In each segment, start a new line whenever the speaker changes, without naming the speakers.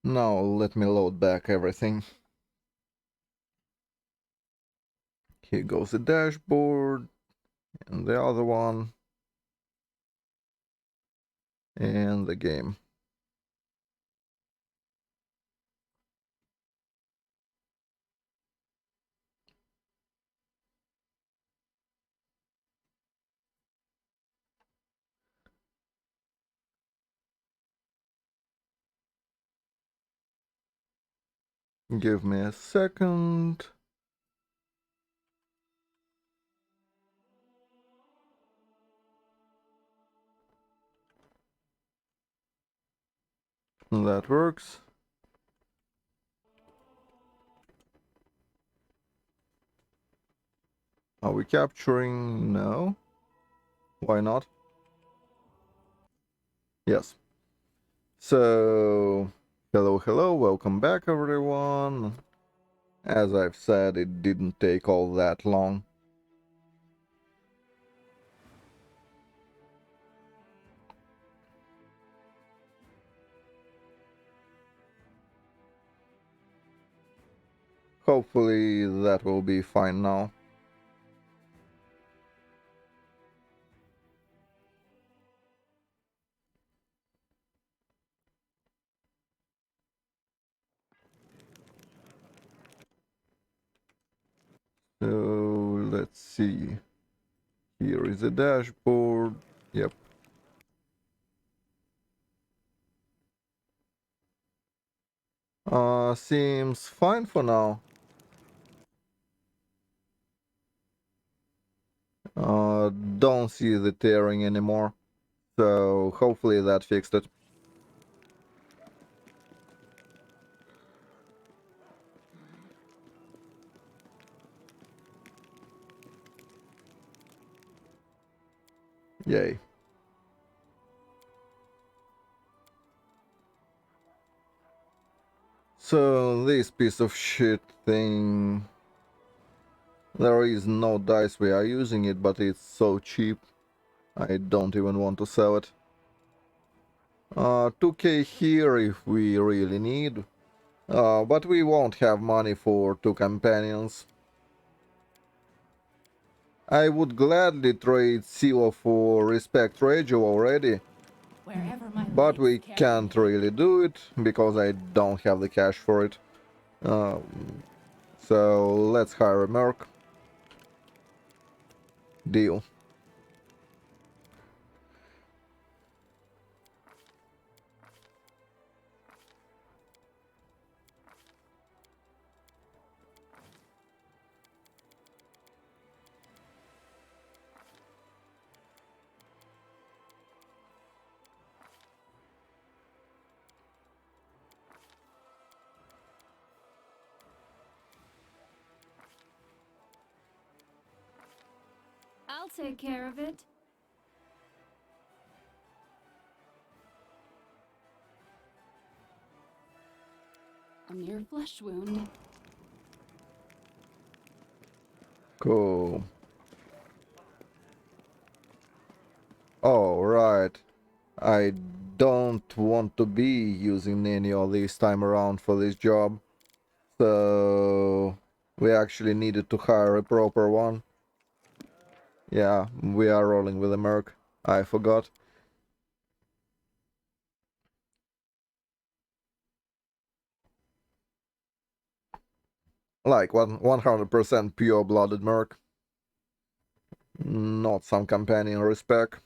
Now let me load back everything. Here goes the dashboard, and the other one, and the game. Give me a second. That works. Are we capturing? No. Why not? Yes. So, hello, welcome back everyone. As I've said, it didn't take all that long. Hopefully that will be fine now. So, let's see. Here is the dashboard. Yep. Seems fine for now. Don't see the tearing anymore. So, hopefully that fixed it. Yay. So, this piece of shit thing... There is no dice we are using it, but it's so cheap. I don't even want to sell it. 2k here if we really need. But we won't have money for 2 companions. I would gladly trade Silo for Respect Radio already. But we can't really do it, because I don't have the cash for it. So let's hire a merc. Deal.
I'll take care of it. A mere flesh wound.
Cool. Oh, right. I don't want to be using Nenio this time around for this job. So we actually needed to hire a proper one. Yeah, we are rolling with a merc. I forgot. Like 100% pure-blooded merc. Not some companion respec.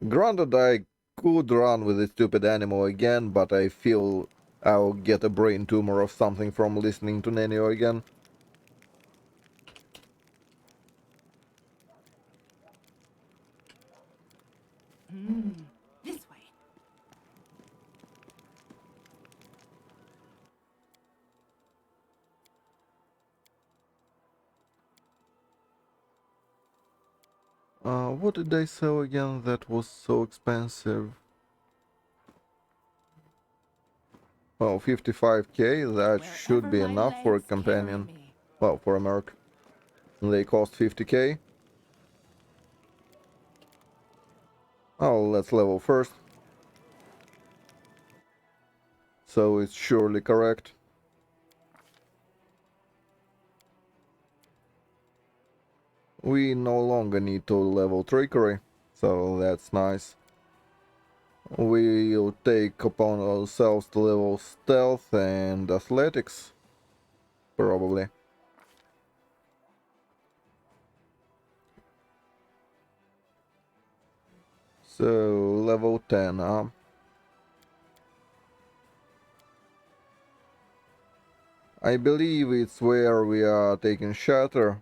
Granted, I could run with this stupid animal again, but I feel I'll get a brain tumor or something from listening to Nenio again.
This way.
What did I sell again that was so expensive? Well, 55k, that should be enough for a companion. Well, for a merc. They cost 50k. Oh, let's level first. so it's surely correct. We no longer need to level trickery, so that's nice. We'll take upon ourselves to level stealth and athletics, probably. So, level 10, I believe it's where we are taking shelter.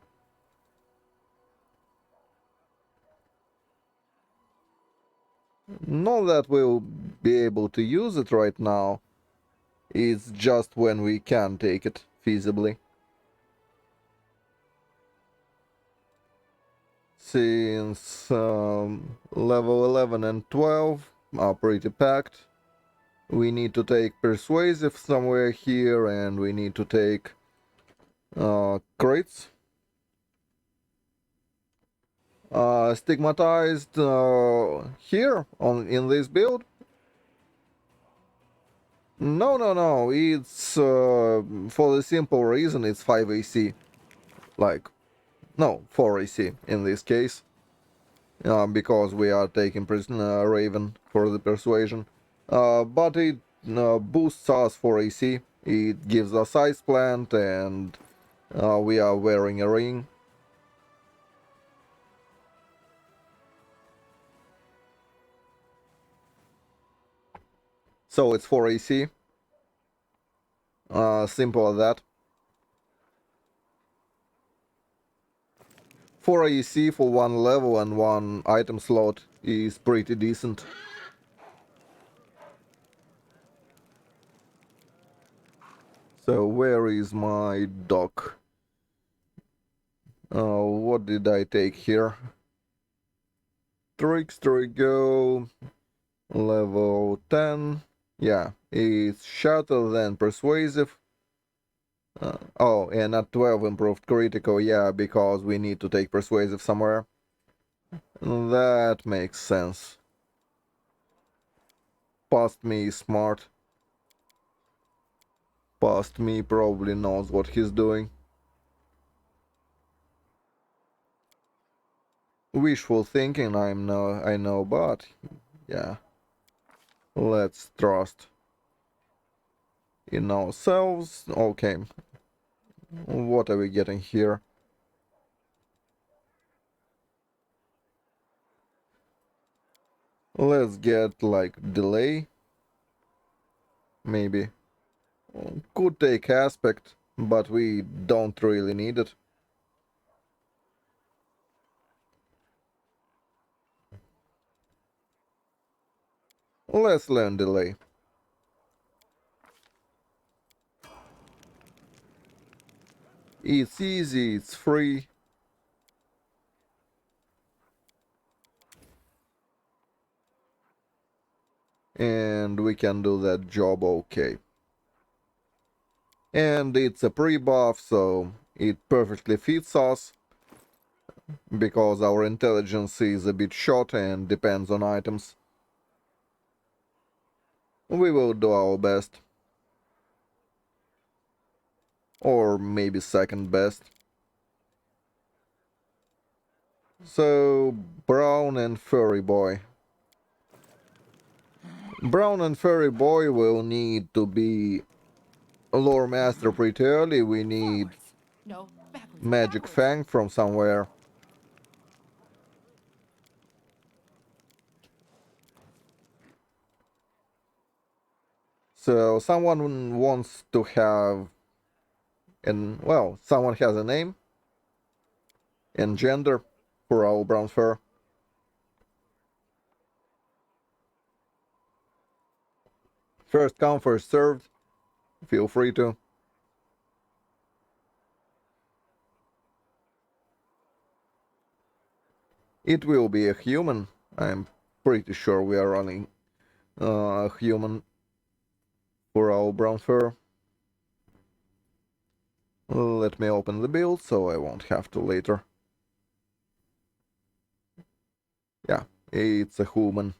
Not that we'll be able to use it right now, it's just when we can take it feasibly. Since level 11 and 12 are pretty packed, we need to take persuasive somewhere here, and we need to take crits. Stigmatized here on in this build. No. It's for the simple reason it's 5 AC. Like, no, 4 AC in this case. Because we are taking prisoner Raven for the persuasion. But it boosts us for AC. It gives us ice plant, and we are wearing a ring. So it's 4 AC. Simple as that. 4 AC for one level and one item slot is pretty decent. So where is my dock? What did I take here? Trickster go, level 10. Yeah, it's shorter than persuasive. Oh, and at 12 improved critical, yeah, because we need to take persuasive somewhere. That makes sense. Past me is smart. Past me probably knows what he's doing. Wishful thinking, I know, but yeah. Let's trust in ourselves. Okay. What are we getting here? Let's get like delay. Maybe. Could take aspect, but we don't really need it. Let's learn delay. It's easy, it's free. And we can do that job okay. And it's a pre-buff, so it perfectly fits us. Because our intelligence is a bit short and depends on items. We will do our best. Or maybe second best. So, Brown and Furry Boy. Brown and Furry Boy will need to be Lore Master pretty early. We need
Forwards. No, backwards.
Magic
Backwards.
Fang from somewhere. So, someone wants to have... And, well, someone has a name and gender for our brown fur. First come, first served. Feel free to. It will be a human. I'm pretty sure we are running a human for our brown fur. Let me open the build so I won't have to later. Yeah, it's a human.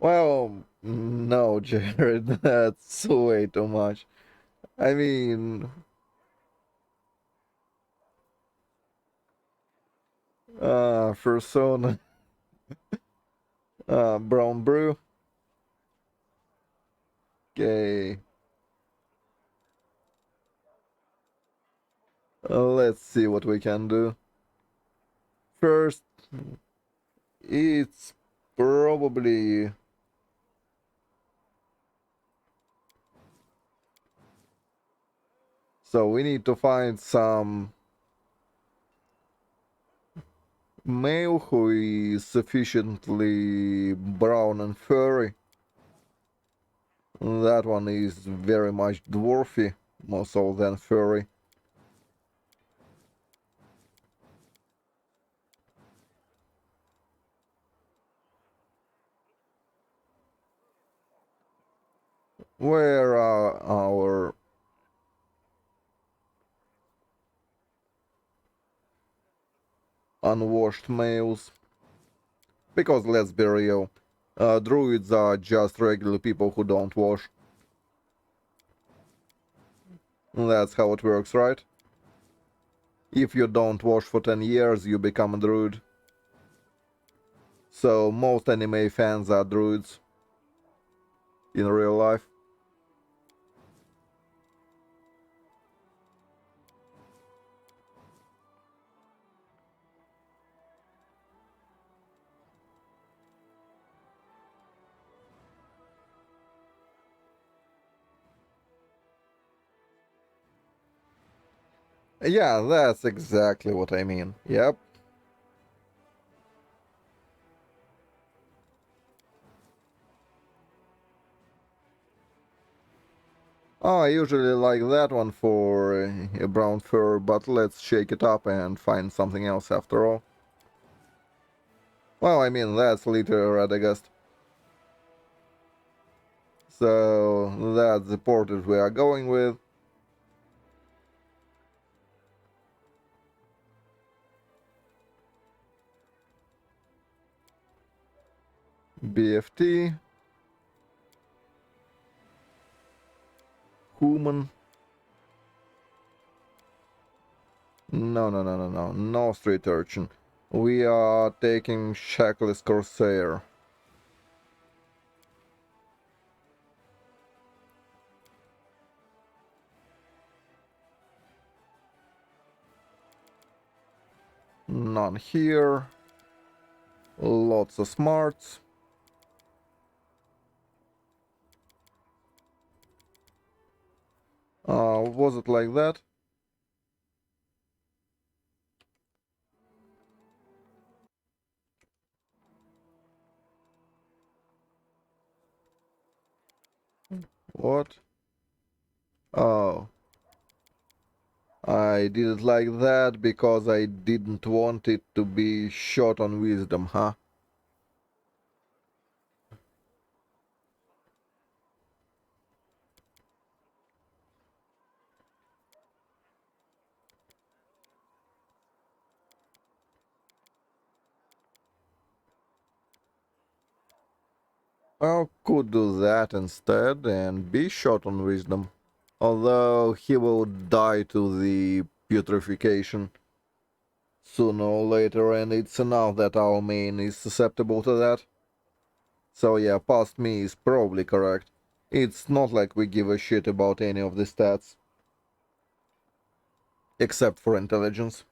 Well, no, Jared, that's way too much. I mean, Persona, Brown Brew. Okay, let's see what we can do. First, it's probably. So we need to find some male who is sufficiently brown and furry. That one is very much dwarfy, more so than furry. Where are our unwashed males? Because let's be real, druids are just regular people who don't wash. That's how it works, right? If you don't wash for 10 years, you become a druid. So most anime fans are druids in real life. Yeah, that's exactly what I mean. Yep. Oh, I usually like that one for a brown fur, but let's shake it up and find something else after all. Well, I mean, that's later Radagast. So, that's the portrait we are going with. BFT. Human. No, no, no, no, no. No street urchin. We are taking Shackless Corsair. None here. Lots of smarts. Was it like that? What? Oh. I did it like that because I didn't want it to be short on wisdom, huh? I could do that instead and be short on wisdom. Although he will die to the putrefaction sooner or later, and it's enough that our main is susceptible to that. So yeah, past me is probably correct. It's not like we give a shit about any of the stats. Except for intelligence.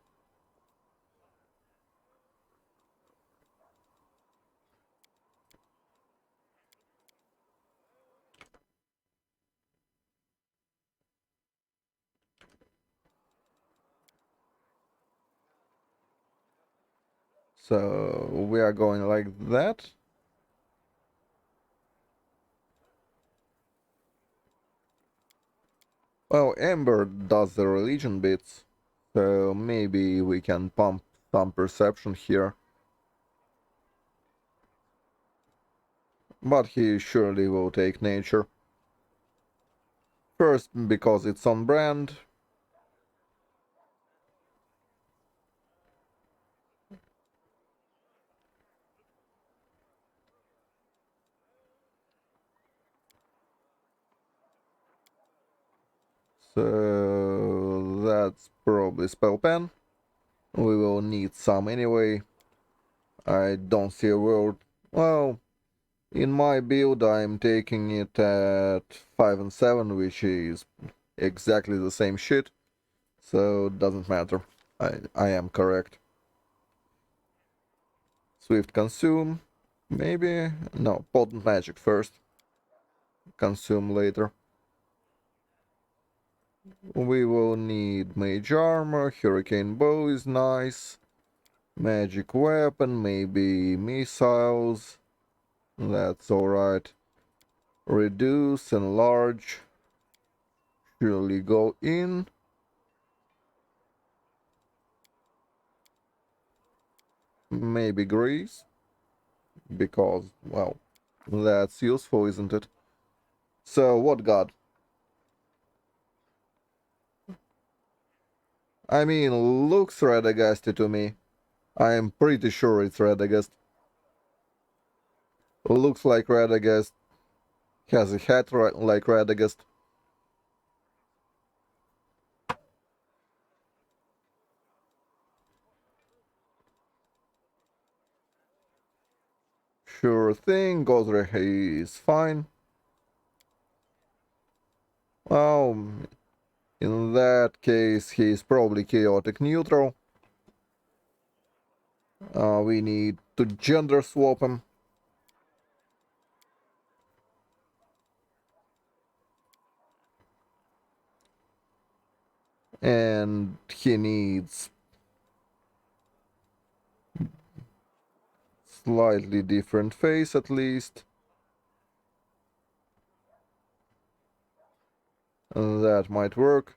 So we are going like that. Well, Amber does the religion bits, so maybe we can pump some perception here. But he surely will take nature. First, because it's on brand. So that's probably spell pen. We will need some anyway. I don't see a word. Well, in my build I'm taking it at 5 and 7, which is exactly the same shit. So it doesn't matter. I am correct. Swift consume. Maybe? No, potent magic first. Consume later. We will need mage armor. Hurricane bow is nice. Magic weapon, maybe missiles. That's alright. Reduce, enlarge. Surely go in. Maybe grease. Because, well, that's useful, isn't it? So, what god? I mean, looks Radagast to me. I'm pretty sure it's Radagast. Looks like Radagast. Has a hat like Radagast. Sure thing, Gozre is fine. Well, in that case, he's probably chaotic neutral. We need to gender swap him. And he needs slightly different face at least. That might work.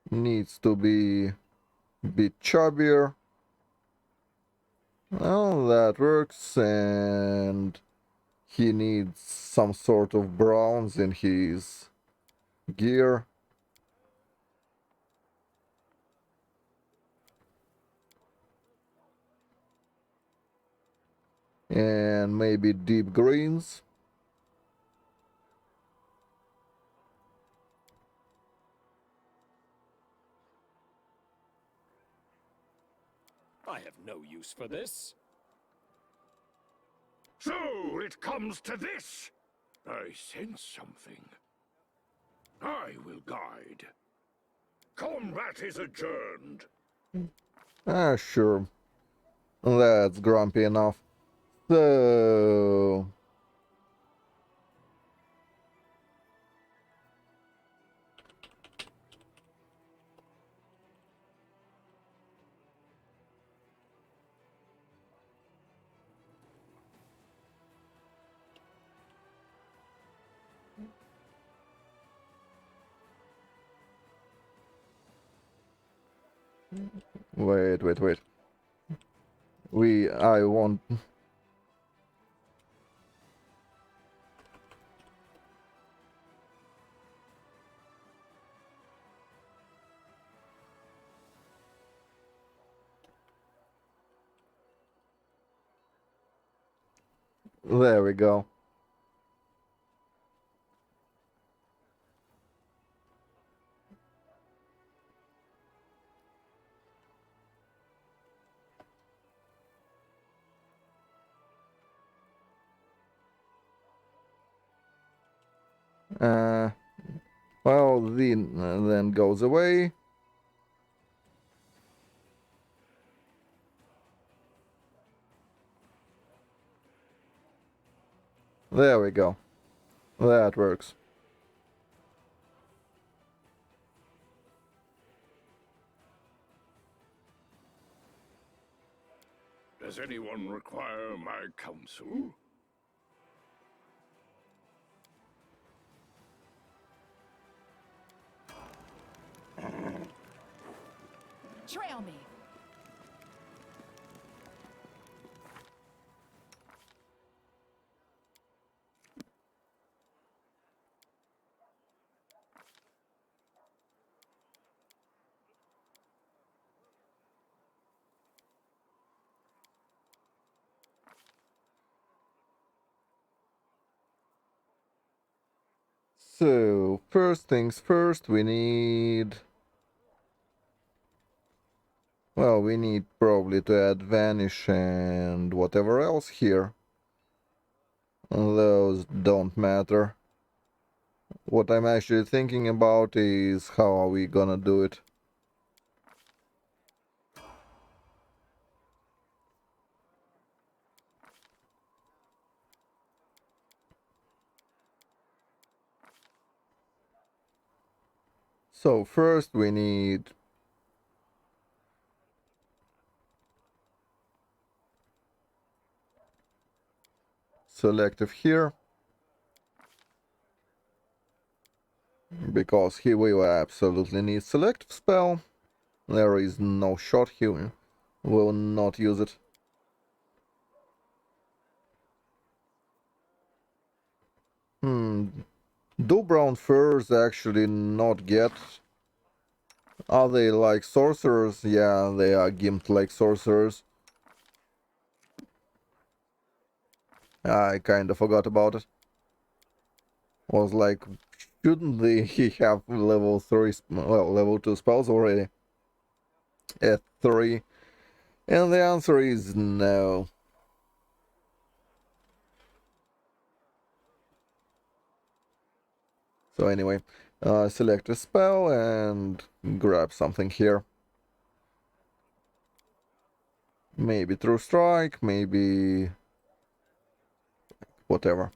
Needs to be a bit chubbier. Well, that works, and he needs some sort of bronze in his gear. And maybe deep greens.
I have no use for this.
So it comes to this. I sense something. I will guide. Combat is adjourned.
Ah, sure. That's grumpy enough. So... Wait. I want... There we go. Uh, well, then goes away. There we go. That works.
Does anyone require my counsel?
Trail me.
So, first things first, we need... Well, we need probably to add vanish and whatever else here. Those don't matter. What I'm actually thinking about is how are we gonna do it. So first we need selective here, because he will absolutely need selective spell. There is no shot he will not use it. Do brown furs actually not get... Are they like sorcerers? Yeah, they are gimped like sorcerers. I kinda forgot about it. Was like, shouldn't he have level 3, well, level 2 spells already? At 3. And the answer is no. So anyway, select a spell and grab something here. Maybe True Strike, maybe whatever.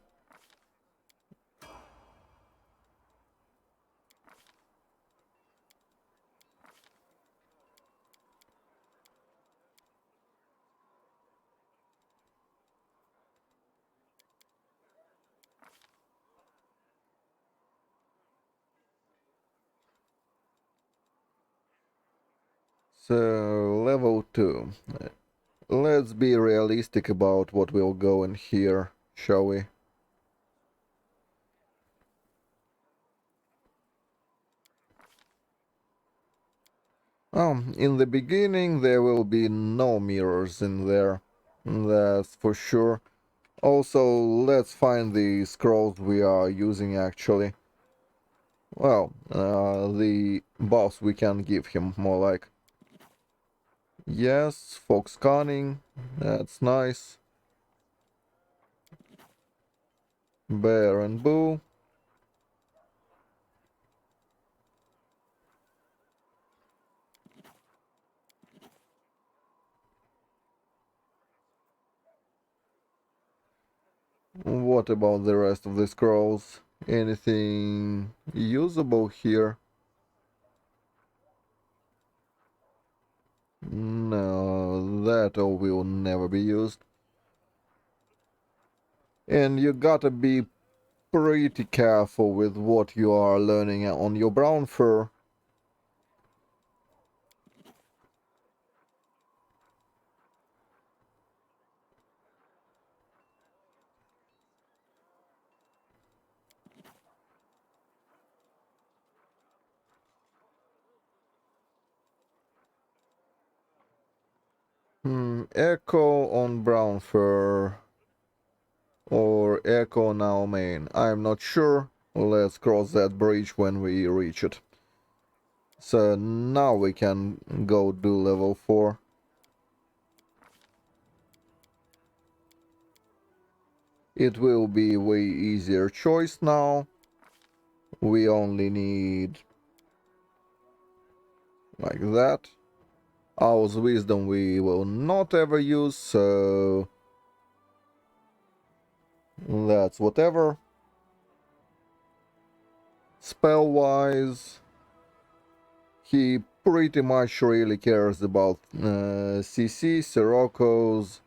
So, level 2. Let's be realistic about what will go in here, shall we? In the beginning there will be no mirrors in there, that's for sure. Also, let's find the scrolls we are using actually. Well, the boss we can give him, more like. Yes, Fox Cunning, that's nice. Bear and Boo. What about the rest of the scrolls? Anything usable here? No, that all will never be used. And you gotta be pretty careful with what you are learning on your brown fur. Echo on brown fur or echo now main. I'm not sure. Let's cross that bridge when we reach it. So now we can go do level 4. It will be way easier choice now. We only need like that. Owl's Wisdom we will not ever use, so that's whatever. Spell-wise, he pretty much really cares about CC, Siroccos,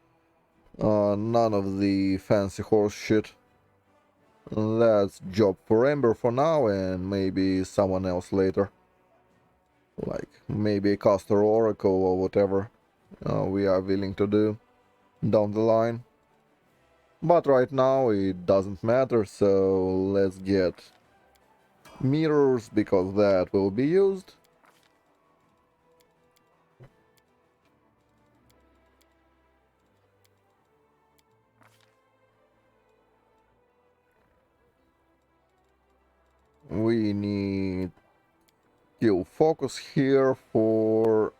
none of the fancy horse shit. That's job for Ember for now, and maybe someone else later. Like, maybe Caster Oracle or whatever we are willing to do down the line. But right now it doesn't matter, so let's get mirrors, because that will be used. We need skill focus here for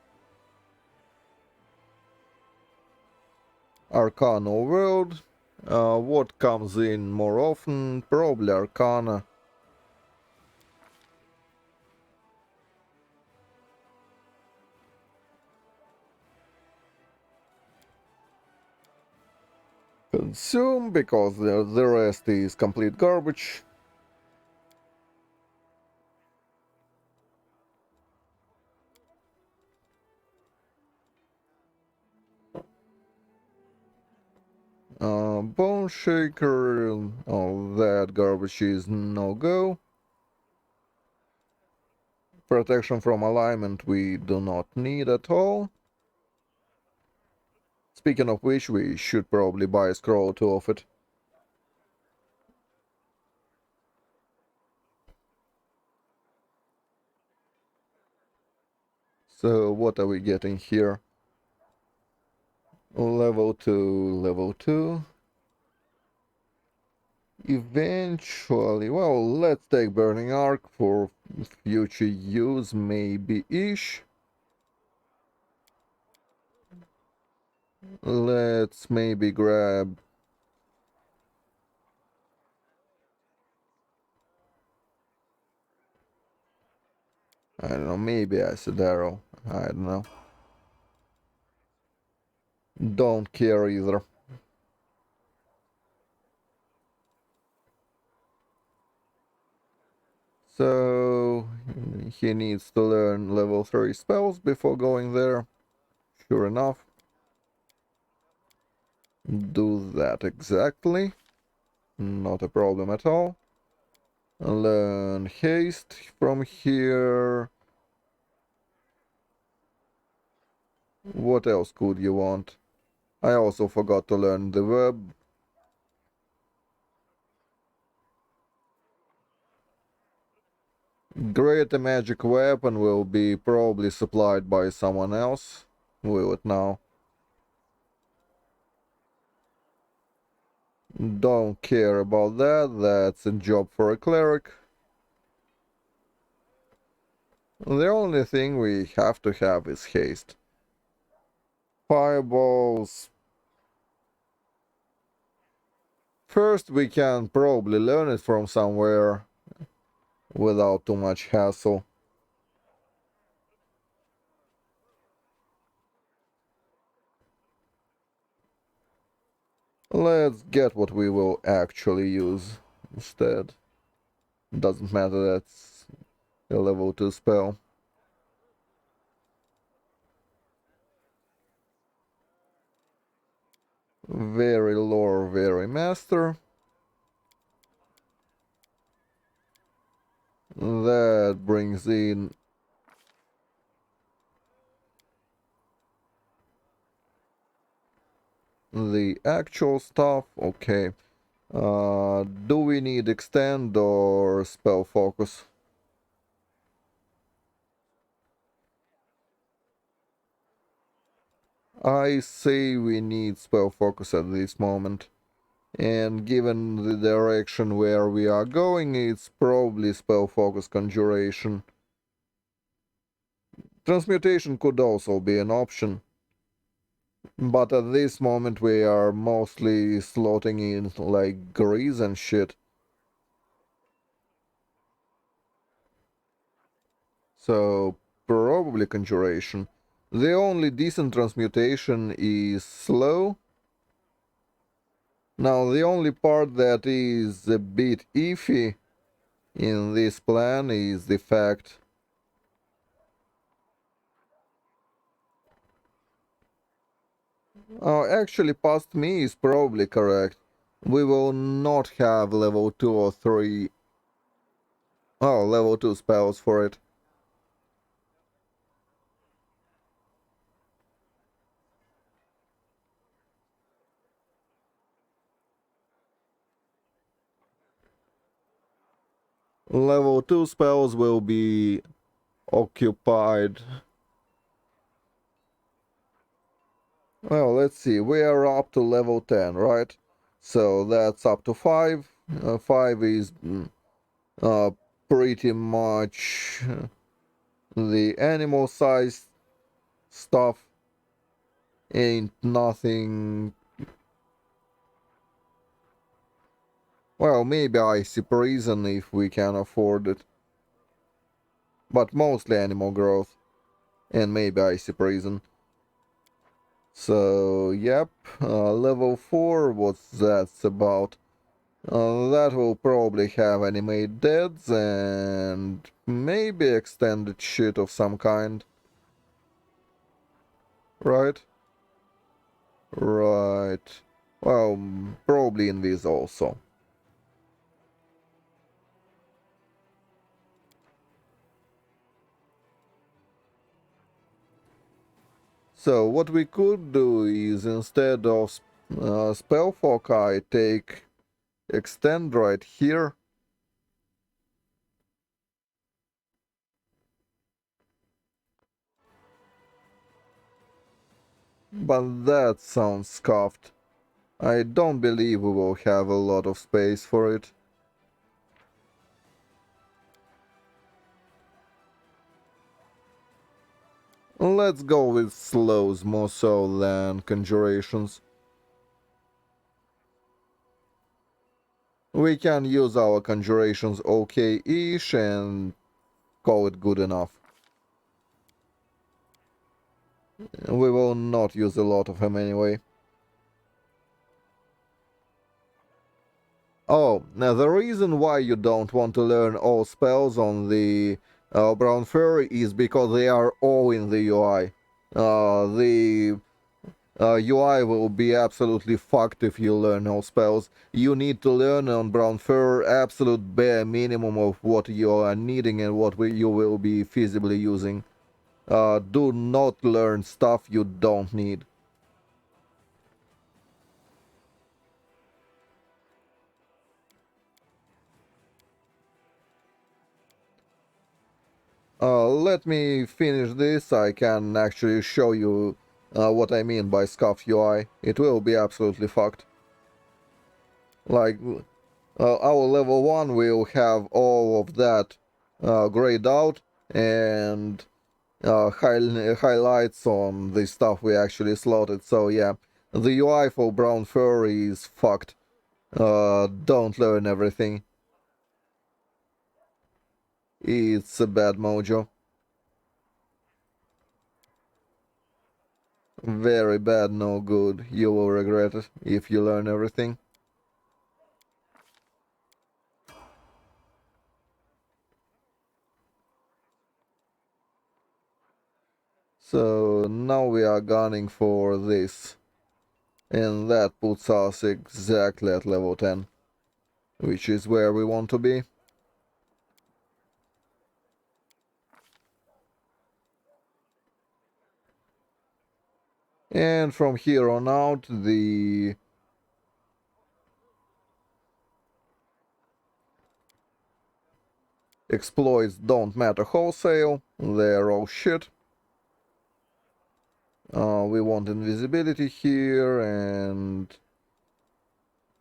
Arcana World. What comes in more often? Probably Arcana. Consume, because the rest is complete garbage. Bone Shaker, all that garbage is no go. Protection from alignment we do not need at all. Speaking of which, we should probably buy a scroll to off it. So what are we getting here? Level 2, level 2. Eventually, well, let's take Burning Arc for future use, maybe-ish. Let's maybe grab... I don't know, maybe Acid Arrow. I don't know. Don't care either. So, he needs to learn level 3 spells before going there. Sure enough. Do that exactly. Not a problem at all. Learn haste from here. What else could you want? I also forgot to learn the verb. Great magic weapon will be probably supplied by someone else. Will it now? Don't care about that. That's a job for a cleric. The only thing we have to have is haste. Fireballs. First, we can probably learn it from somewhere without too much hassle. Let's get what we will actually use instead. Doesn't matter, that's a level 2 spell. Very lore, very master. That brings in the actual stuff. Okay. Do we need extend or spell focus? I say we need spell focus at this moment. And given the direction where we are going, it's probably spell focus conjuration. Transmutation could also be an option. But at this moment we are mostly slotting in like grease and shit. So probably conjuration. The only decent transmutation is slow. Now the only part that is a bit iffy in this plan is the fact actually past me is probably correct. We will not have level 2 or 3 level 2 spells for it. Level 2 spells will be occupied. Well, let's see. We are up to level 10, right? So that's up to 5. 5 is pretty much the animal sized stuff. Ain't nothing. Well, maybe icy prison if we can afford it. But mostly animal growth. And maybe icy prison. So, yep. Level 4, what's that about? That will probably have animate deads and maybe extended shit of some kind. Right? Right. Well, probably in this also. So what we could do is instead of Spellfog, I take extend right here. But that sounds scuffed. I don't believe we will have a lot of space for it. Let's go with slows more so than conjurations. We can use our conjurations okay-ish and call it good enough. We will not use a lot of them anyway. Oh, now the reason why you don't want to learn all spells on the Brown Fairy is because they are all in the UI. The UI will be absolutely fucked if you learn all spells. You need to learn on Brown Fur absolute bare minimum of what you are needing and what you will be feasibly using. Do not learn stuff you don't need. Let me finish this. I can actually show you what I mean by scuff UI. It will be absolutely fucked. Like, our level 1 will have all of that grayed out and highlights on the stuff we actually slotted. So yeah, the UI for Brown Fur is fucked. Don't learn everything. It's a bad mojo. Very bad, no good. You will regret it if you learn everything. So now we are gunning for this. And that puts us exactly at level 10. Which is where we want to be. And from here on out, the exploits don't matter wholesale. They're all shit. We want invisibility here, and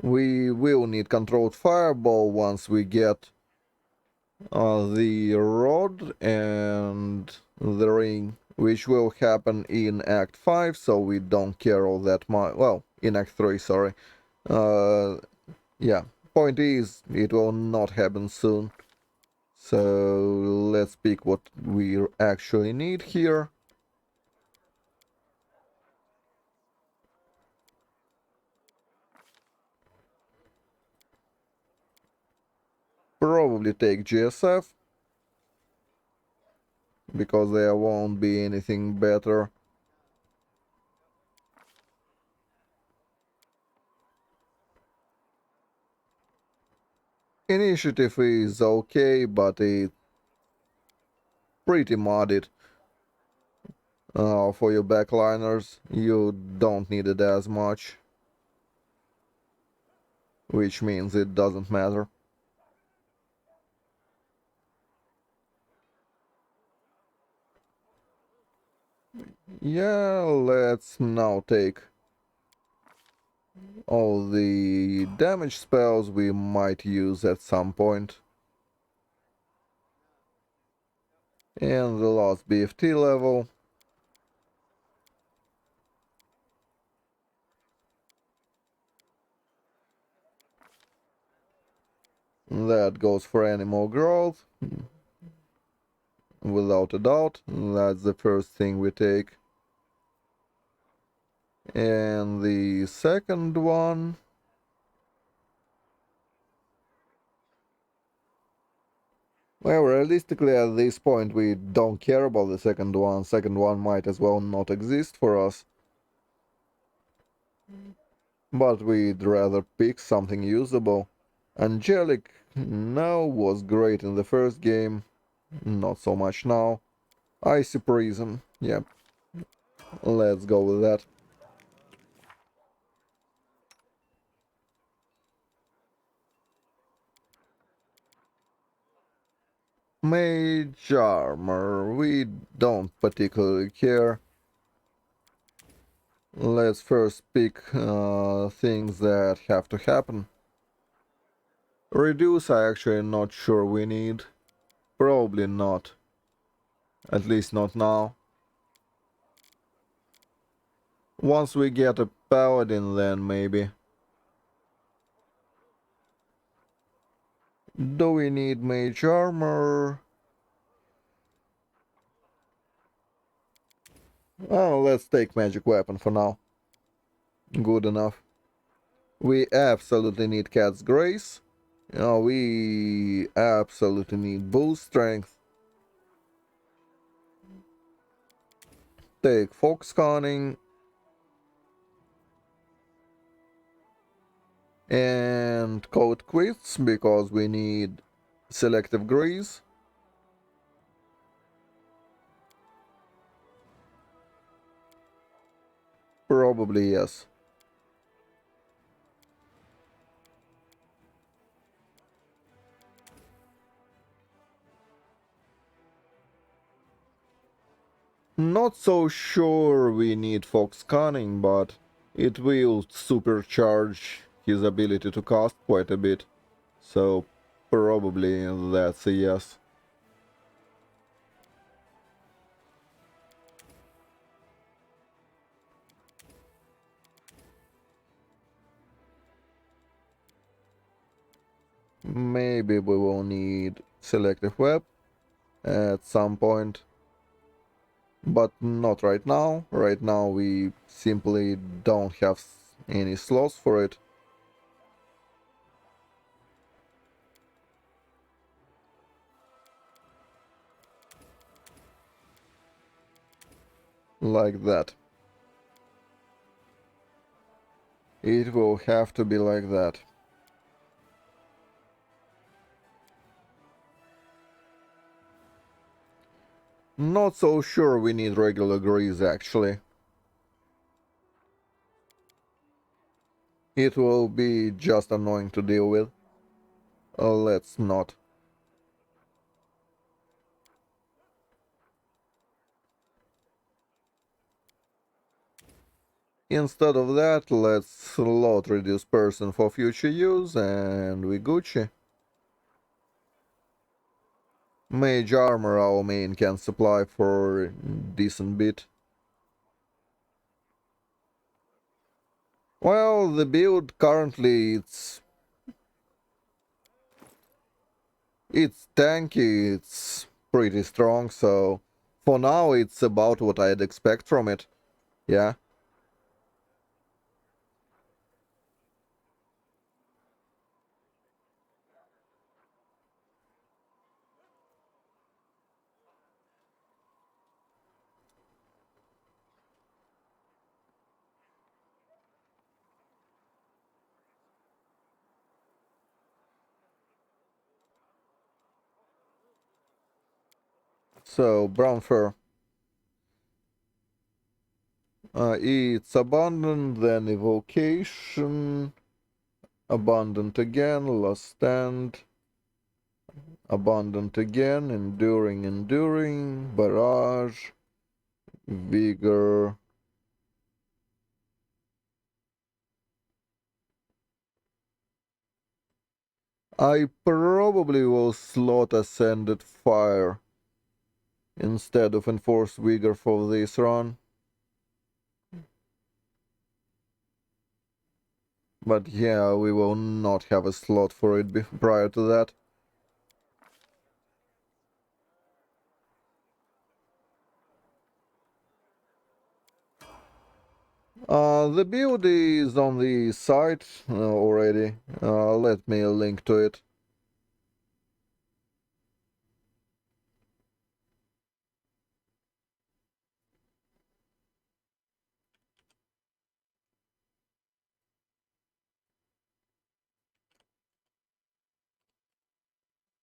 we will need controlled fireball once we get the rod and the ring, which will happen in Act 5, so we don't care all that much. Well, in Act 3, sorry. Yeah, point is, it will not happen soon. So let's pick what we actually need here. Probably take GSF, because there won't be anything better. Initiative is okay, but it's pretty modded. For your backliners, you don't need it as much, which means it doesn't matter. Yeah, let's now take all the damage spells we might use at some point. And the last BFT level. That goes for animal growth. Without a doubt. That's the first thing we take. And the second one. Well, realistically, at this point, we don't care about the second one. Second one might as well not exist for us. But we'd rather pick something usable. Angelic, no, was great in the first game. Not so much now. Icy Prism, yep. Let's go with that. Mage Armor, we don't particularly care. Let's first pick things that have to happen. Reduce, I actually not sure we need. Probably not. At least not now. Once we get a paladin, then maybe. Do we need mage armor? Oh, let's take magic weapon for now. Good enough. We absolutely need cat's grace. We absolutely need boost strength. Take fox conning. And code quits because we need selective grease. Probably yes. Not so sure we need fox conning, but it will supercharge his ability to cast quite a bit. So probably that's a yes. Maybe we will need selective web at some point. But not right now. Right now we simply don't have any slots for it. Like that. It will have to be like that. Not so sure we need regular grease actually. It will be just annoying to deal with. Let's not. Instead of that, let's slot reduce person for future use and we Gucci. Mage armor our main can supply for a decent bit. Well, the build currently it's tanky, it's pretty strong, so for now it's about what I'd expect from it. Yeah. So, brown fur. It's abundant, then evocation, abundant again, last stand, abundant again, enduring, barrage, vigor. I probably will slot ascended fire instead of enforced vigor for this run. But yeah, we will not have a slot for it prior to that. The build is on the site already. Let me link to it.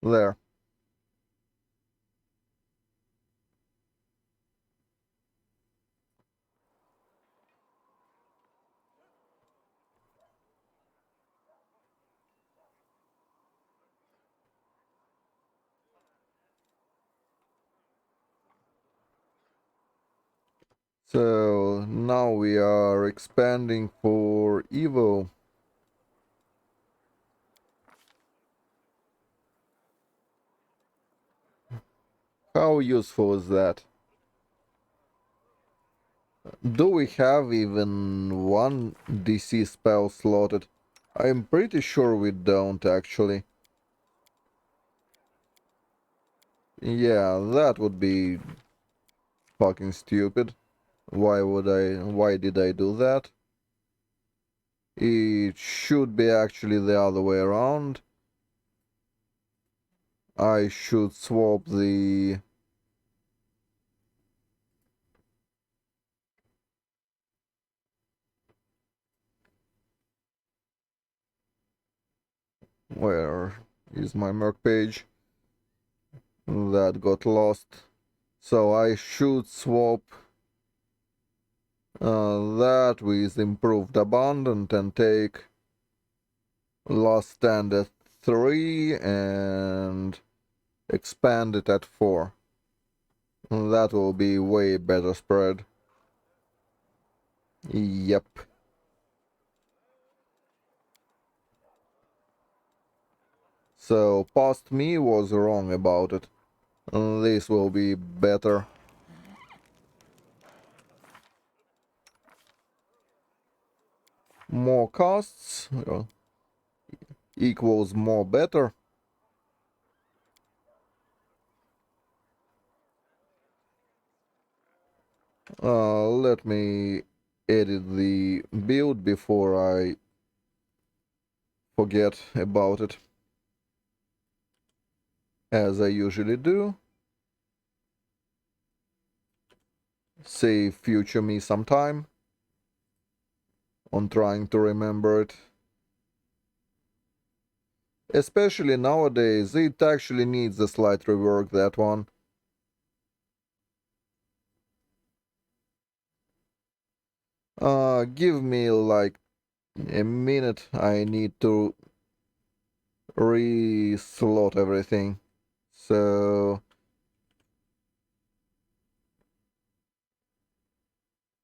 There. So now we are expanding for Evo. How useful is that? Do we have even one DC spell slotted? I'm pretty sure we don't actually. Yeah, that would be fucking stupid. Why did I do that? It should be actually the other way around. I should swap the... Where is my merc page? That got lost. So I should swap that with improved abundant and take last stand at 3 and expand it at 4. That will be way better spread. Yep. So past me was wrong about it. This will be better. More costs equals more better. Let me edit the build before I forget about it, as I usually do. Save future me some time on trying to remember it. Especially nowadays, it actually needs a slight rework, that one. Give me like a minute, I need to re-slot everything. So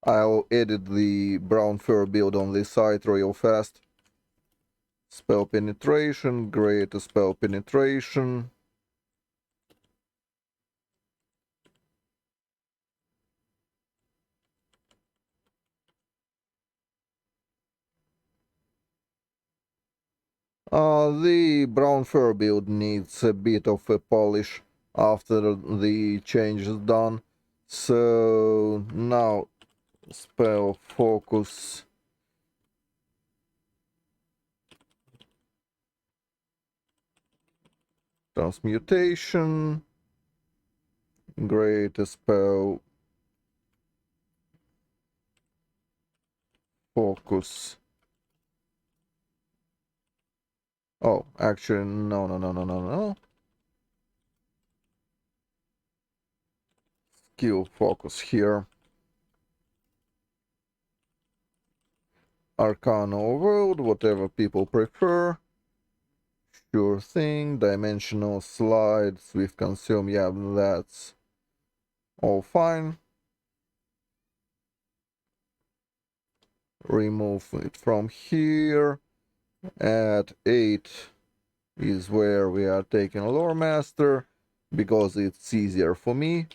I'll edit the brown fur build on this site real fast. Spell penetration, great spell penetration. The brown fur build needs a bit of a polish after the change is done. So now spell focus. Transmutation. Great spell focus. Oh, actually, no. Skill focus here. Arcana or World, whatever people prefer. Sure thing. Dimensional slide, Swift Consume, yeah, that's all fine. Remove it from here. At 8 is where we are taking Lore Master, because it's easier for me.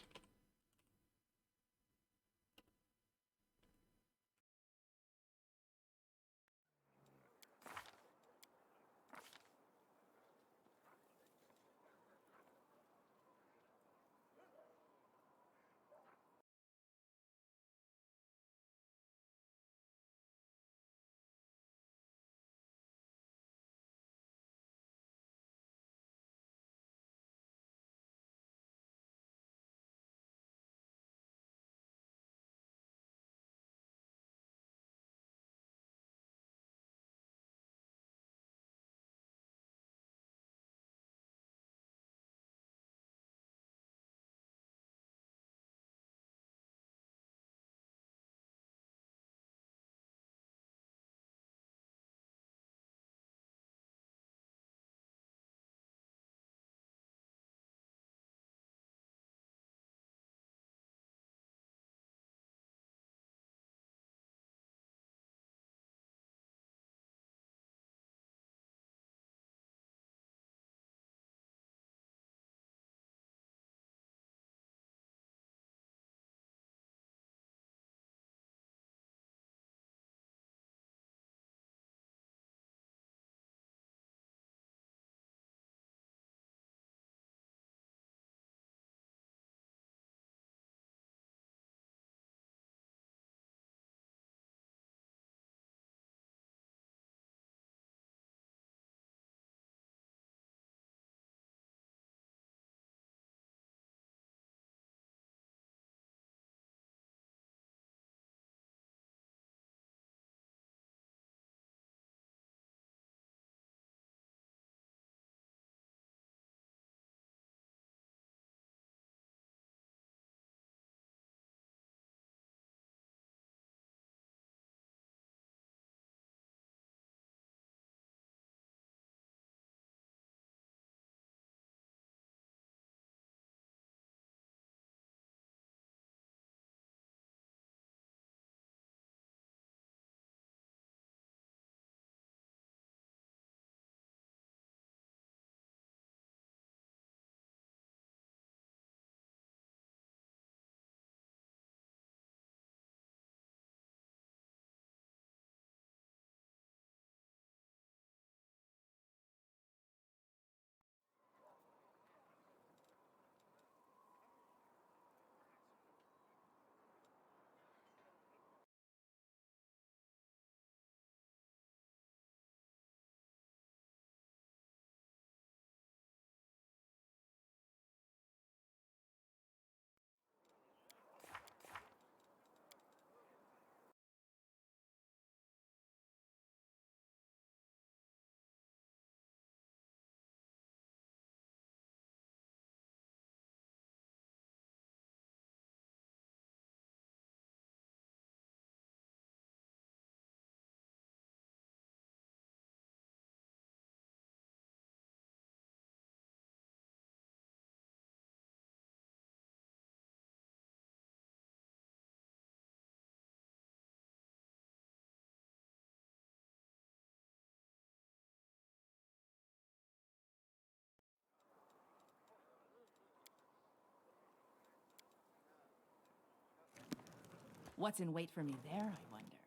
What's in wait for me there, I wonder?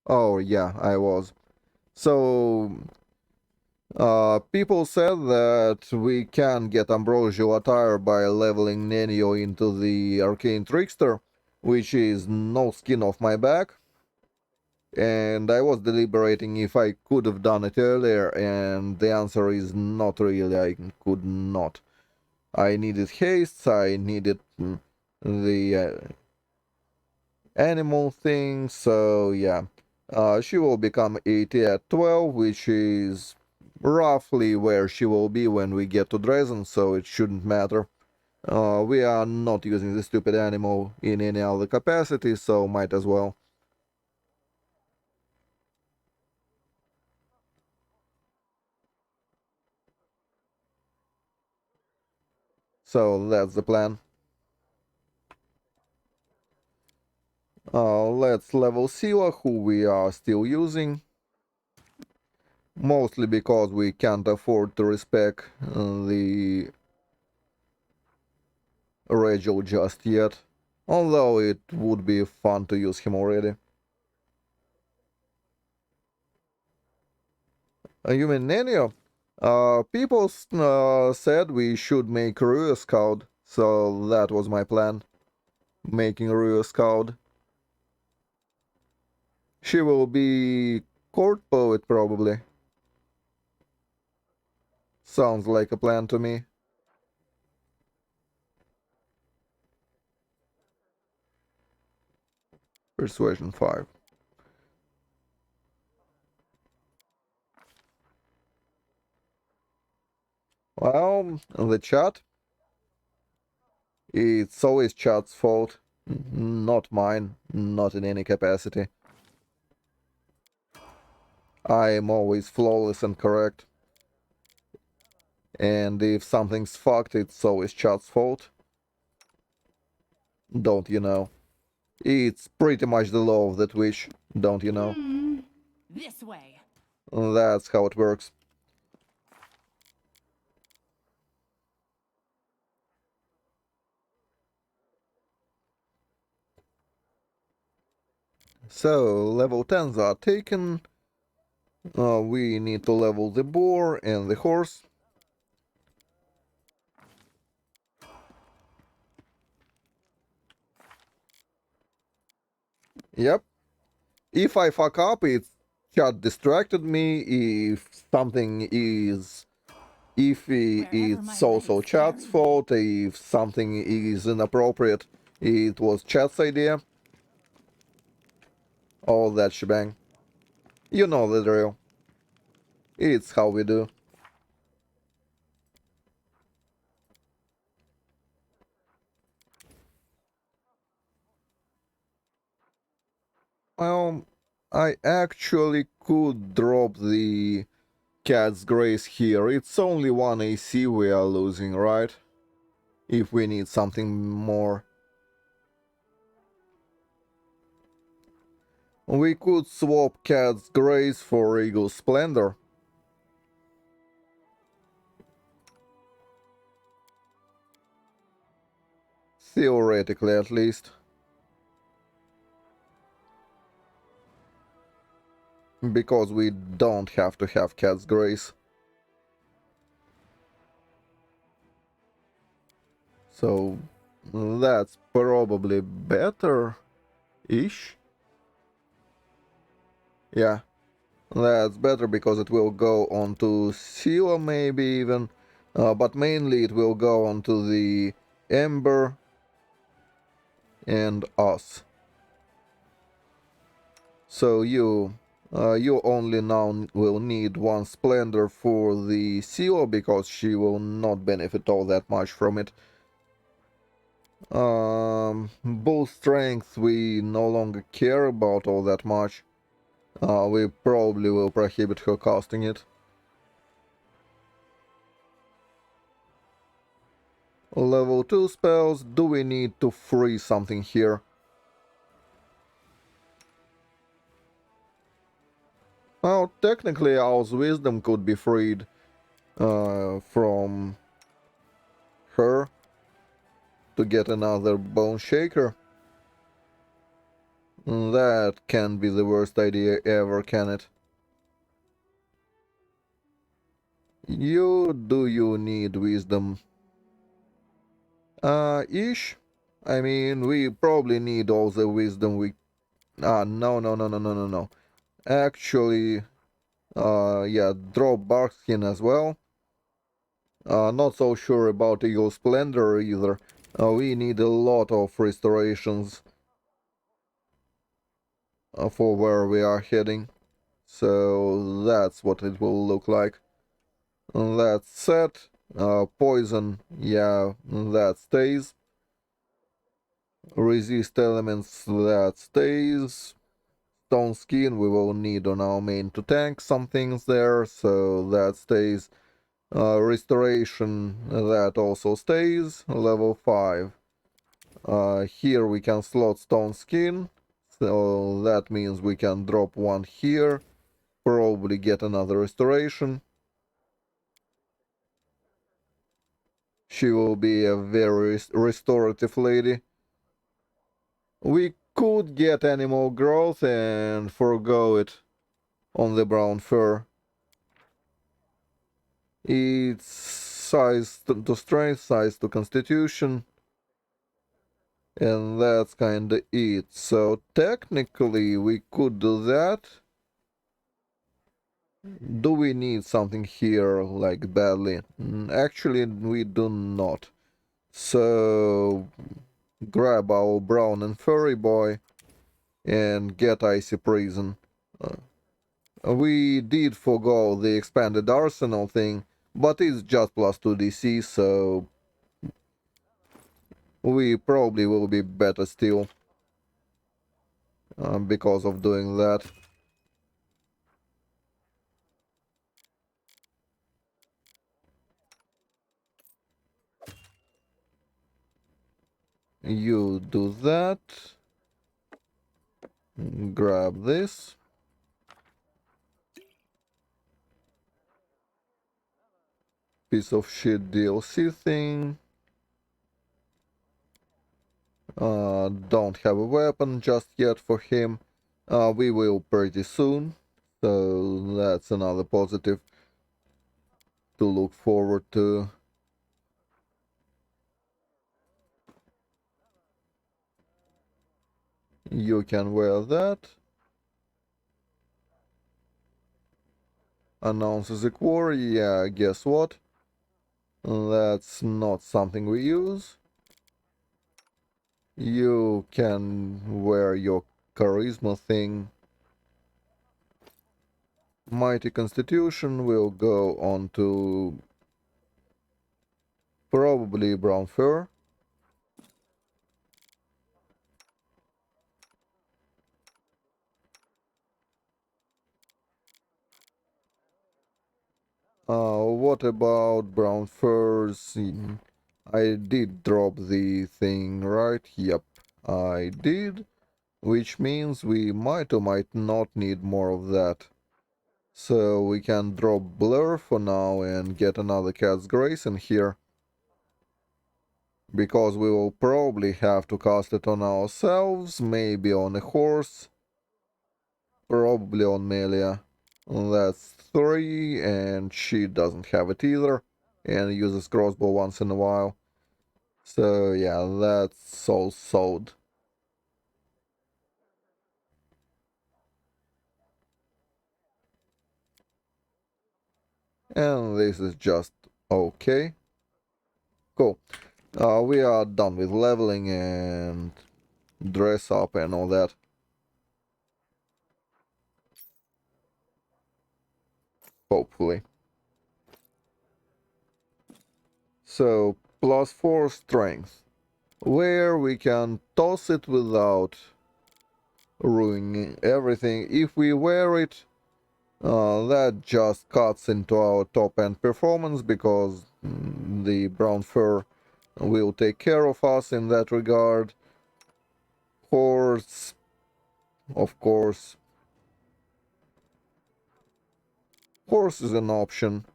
Oh, yeah, I was. So, people said that we can get ambrosial attire by leveling Nenio into the arcane trickster, which is no skin off my back. And I was deliberating if I could have done it earlier, and the answer is not really. I could not. I needed haste, I needed the animal thing, so yeah. She will become 80 at 12, which is roughly where she will be when we get to Dresden, so it shouldn't matter. We are not using the stupid animal in any other capacity, so might as well. So that's the plan. Let's level Sila, who we are still using. Mostly because we can't afford to respec the Regil just yet. Although it would be fun to use him already. You mean Nenio? People said we should make Rua Scout, so that was my plan. Making Rua Scout. She will be court poet probably. Sounds like a plan to me. Persuasion 5. Well, the chat. It's always chat's fault. Not mine. Not in any capacity. I am always flawless and correct. And if something's fucked, it's always chat's fault. Don't you know? It's pretty much the law of the Twitch, don't you know?
This way.
That's how it works. So, level 10s are taken. We need to level the boar and the horse. Yep. If I fuck up, it's chat distracted me. If something is iffy,
Wherever my
it's also
legs
chat's
carry me.
fault. If something is inappropriate, it was chat's idea. All that shebang. You know the drill. It's how we do. Well, I actually could drop the Cat's Grace here. It's only one AC we are losing, right? If we need something more. We could swap Cat's Grace for Eagle Splendor. Theoretically, at least. Because we don't have to have Cat's Grace. So, that's probably better-ish. Yeah, that's better because it will go onto Sila maybe even. But mainly it will go onto the Ember and us. So you only now will need one Splendor for the Sila because she will not benefit all that much from it. Bull Strength we no longer care about all that much. We probably will prohibit her casting it. Level 2 spells, do we need to free something here? Well, technically Owl's Wisdom could be freed from her to get another Bone Shaker. That can't be the worst idea ever, can it? You need wisdom? Ish? I mean, we probably need all the wisdom we... no. Actually, yeah, drop Barkskin as well. Not so sure about Eagle Splendor either. We need a lot of restorations for where we are heading. So that's what it will look like. That's set. Poison, yeah, that stays. Resist elements, that stays. Stone skin we will need on our main to tank some things there, so that stays. Restoration, that also stays. Level 5. Here we can slot stone skin, so that means we can drop one here, probably get another restoration. She will be a very restorative lady. We could get animal growth and forgo it on the brown fur. It's size to strength, size to constitution, and that's kinda it. So technically we could do that. Do we need something here like badly? Actually we do not. So grab our brown and furry boy and get icy prison. We did forgo the expanded arsenal thing, but it's just plus 2 DC, so we probably will be better still because of doing that. You do that. Grab this. Piece of shit DLC thing. Don't have a weapon just yet for him. We will pretty soon. So that's another positive to look forward to. You can wear that. Announces a quarry. Yeah, guess what? That's not something we use. You can wear your charisma thing. Mighty Constitution will go on to probably brown fur. What about brown furs? I did drop the thing, right? Yep, I did. Which means we might or might not need more of that. So we can drop Blur for now and get another Cat's Grace in here. Because we will probably have to cast it on ourselves, maybe on a horse, probably on Melia. That's 3, and she doesn't have it either, and uses crossbow once in a while. So yeah, that's all sold. And this is just okay. Cool. We are done with leveling and dress up and all that. Hopefully. So, +4 strength. Where we can toss it without ruining everything. If we wear it, that just cuts into our top end performance because the brown fur will take care of us in that regard. Horse, of course. Horse is an option.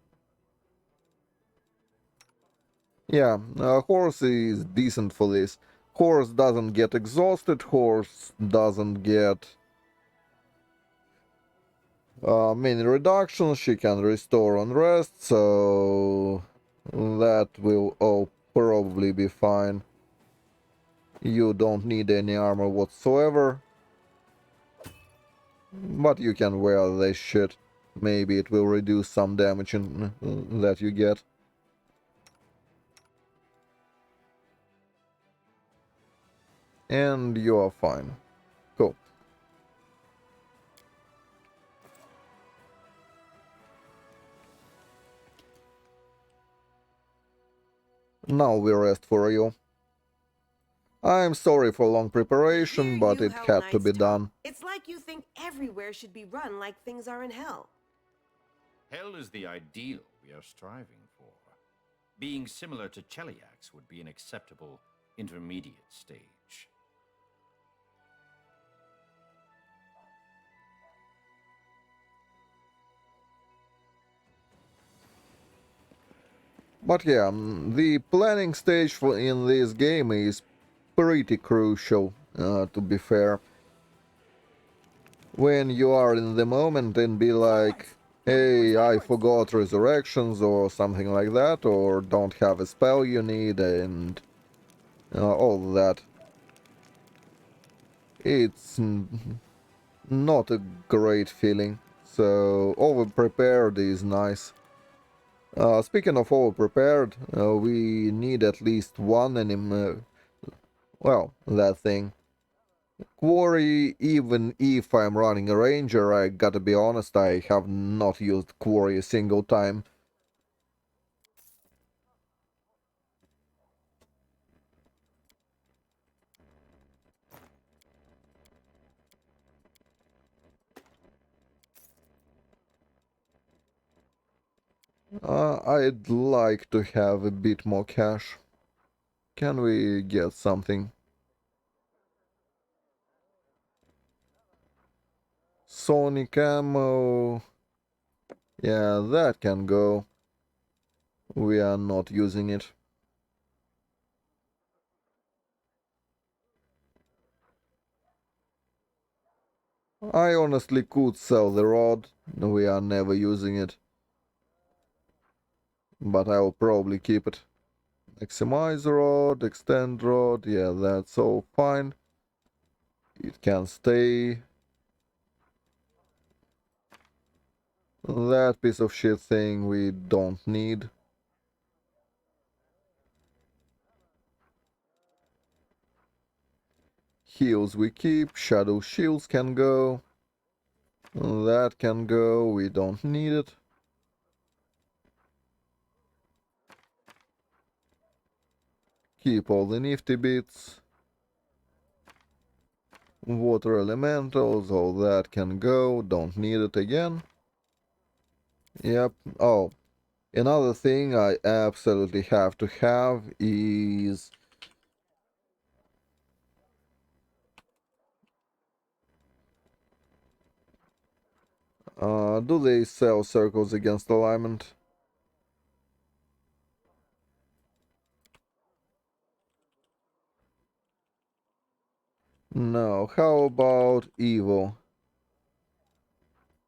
Yeah, horse is decent for this. Horse doesn't get exhausted, horse doesn't get many reductions, she can restore on rest, so that will all probably be fine. You don't need any armor whatsoever, but you can wear this shit. Maybe it will reduce some damage that you get. And you are fine. Cool. Now we rest for you. I'm sorry for long
Hear
preparation, but
you
it
Hell
had to
Knights
be
talk.
done.
It's like you think everywhere should be run like things are in hell.
Hell is the ideal we are striving for. Being similar to Cheliax would be an acceptable intermediate stage.
But yeah, the planning stage for in this game is pretty crucial, to be fair. When you are in the moment and be like, hey, I forgot resurrections or something like that, or don't have a spell you need, and all that. It's not a great feeling. So, over-prepared is nice. Speaking of over-prepared, we need at least one enemy. Well, that thing. Quarry, even if I'm running a ranger, I gotta be honest, I have not used Quarry a single time. I'd like to have a bit more cash. Can we get something? Sonic ammo. Yeah, that can go. We are not using it. I honestly could sell the rod. We are never using it. But I'll probably keep it. Maximize rod, extend rod. Yeah, that's all fine. It can stay. That piece of shit thing we don't need. Heals we keep. Shadow shields can go. That can go. We don't need it. Keep all the nifty bits. Water elementals, all that can go. Don't need it again. Yep. Oh, another thing I absolutely have to have is... do they sell circles against alignment? No. How about evil?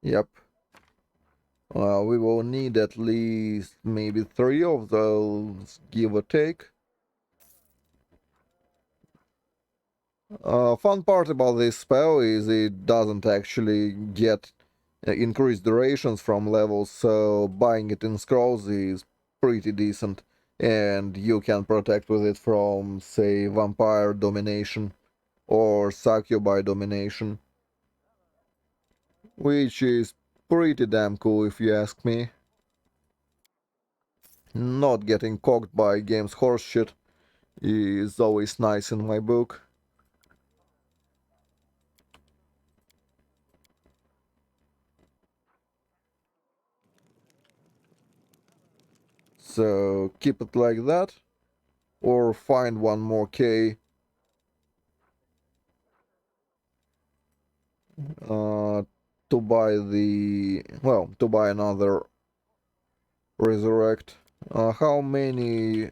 Yep. We will need at least maybe 3 of those, give or take. Fun part about this spell is it doesn't actually get increased durations from levels, so buying it in scrolls is pretty decent. And you can protect with it from, say, vampire domination or succubi domination, which is pretty damn cool if you ask me. Not getting cocked by game's horseshit is always nice in my book. So keep it like that, or find one more K uh, to buy to buy another resurrect. How many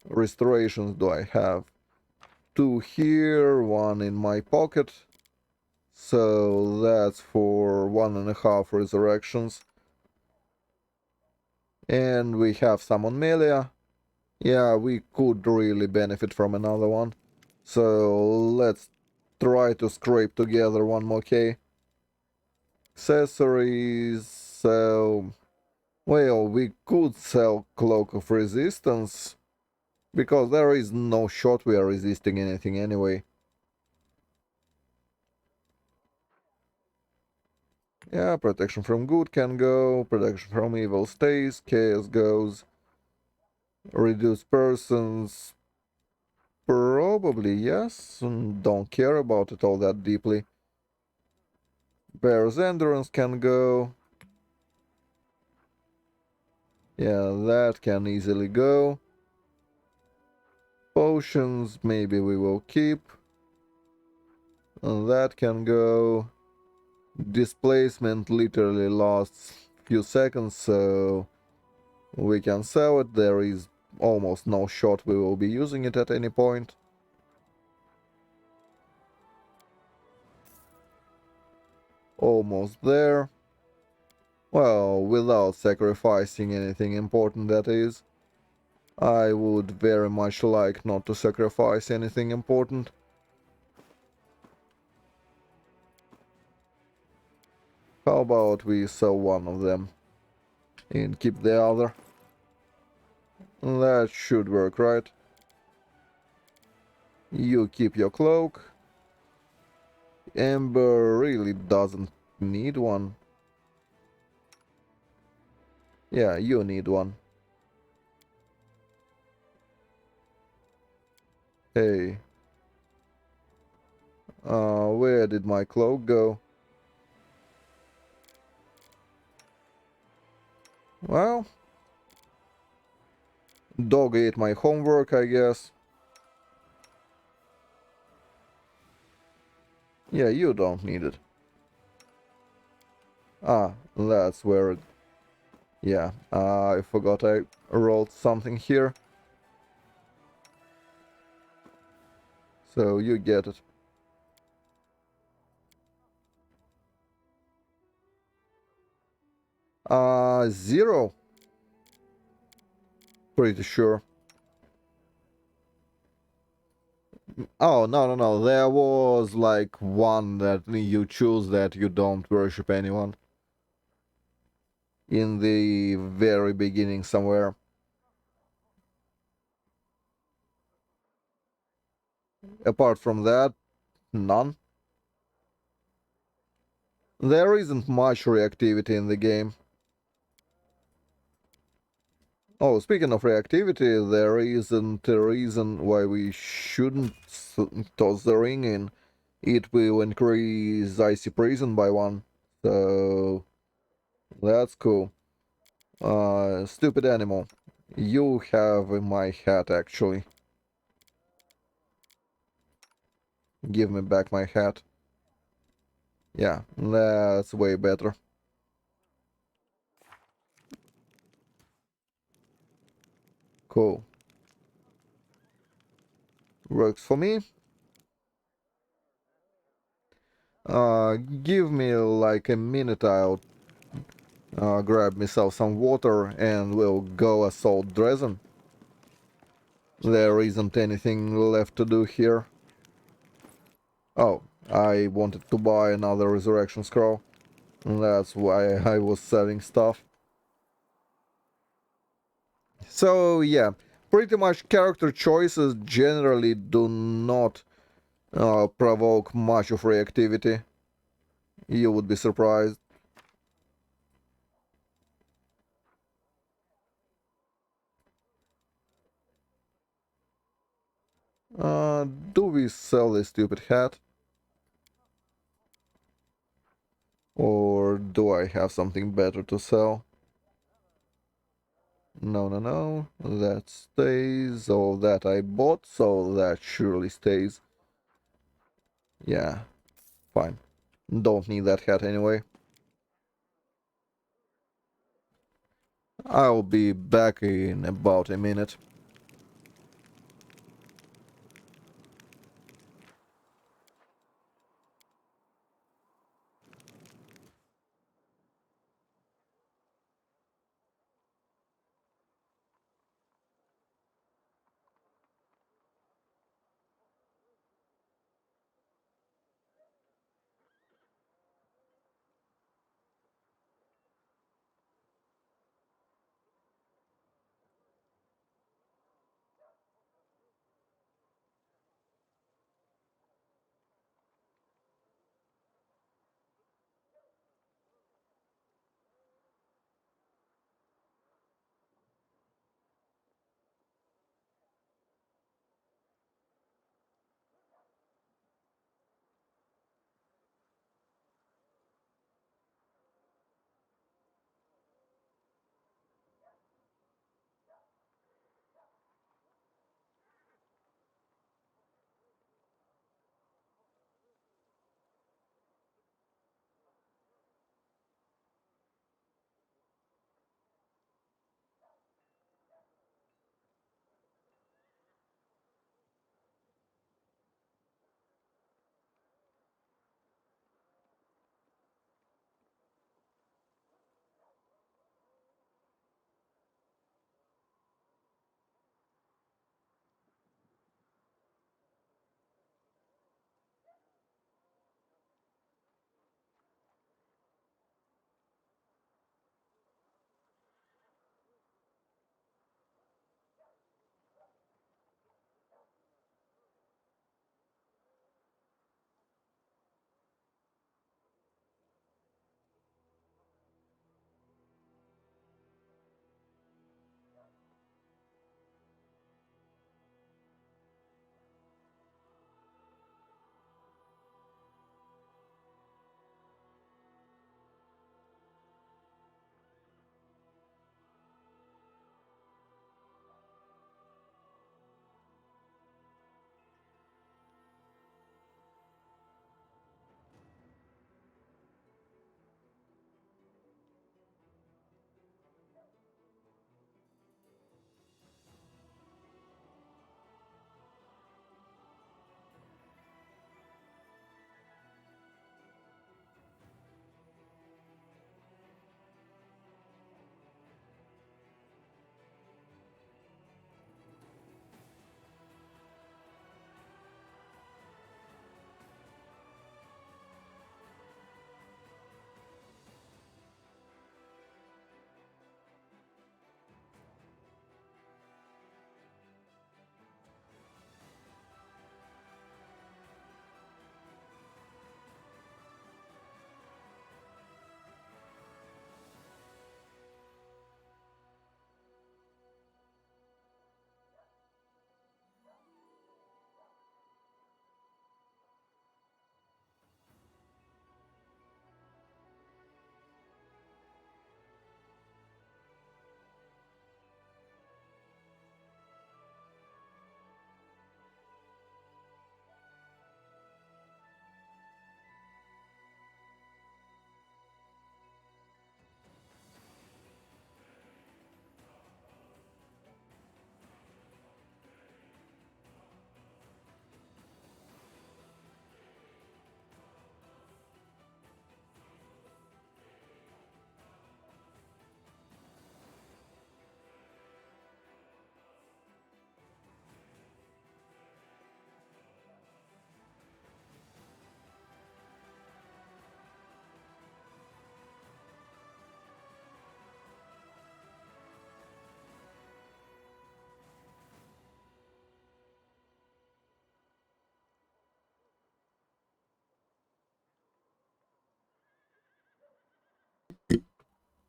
restorations do I have? 2 here, 1 in my pocket. So that's for 1.5 resurrections. And we have some on Melia. Yeah, we could really benefit from another one. So let's try to scrape together one more K. Accessories, so... Well, we could sell Cloak of Resistance, because there is no shot we are resisting anything anyway. Yeah, protection from good can go, protection from evil stays, chaos goes, reduce persons, probably yes, don't care about it all that deeply. Bear's endurance can go, yeah, that can easily go. Potions, maybe we will keep, that can go. Displacement literally lasts few seconds, so we can sell it. There is almost no shot we will be using it at any point. Almost there. Well, without sacrificing anything important, that is. I would very much like not to sacrifice anything important. How about we sell one of them and keep the other? That should work, right? You keep your cloak. Ember really doesn't need one. Yeah, you need one. Hey. Where did my cloak go? Well, dog ate my homework, I guess. Yeah, you don't need it. Ah, that's where it... Yeah, I forgot I wrote something here. So you get it. Zero? Pretty sure. Oh, no. There was like one that you choose that you don't worship anyone. In the very beginning somewhere. Apart from that, none. There isn't much reactivity in the game. Oh, speaking of reactivity, there isn't a reason why we shouldn't toss the ring in. It will increase Icy Prison by 1. So, that's cool. Stupid animal. You have my hat, actually. Give me back my hat. Yeah, that's way better. Cool. Works for me. Give me like a minute, I'll grab myself some water and we'll go assault Dresden. There isn't anything left to do here. Oh, I wanted to buy another resurrection scroll. That's why I was selling stuff. So yeah, pretty much character choices generally do not provoke much of reactivity. You would be surprised. Do we sell this stupid hat? Or do I have something better to sell? No. That stays. All that I bought, so that surely stays. Yeah, fine. Don't need that hat anyway. I'll be back in about a minute.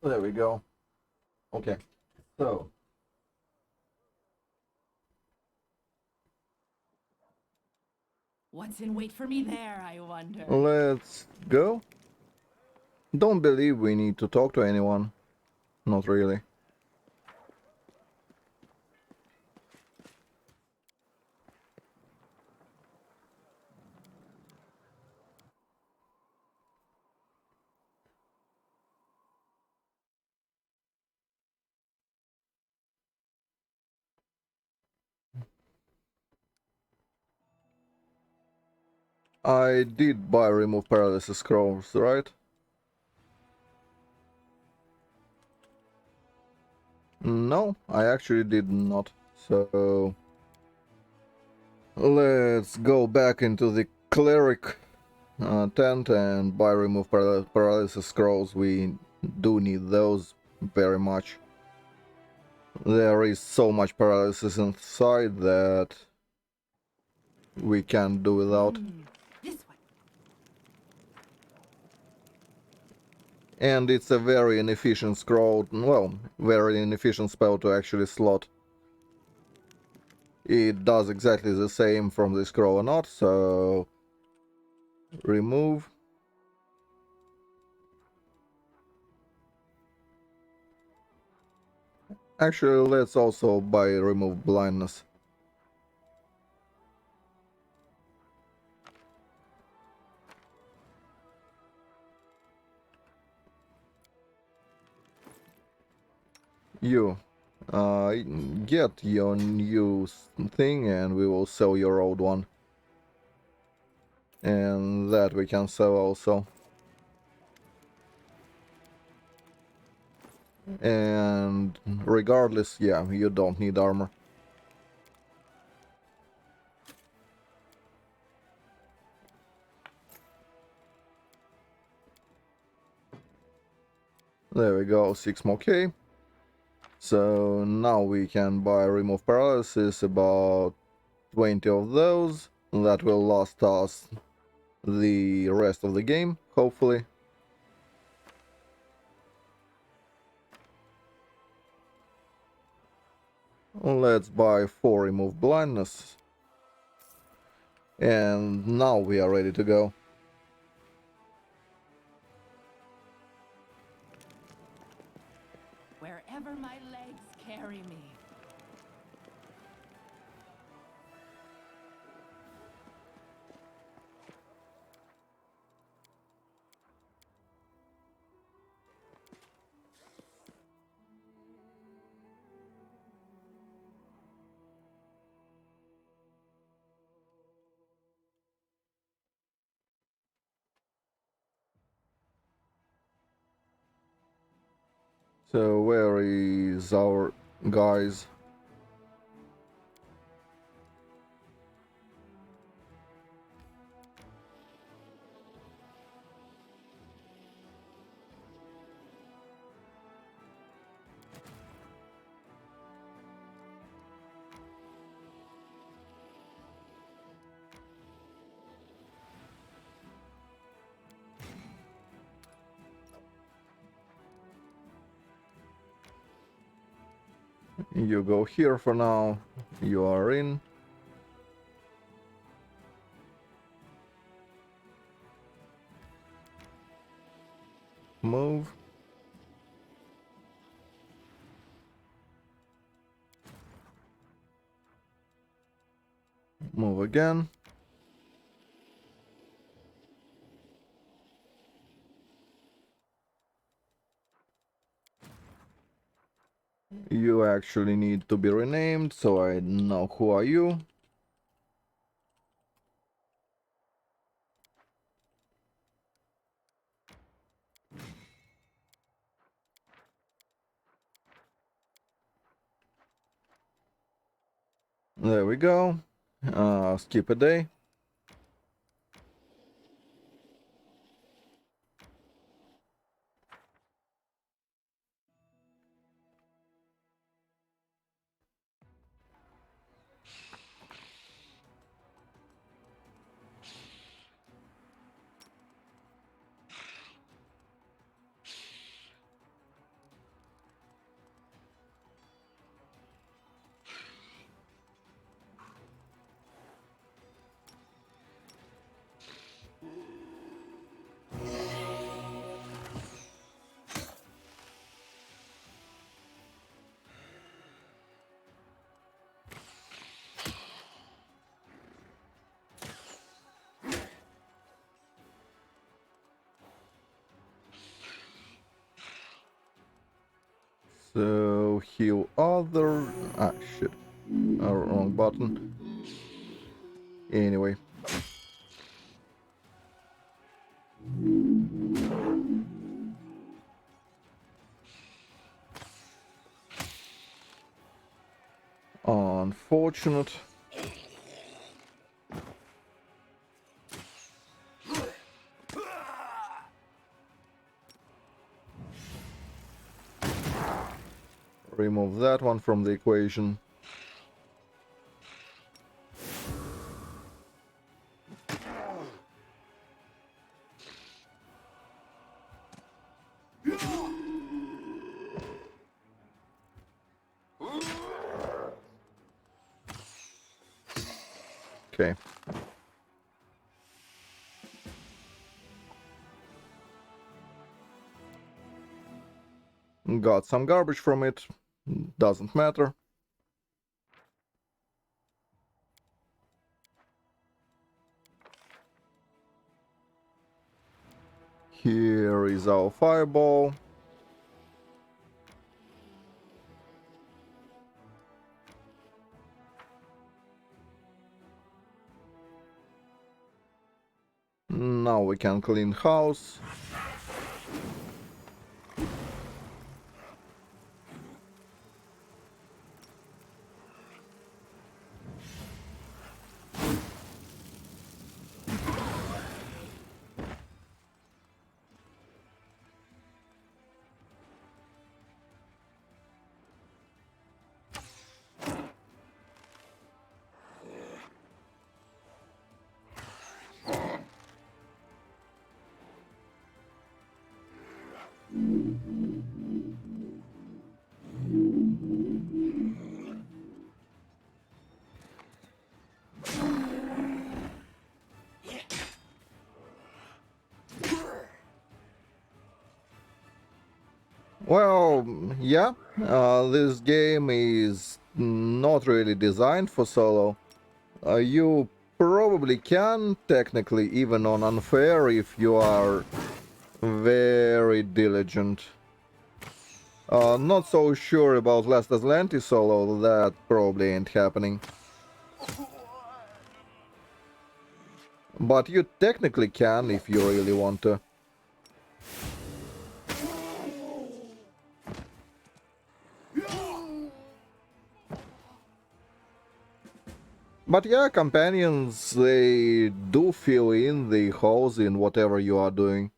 There we go. Okay, so
What's in wait for me there, I wonder?
let's go. Don't believe we need to talk to anyone. Not really. I did buy remove paralysis scrolls, right? No, I actually did not. So let's go back into the cleric tent and buy remove paralysis scrolls. We do need those very much. There is so much paralysis inside that we can't do without.
This way.
And it's a very inefficient scroll, well, very inefficient spell to actually slot. It does exactly the same from the scroll or not, so remove. Actually, let's also buy remove blindness. You, get your new thing and we will sell your old one. And that we can sell also. And regardless, yeah, you don't need armor. There we go, 6 more K. So now we can buy remove paralysis, about 20 of those. That will last us the rest of the game, hopefully. Let's buy 4 remove blindness. And now we are ready to go.
Wherever my legs carry me.
So where is our guys? You go here for now. You are in. Move. Move again. You actually need to be renamed, so I know who are you. There we go. Skip a day. So heal other. Ah, shit. Wrong button. Anyway. Unfortunate. Remove that one from the equation. Okay. Got some garbage from it. Doesn't matter. Here is our fireball. Now we can clean house. Well, yeah, this game is not really designed for solo. You probably can, technically, even on unfair, if you are very diligent. Not so sure about Last Atlantis solo, that probably ain't happening. But you technically can if you really want to. But yeah, companions, they do fill in the holes in whatever you are doing.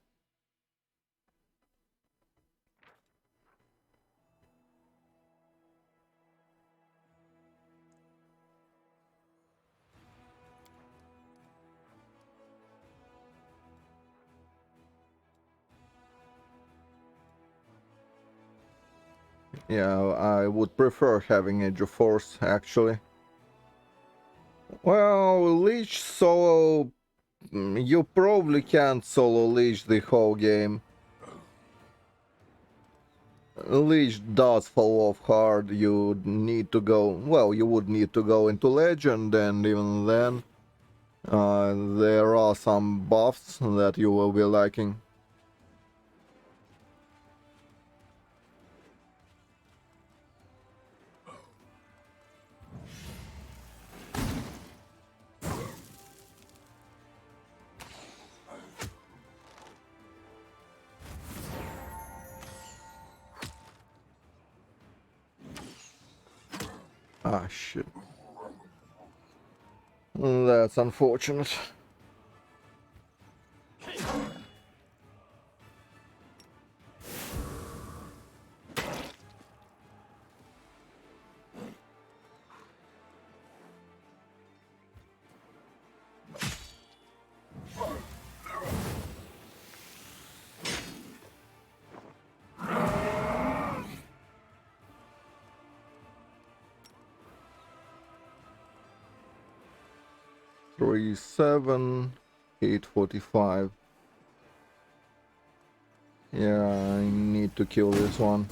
Yeah, I would prefer having Edge of Force, actually. Well, Leech solo... You probably can't solo Leech the whole game. Leech does fall off hard, you need to go... Well, you would need to go into Legend, and even then... there are some buffs that you will be liking. Ah, shit. That's unfortunate. Three, 7, 845. Yeah, I need to kill this one.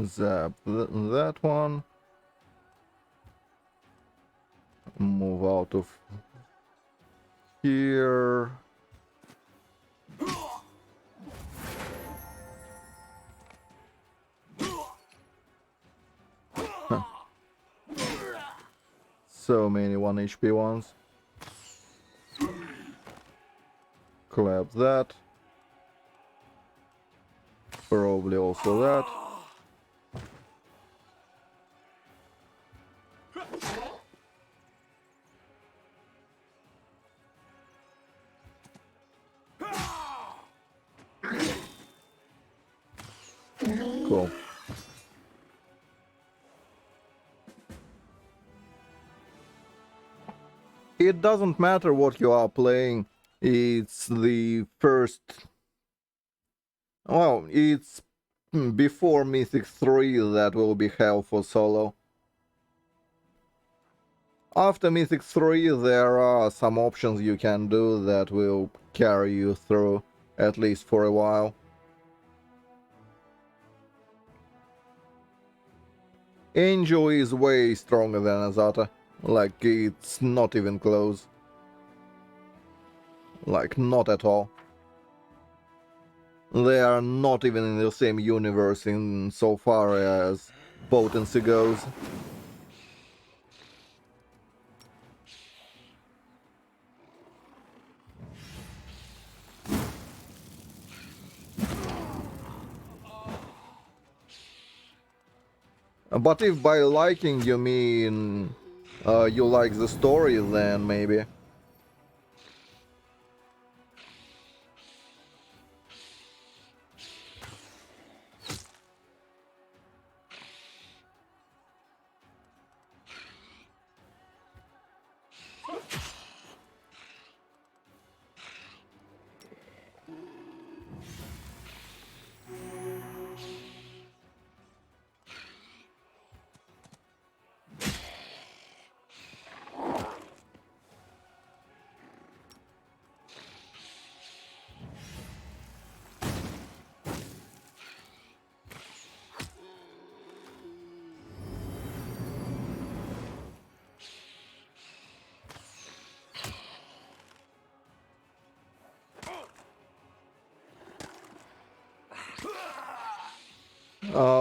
Zap that one. Move out of here. Huh. So many 1 HP ones. Clap that. Probably also that. Cool. It doesn't matter what you are playing. It's the first... Well, it's before Mythic 3 that will be hell for solo. After Mythic 3 there are some options you can do that will carry you through, at least for a while. Angel is way stronger than Azata. Like, it's not even close. Like, not at all. They are not even in the same universe in so far as potency goes. But if by liking you mean you like the story, then maybe.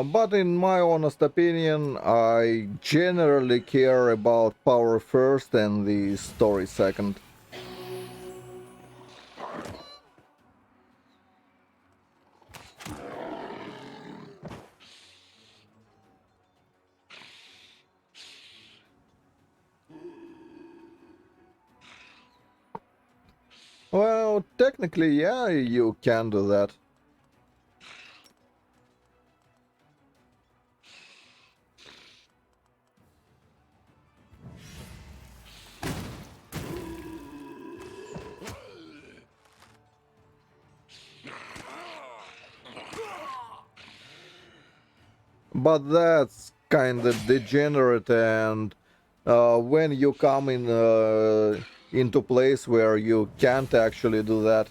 But in my honest opinion, I generally care about power first and the story second. Well, technically, yeah, you can do that. But that's kinda degenerate, and when you come in into place where you can't actually do that.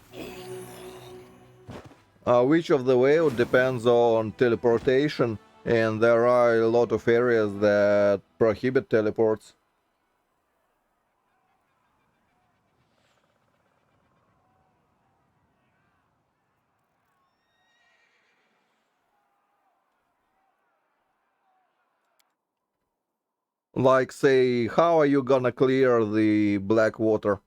Which of the way depends on teleportation, and there are a lot of areas that prohibit teleports. Like, say, how are you gonna clear the black water?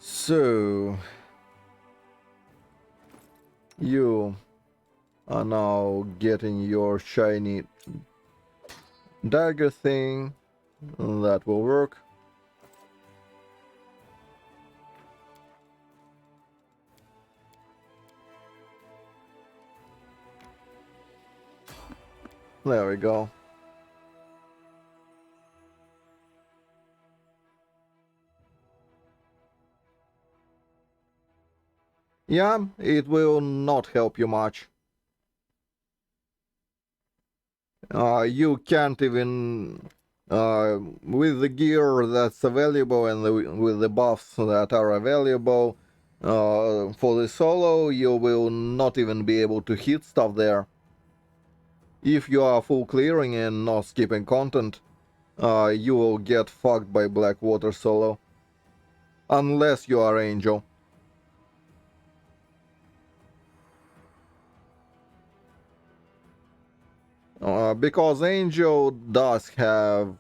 So, you are now getting your shiny dagger thing. That will work. There we go. Yeah, it will not help you much. You can't even, with the gear that's available and with the buffs that are available for the solo, you will not even be able to hit stuff there. If you are full clearing and not skipping content, you will get fucked by Blackwater solo. Unless you are Angel. Because Angel does have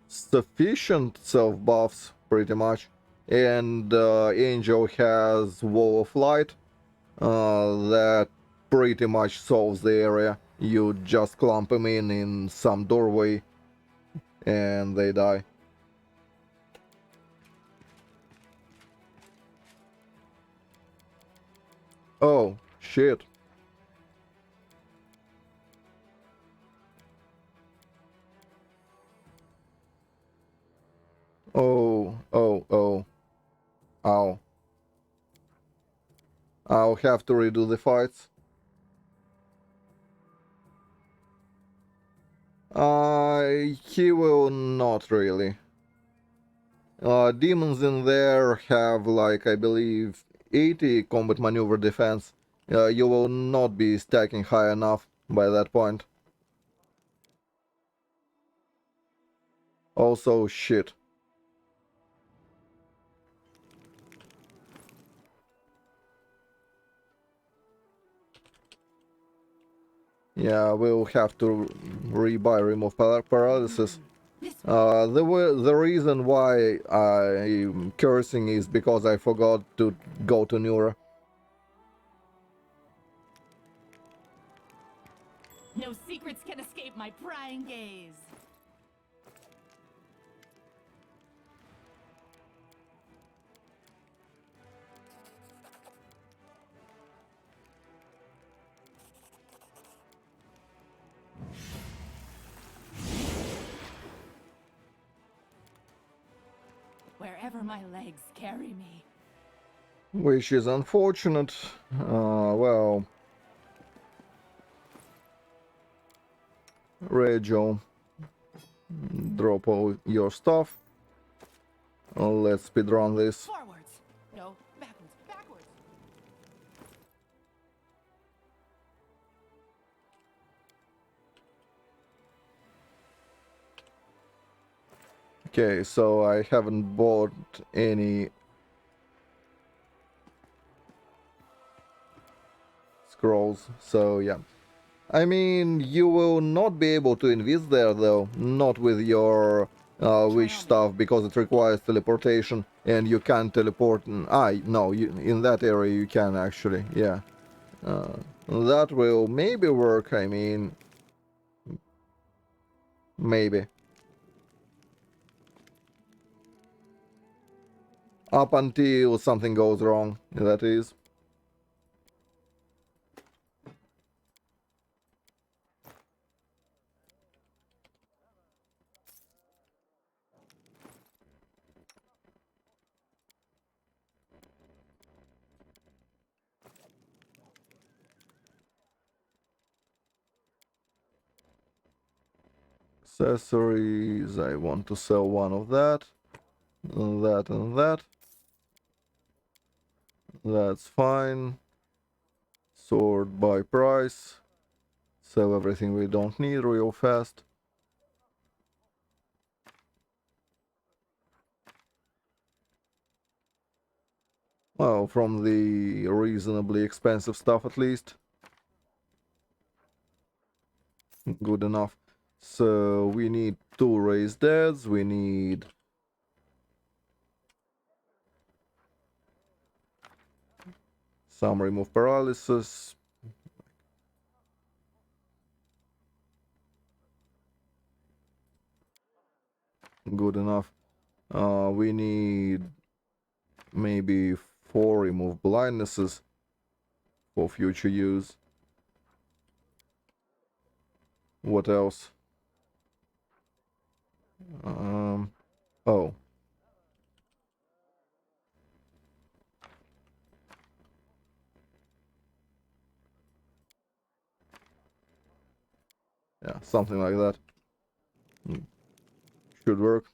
sufficient self buffs, pretty much, and Angel has Wall of Light that pretty much solves the area. You just clump them in some doorway and they die. Oh, shit. Oh, oh, oh. Ow. I'll have to redo the fights. He will not really. Demons in there have, like, I believe, 80 combat maneuver defense. You will not be stacking high enough by that point. Also, shit. Yeah, we'll have to rebuy remove paralysis. The reason why I'm cursing is because I forgot to go to Nura.
No secrets can escape my prying gaze. Wherever my legs carry me.
Which is unfortunate. Well... Rachel, drop all your stuff. Let's speedrun this.
Forwards. No, backwards, backwards.
Okay, so I haven't bought any scrolls, so yeah. I mean, you will not be able to invest there though, not with your witch stuff, because it requires teleportation, and you can't teleport. No, in that area you can actually, yeah. That will maybe work, I mean, maybe. Up until something goes wrong, that is. Accessories, I want to sell one of that, and that. That's fine. Sort by price. Sell everything we don't need real fast. Well, from the reasonably expensive stuff at least. Good enough. So we need 2 raised deads, we need some remove paralysis. Good enough. We need maybe 4 remove blindnesses for future use. What else? Oh. Yeah, something like that. Should work.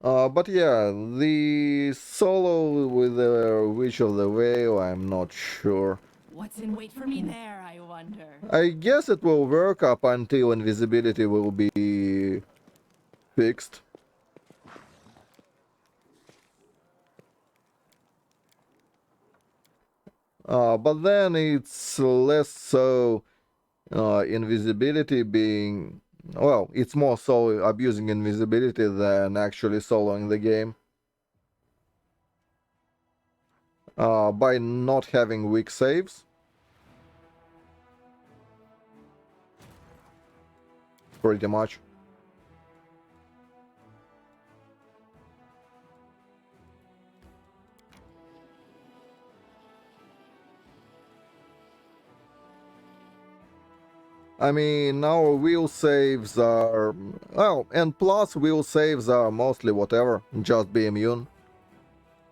But yeah, the solo with the Witch of the Veil, I'm not sure.
What's in wait for me there, I wonder?
I guess it will work up until invisibility will be fixed. But then it's less so invisibility being... Well, it's more so abusing invisibility than actually soloing the game. By not having weak saves. Pretty much. I mean, our wheel saves are... Well, and plus wheel saves are mostly whatever, just be immune.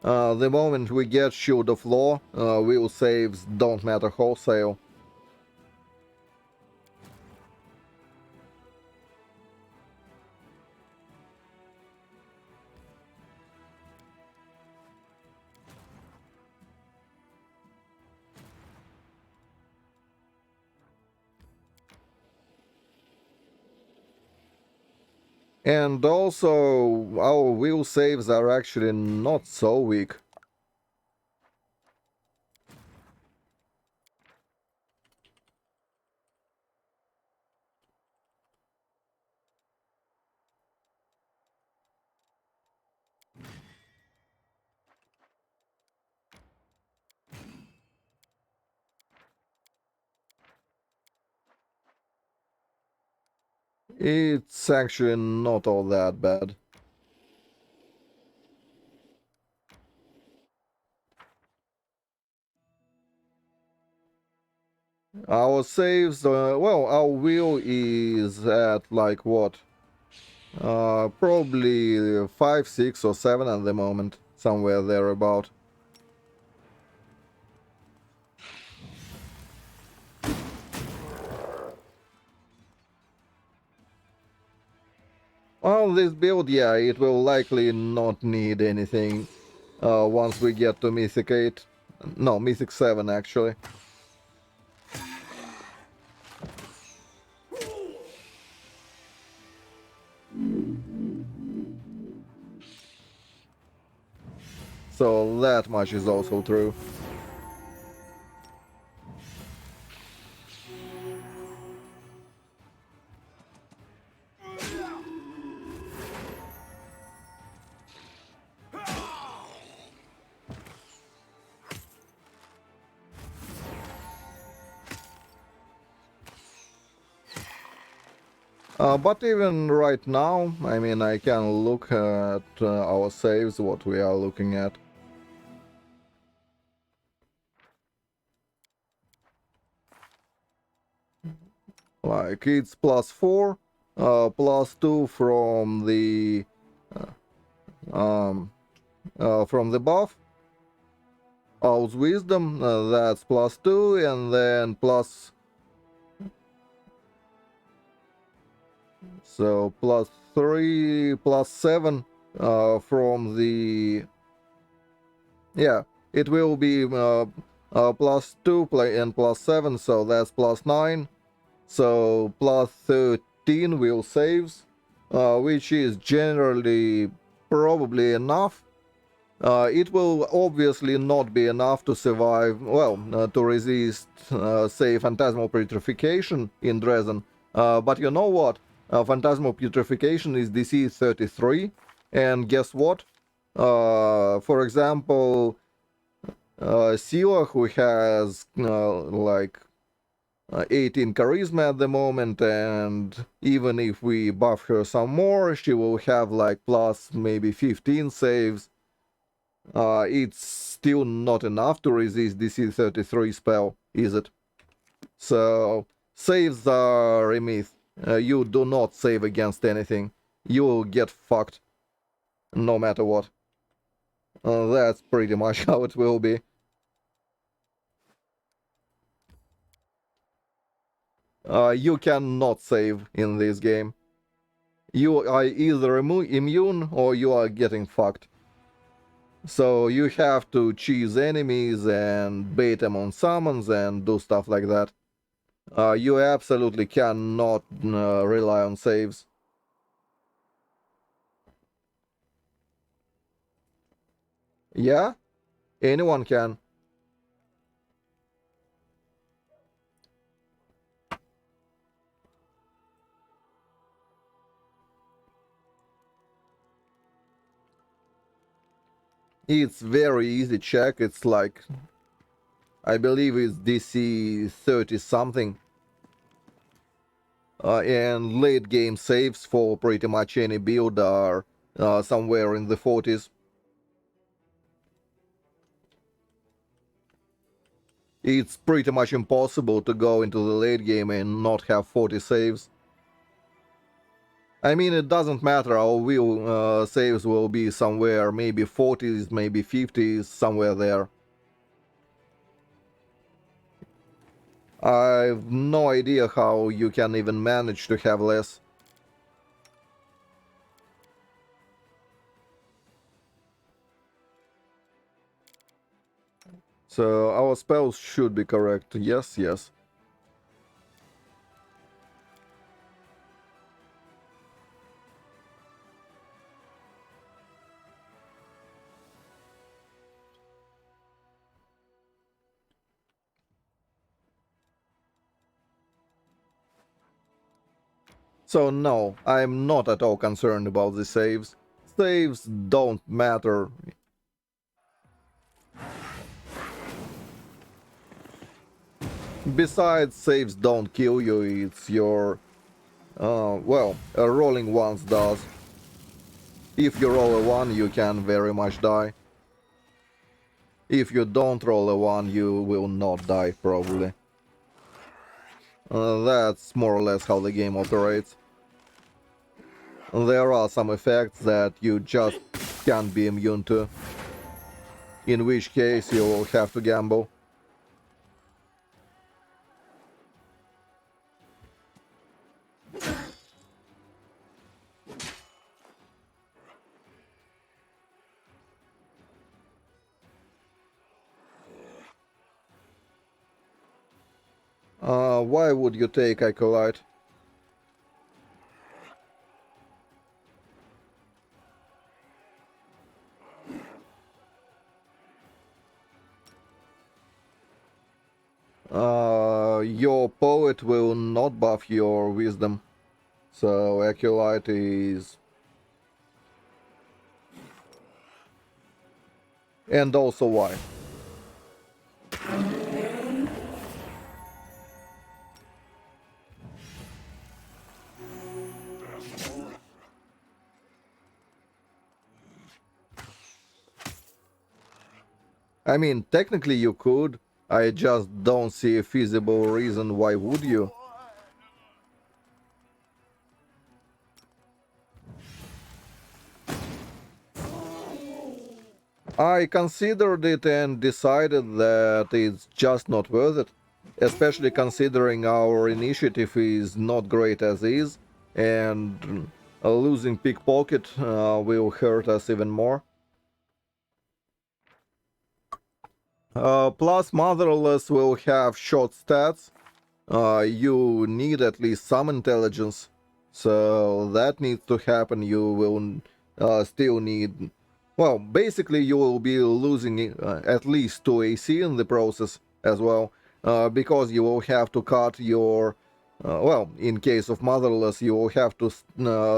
The moment we get Shield of Law, wheel saves don't matter wholesale. And also, our wheel saves are actually not so weak. It's actually not all that bad. Our saves, well, our wheel is at like what? Probably 5, 6 or 7 at the moment, somewhere thereabout. Well, this build, yeah, it will likely not need anything once we get to Mythic 8. No, Mythic 7 actually. So that much is also true. But even right now, I mean, I can look at our saves, what we are looking at. Like, it's +4, +2 from the buff. Owl's Wisdom, that's +2, and then plus... So, +3, +7 from the... Yeah, it will be +2 and +7, so that's +9. So, +13 will saves, which is generally probably enough. It will obviously not be enough to survive, well, to resist, say, Phantasmal Petrification in Dresden. But you know what? Phantasmal Petrification is DC 33, and guess what? For example, Sila, who has, like, 18 charisma at the moment, and even if we buff her some more, she will have, like, plus maybe 15 saves. It's still not enough to resist DC 33 spell, is it? So Saves are a myth. You do not save against anything. You will get fucked no matter what. That's pretty much how it will be. You cannot save in this game. You are either immune or you are getting fucked. So you have to cheese enemies and bait them on summons and do stuff like that. You absolutely cannot rely on saves. Yeah, anyone can. It's very easy check. It's like, I believe it's DC 30 something. And late game saves for pretty much any build are somewhere in the 40s. It's pretty much impossible to go into the late game and not have 40 saves. I mean, it doesn't matter, our saves will be somewhere, maybe 40s, maybe 50s, somewhere there. I've no idea how you can even manage to have less. So our spells should be correct. Yes, yes. So no, I'm not at all concerned about the saves. Saves don't matter. Besides, saves don't kill you, it's your... well, rolling ones does. If you roll a 1, you can very much die. If you don't roll a 1, you will not die, probably. That's more or less how the game operates. There are some effects that you just can't be immune to, in which case you will have to gamble. Why would you take Acolyte? Your poet will not buff your wisdom, so Acolyte is... And also why? I mean, technically you could, I just don't see a feasible reason why would you. I considered it and decided that it's just not worth it, especially considering our initiative is not great as is, and losing Pickpocket will hurt us even more. Plus, Motherless will have short stats. You need at least some intelligence, so that needs to happen. You will still need... Well, basically you will be losing at least 2 AC in the process as well, because you will have to cut your... well, in case of Motherless, you will have to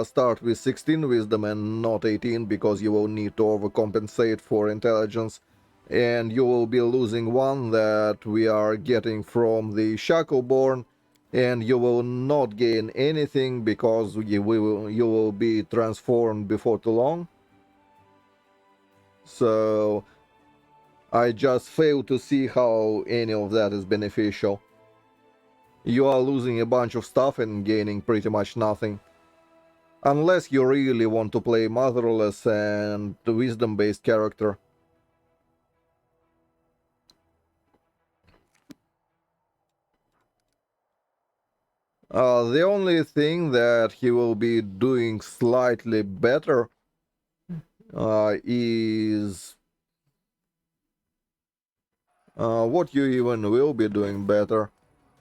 start with 16 Wisdom and not 18, because you will need to overcompensate for intelligence. And you will be losing 1 that we are getting from the Shackleborn, and you will not gain anything because you will be transformed before too long. So I just fail to see how any of that is beneficial. You are losing a bunch of stuff and gaining pretty much nothing. Unless you really want to play Motherless and wisdom-based character. The only thing that he will be doing slightly better is... what you even will be doing better?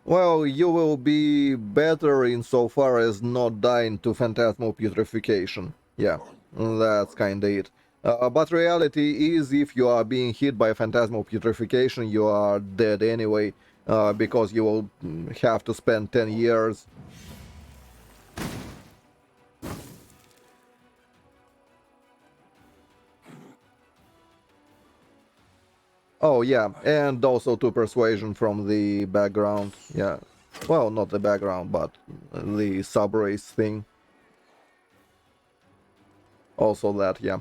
Well, you will be better insofar as not dying to phantasmal putrefaction. Yeah, that's kinda it. But reality is, if you are being hit by phantasmal putrefaction, you are dead anyway, because you will have to spend 10 years. Oh yeah, and also to persuasion from the background. Yeah, well, not the background, but the subrace thing. Also that, yeah.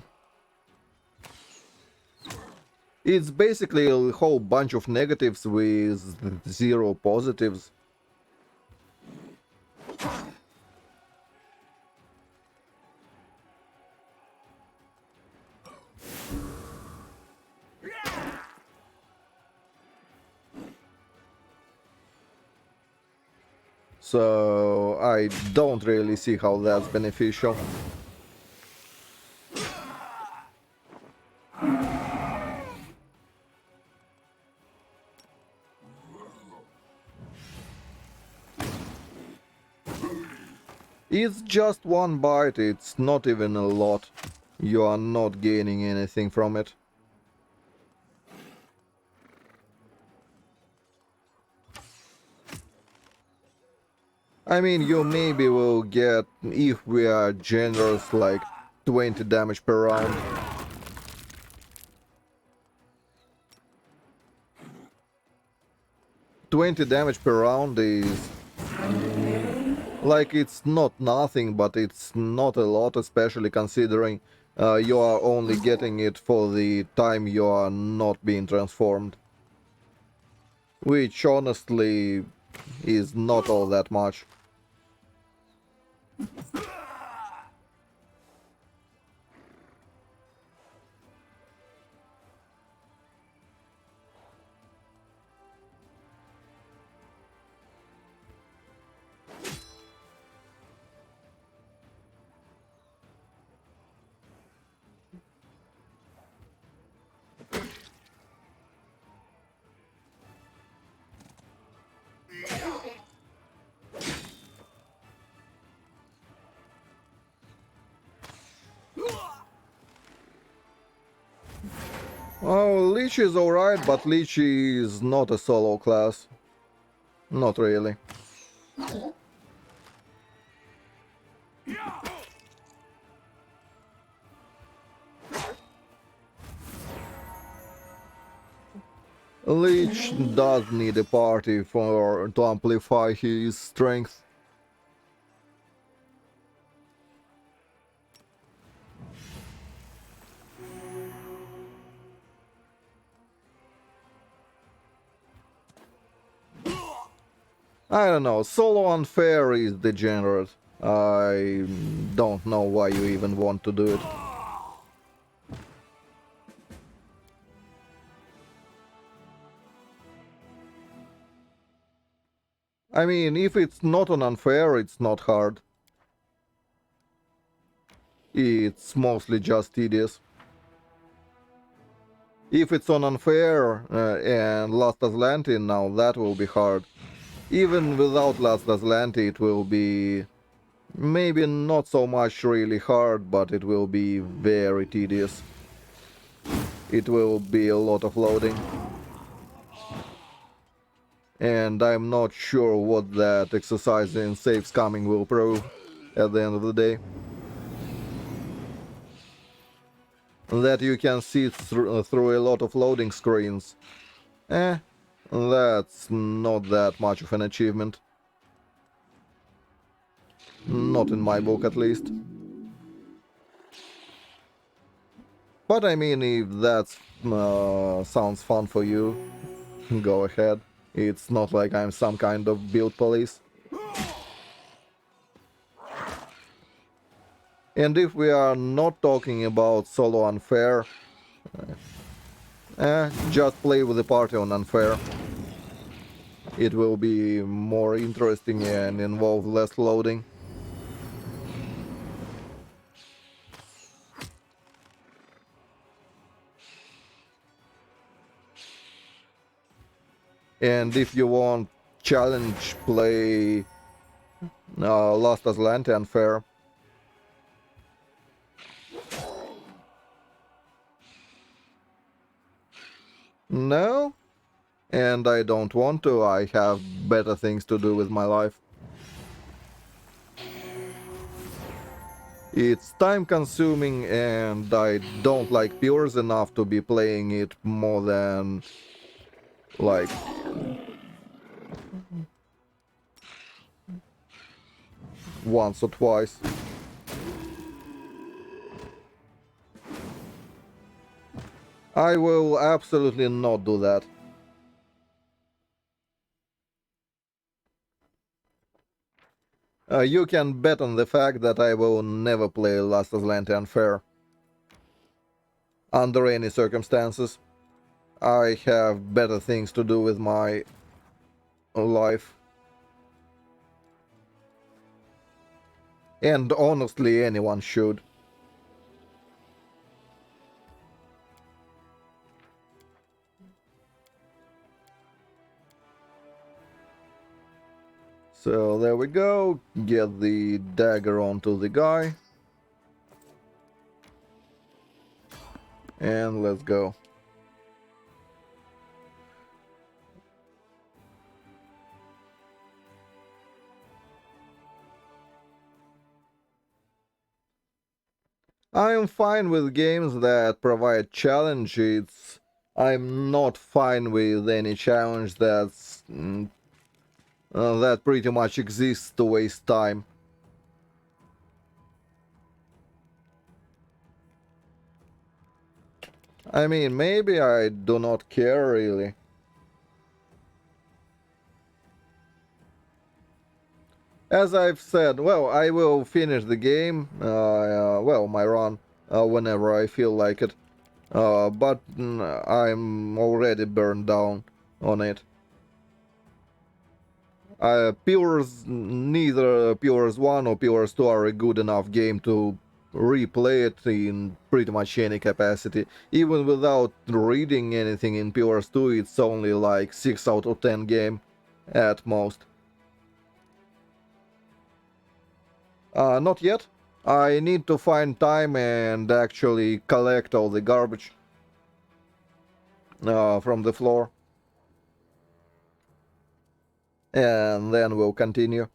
It's basically a whole bunch of negatives with 0 positives. So I don't really see how that's beneficial. It's just one bite, it's not even a lot. You are not gaining anything from it. I mean, you maybe will get, if we are generous, like 20 damage per round. $20 damage per round is... like, it's not nothing, but it's not a lot, especially considering you are only getting it for the time you are not being transformed. Which, honestly, is not all that much. Oh, Lich is alright, but Lich is not a solo class. Not really. Lich does need a party to amplify his strength. I don't know, solo unfair is degenerate. I don't know why you even want to do it. I mean, if it's not on unfair, it's not hard. It's mostly just tedious. If it's on unfair and Last Aslanti, now that will be hard. Even without Last Aslanti, it will be maybe not so much really hard, but it will be very tedious. It will be a lot of loading. And I'm not sure what that exercise in safe scamming will prove at the end of the day. That you can see through a lot of loading screens. That's not that much of an achievement. Not in my book, at least. But I mean, if that sounds fun for you, go ahead. It's not like I'm some kind of build police. And if we are not talking about solo unfair, just play with the party on unfair. It will be more interesting and involve less loading. And if you want challenge, play Last Atlantis unfair. No, and I don't want to. I have better things to do with my life. It's time consuming and I don't like Pures enough to be playing it more than like once or twice. I will absolutely not do that. You can bet on the fact that I will never play Last Atlantis unfair. Under any circumstances. I have better things to do with my life. And honestly, anyone should. So there we go. Get the dagger onto the guy. And let's go. I am fine with games that provide challenge. I'm not fine with any challenge that pretty much exists to waste time. I mean, maybe I do not care really. As I've said, well, I will finish the game, well, my run, whenever I feel like it. But I'm already burned down on it. Neither Pures 1 or Pures 2 are a good enough game to replay it in pretty much any capacity. Even without reading anything in Pures 2, it's only like 6 out of 10 game at most. Not yet. I need to find time and actually collect all the garbage from the floor. And then we'll continue.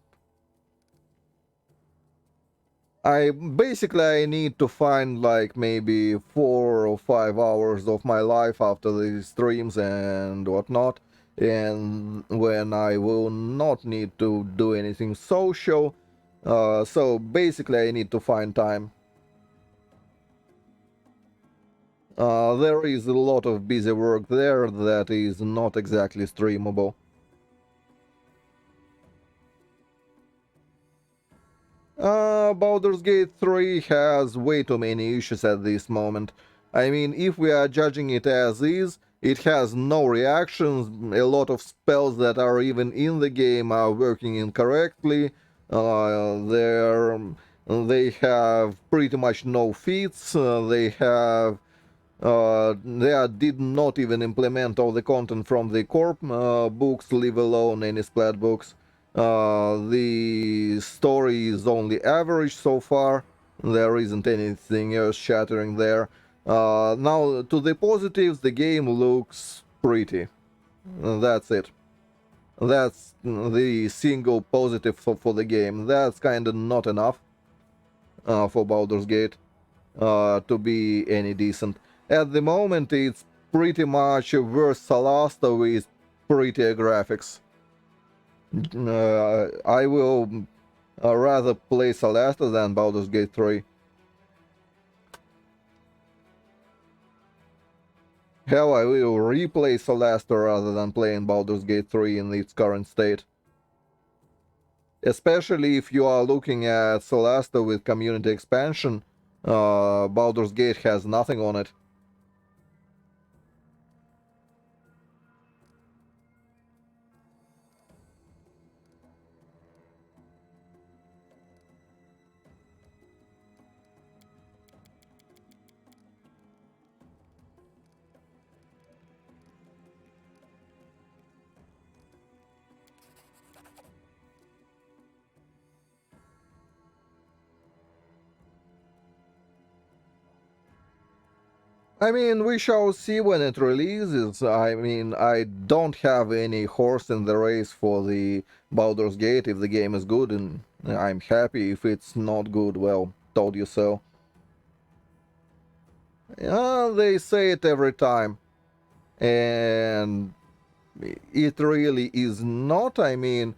I need to find like maybe 4 or 5 hours of my life after the streams and whatnot, and when I will not need to do anything social. So basically I need to find time. There is a lot of busy work there that is not exactly streamable. Baldur's Gate 3 has way too many issues at this moment. I mean, if we are judging it as is, it has no reactions, a lot of spells that are even in the game are working incorrectly, they have pretty much no feats, they did not even implement all the content from the core books, leave alone any splat books. The story is only average so far. There isn't anything earth-shattering there. Now, to the positives, the game looks pretty. That's it. That's the single positive for the game. That's kind of not enough for Baldur's Gate to be any decent. At the moment, it's pretty much a worse Solasta with prettier graphics. I will rather play Solasta than Baldur's Gate 3. Hell, I will replay Solasta rather than playing Baldur's Gate 3 in its current state. Especially if you are looking at Solasta with community expansion, Baldur's Gate has nothing on it. I mean, we shall see when it releases. I mean, I don't have any horse in the race for the Baldur's Gate. If the game is good, and I'm happy. If it's not good, well, told you so. Yeah, they say it every time. And it really is not. I mean,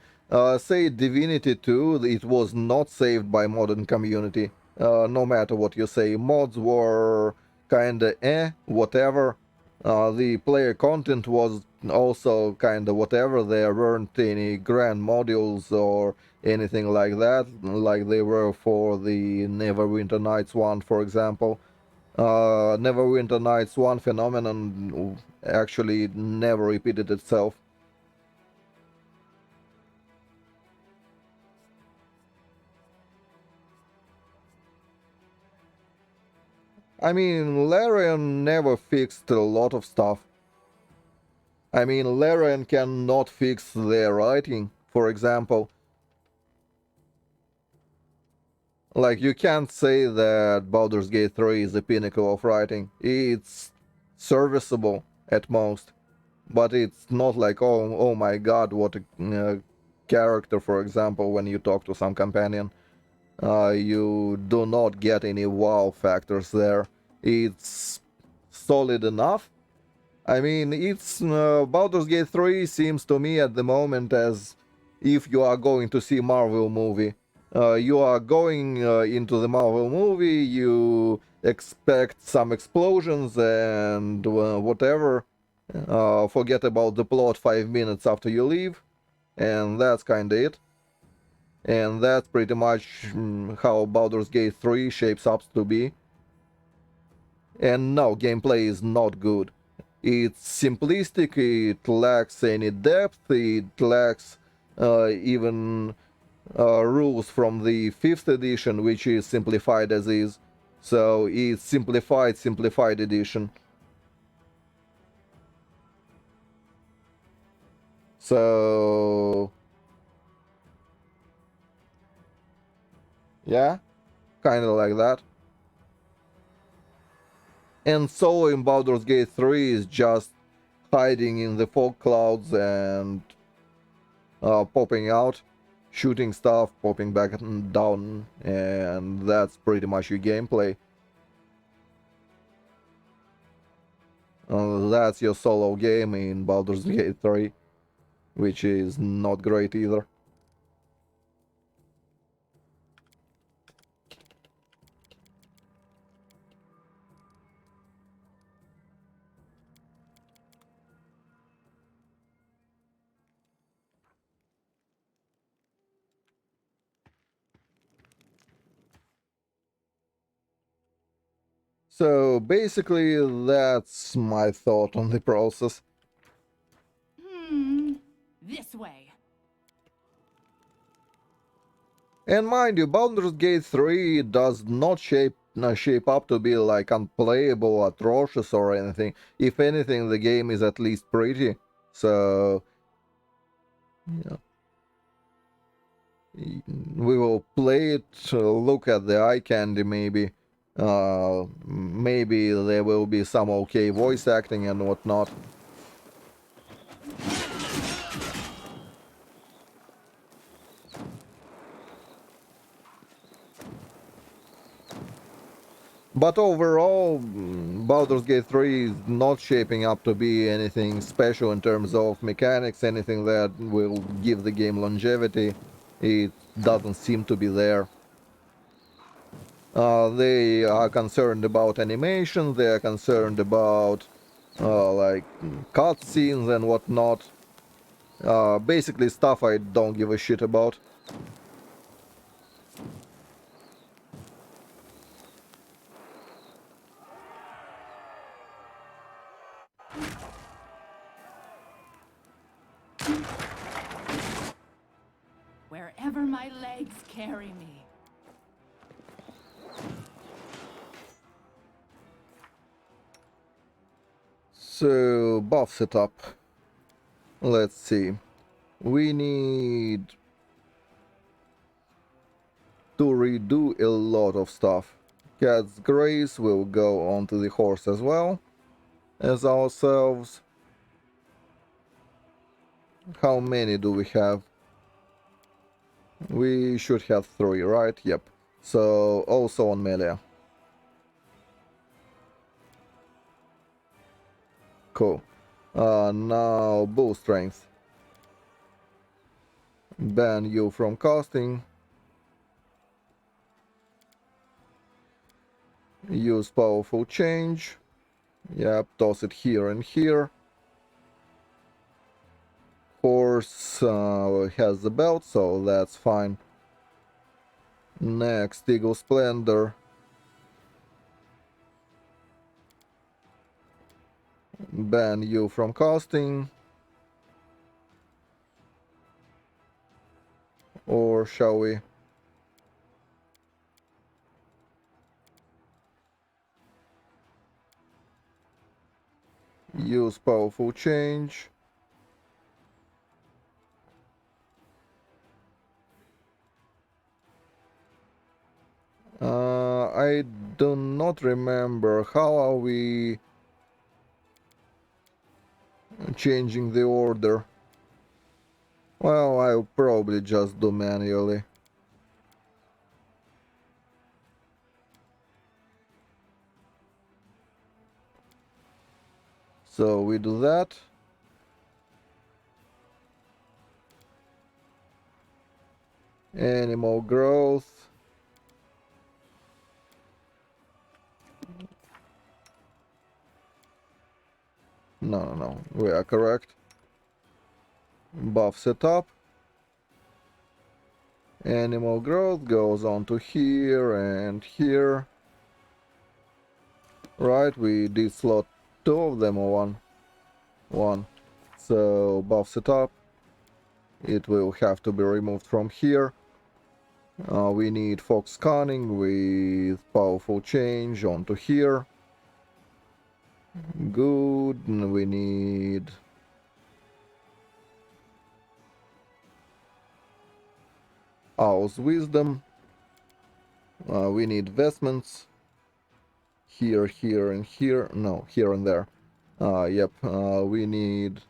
say Divinity 2, it was not saved by modern community. No matter what you say, mods were kinda whatever. The player content was also kinda whatever. There weren't any grand modules or anything like that, like they were for the Neverwinter Nights one, for example. Neverwinter Nights one phenomenon actually never repeated itself. I mean, Larian never fixed a lot of stuff. I mean, Larian cannot fix their writing, for example. Like, you can't say that Baldur's Gate 3 is the pinnacle of writing. It's serviceable at most, but it's not like, oh my god, what a character, for example, when you talk to some companion. You do not get any wow factors there. It's solid enough. I mean, it's Baldur's Gate 3 seems to me at the moment as if you are going to see Marvel movie. You are going into the Marvel movie, you expect some explosions and whatever. Forget about the plot 5 minutes after you leave, and that's kinda it. And that's pretty much how Baldur's Gate 3 shapes up to be. And no, gameplay is not good. It's simplistic, it lacks any depth, it lacks even rules from the 5th edition, which is simplified as is. So it's simplified edition. So yeah, kind of like that. And solo in Baldur's Gate 3 is just hiding in the fog clouds and popping out, shooting stuff, popping back and down, and that's pretty much your gameplay. That's your solo game in Baldur's Gate 3, which is not great either. So basically, that's my thought on the process.
This way.
And mind you, Baldur's Gate 3 does not shape up to be like unplayable, atrocious, or anything. If anything, the game is at least pretty. So yeah, we will play it, look at the eye candy maybe. Maybe there will be some okay voice acting and whatnot. But overall, Baldur's Gate 3 is not shaping up to be anything special in terms of mechanics, anything that will give the game longevity. It doesn't seem to be there. They are concerned about animation, they are concerned about like cutscenes and whatnot. Basically stuff I don't give a shit about.
Wherever my legs carry me.
So, buff setup. Let's see. We need to redo a lot of stuff. Cat's Grace will go onto the horse as well as ourselves. How many do we have? We should have 3, right? Yep. So, also on melee. Cool. Now, bull strength. Ban you from casting. Use powerful change. Yep, toss it here and here. Horse has the belt, so that's fine. Next, Eagle Splendor. Ban you from casting. Or shall we? Use powerful change. I do not remember. How are we changing the order? Well, I'll probably just do manually. So we do that. Animal growth. No, we are correct. Buff setup. Animal growth goes on to here and here. Right, we did slot 2 of them or one? One. So buff setup. It will have to be removed from here. We need fox scanning with powerful change onto here. Good. And we need Owl's wisdom. We need vestments. Here, here, and here. No, here and there. Yep. We need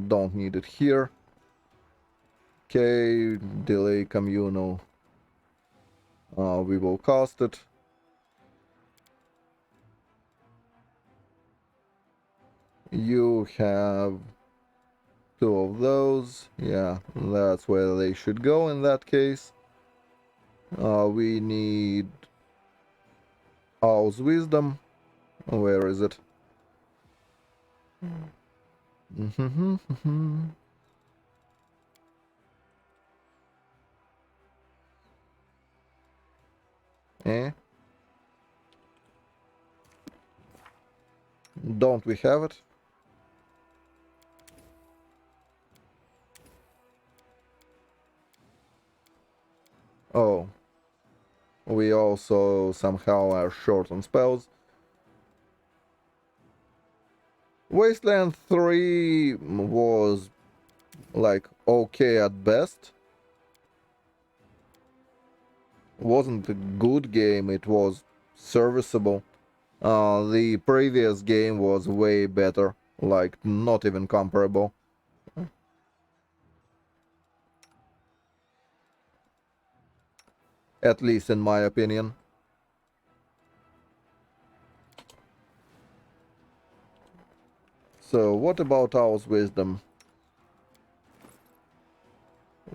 don't need it here. Okay, delay communal. We will cast it. You have 2 of those. Yeah, that's where they should go in that case. We need Owl's wisdom. Where is it? Eh? Don't we have it? Oh. We also somehow are short on spells. Wasteland 3 was like okay at best. Wasn't a good game, it was serviceable. The previous game was way better, like not even comparable. At least in my opinion. So what about Owl's wisdom?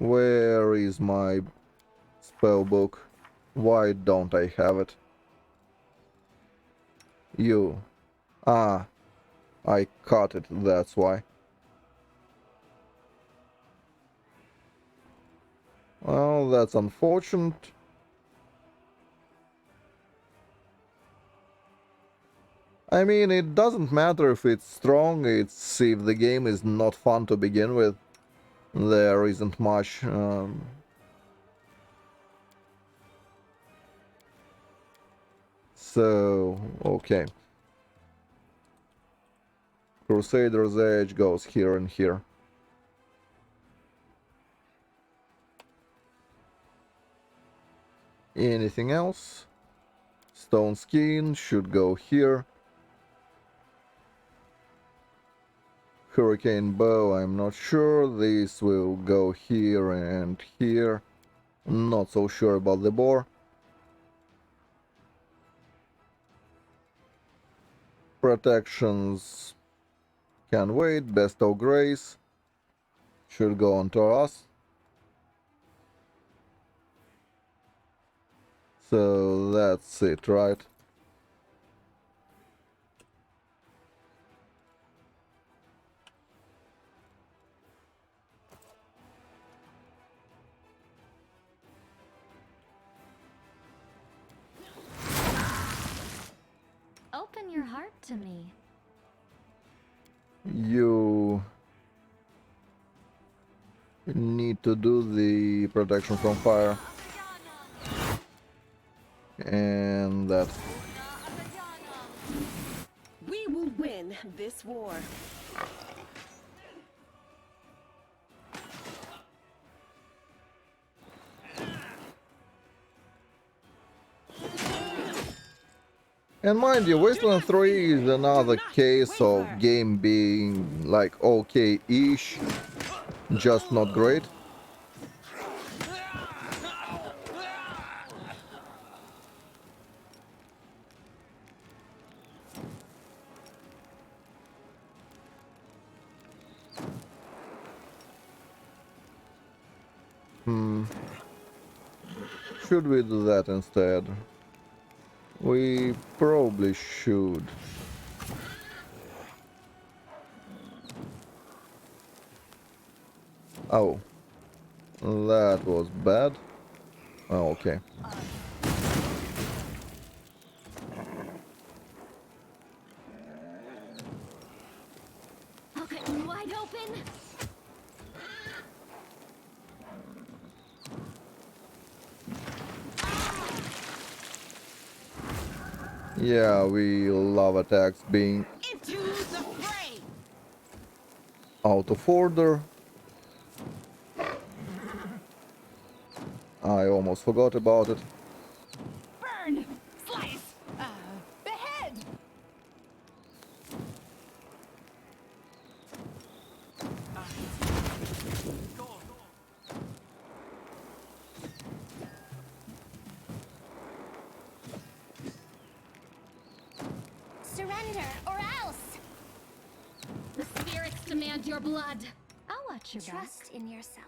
Where is my spell book? Why don't I have it? You. Ah, I cut it, that's why. Well, that's unfortunate. I mean, it doesn't matter if it's strong, it's if the game is not fun to begin with. There isn't much. So, okay. Crusader's Edge goes here and here. Anything else? Stone Skin should go here. Hurricane Bow, I'm not sure. This will go here and here. Not so sure about the boar. Protections can wait. Bestow Grace should go on to us. So that's it, right?
Open your heart to me.
You need to do the protection from fire. And that.
We will win this war.
And mind you, Wasteland 3 is another case of game being like okay-ish, just not great. Should we do that instead? We probably should. Oh. That was bad. Oh, okay.
I'll cut you wide open.
Yeah, we love attacks being
Into the fray!
out of order. I almost forgot about it.
Burn! Slice! Behead!
Surrender or else.
The spirits demand your blood.
I'll watch your back.
Trust in yourself.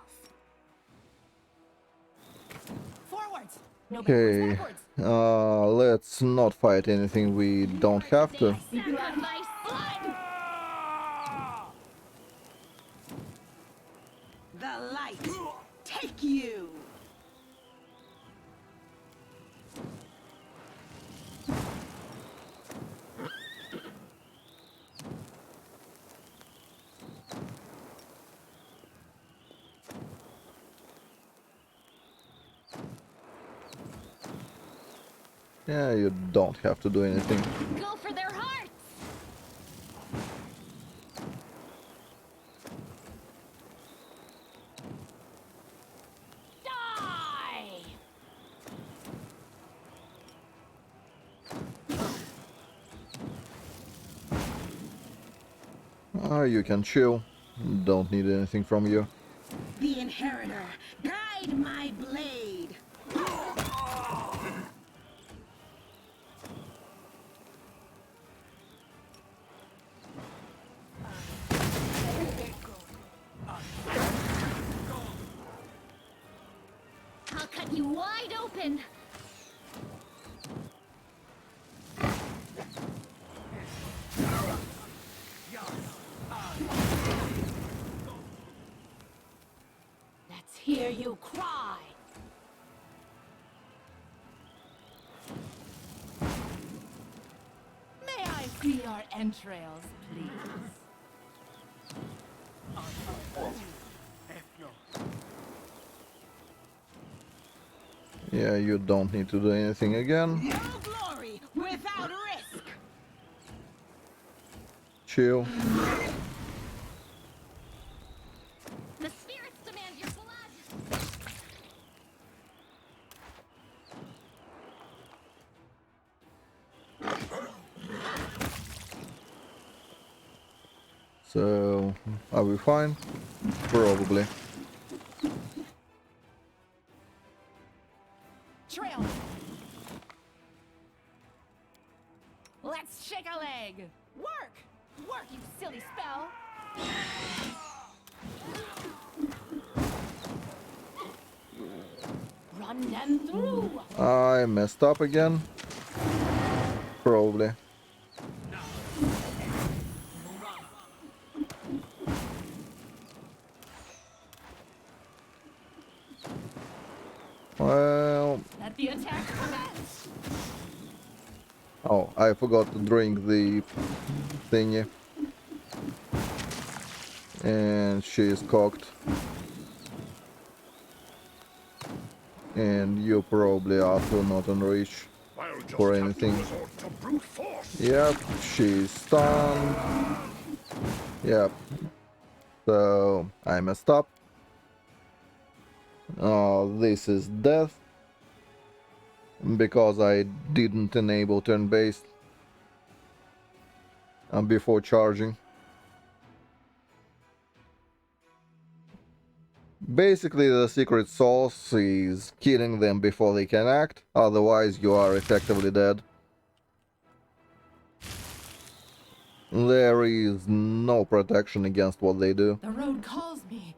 Forwards! No
Okay,
backwards,
let's not fight anything we don't have to.
Sacrifice blood.
The light! Take you!
Yeah, you don't have to do anything.
Go for their hearts.
Die!
You can chill. Don't need anything from you.
The Inheritor, guide my blade!
I'll cut you wide open.
Let's hear you cry. May I see your entrails, please?
Yeah, you don't need to do anything again.
No glory without risk.
Chill.
The spirits demand your blood.
So, are we fine? Probably.
Trail. Let's shake a leg. Work! Work, you silly spell! Run them through!
I messed up again. Probably. Well,
Let the attack commence!
oh, I forgot to drink the thingy. And she is cocked. And you probably are still not on reach
I'll just
for
have to
anything.
resort to brute force.
Yep, she's stunned. Yep. So, I messed up. This is death. Because I didn't enable turn-based before charging. Basically, the secret sauce is killing them before they can act, otherwise you are effectively dead. There is no protection against what they do.
The road calls me.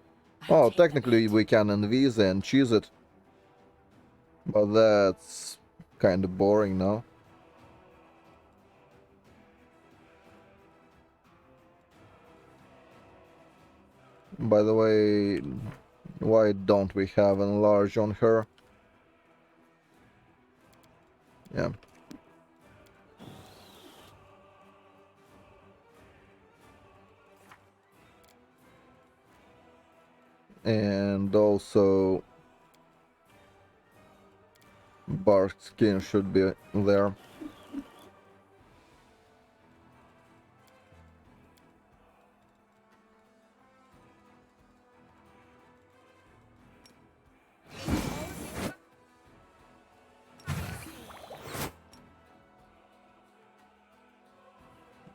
Oh, technically we can envis and cheese it. But that's kind of boring now. By the way, why don't we have enlarge on her? Yeah. And also bark skin should be there.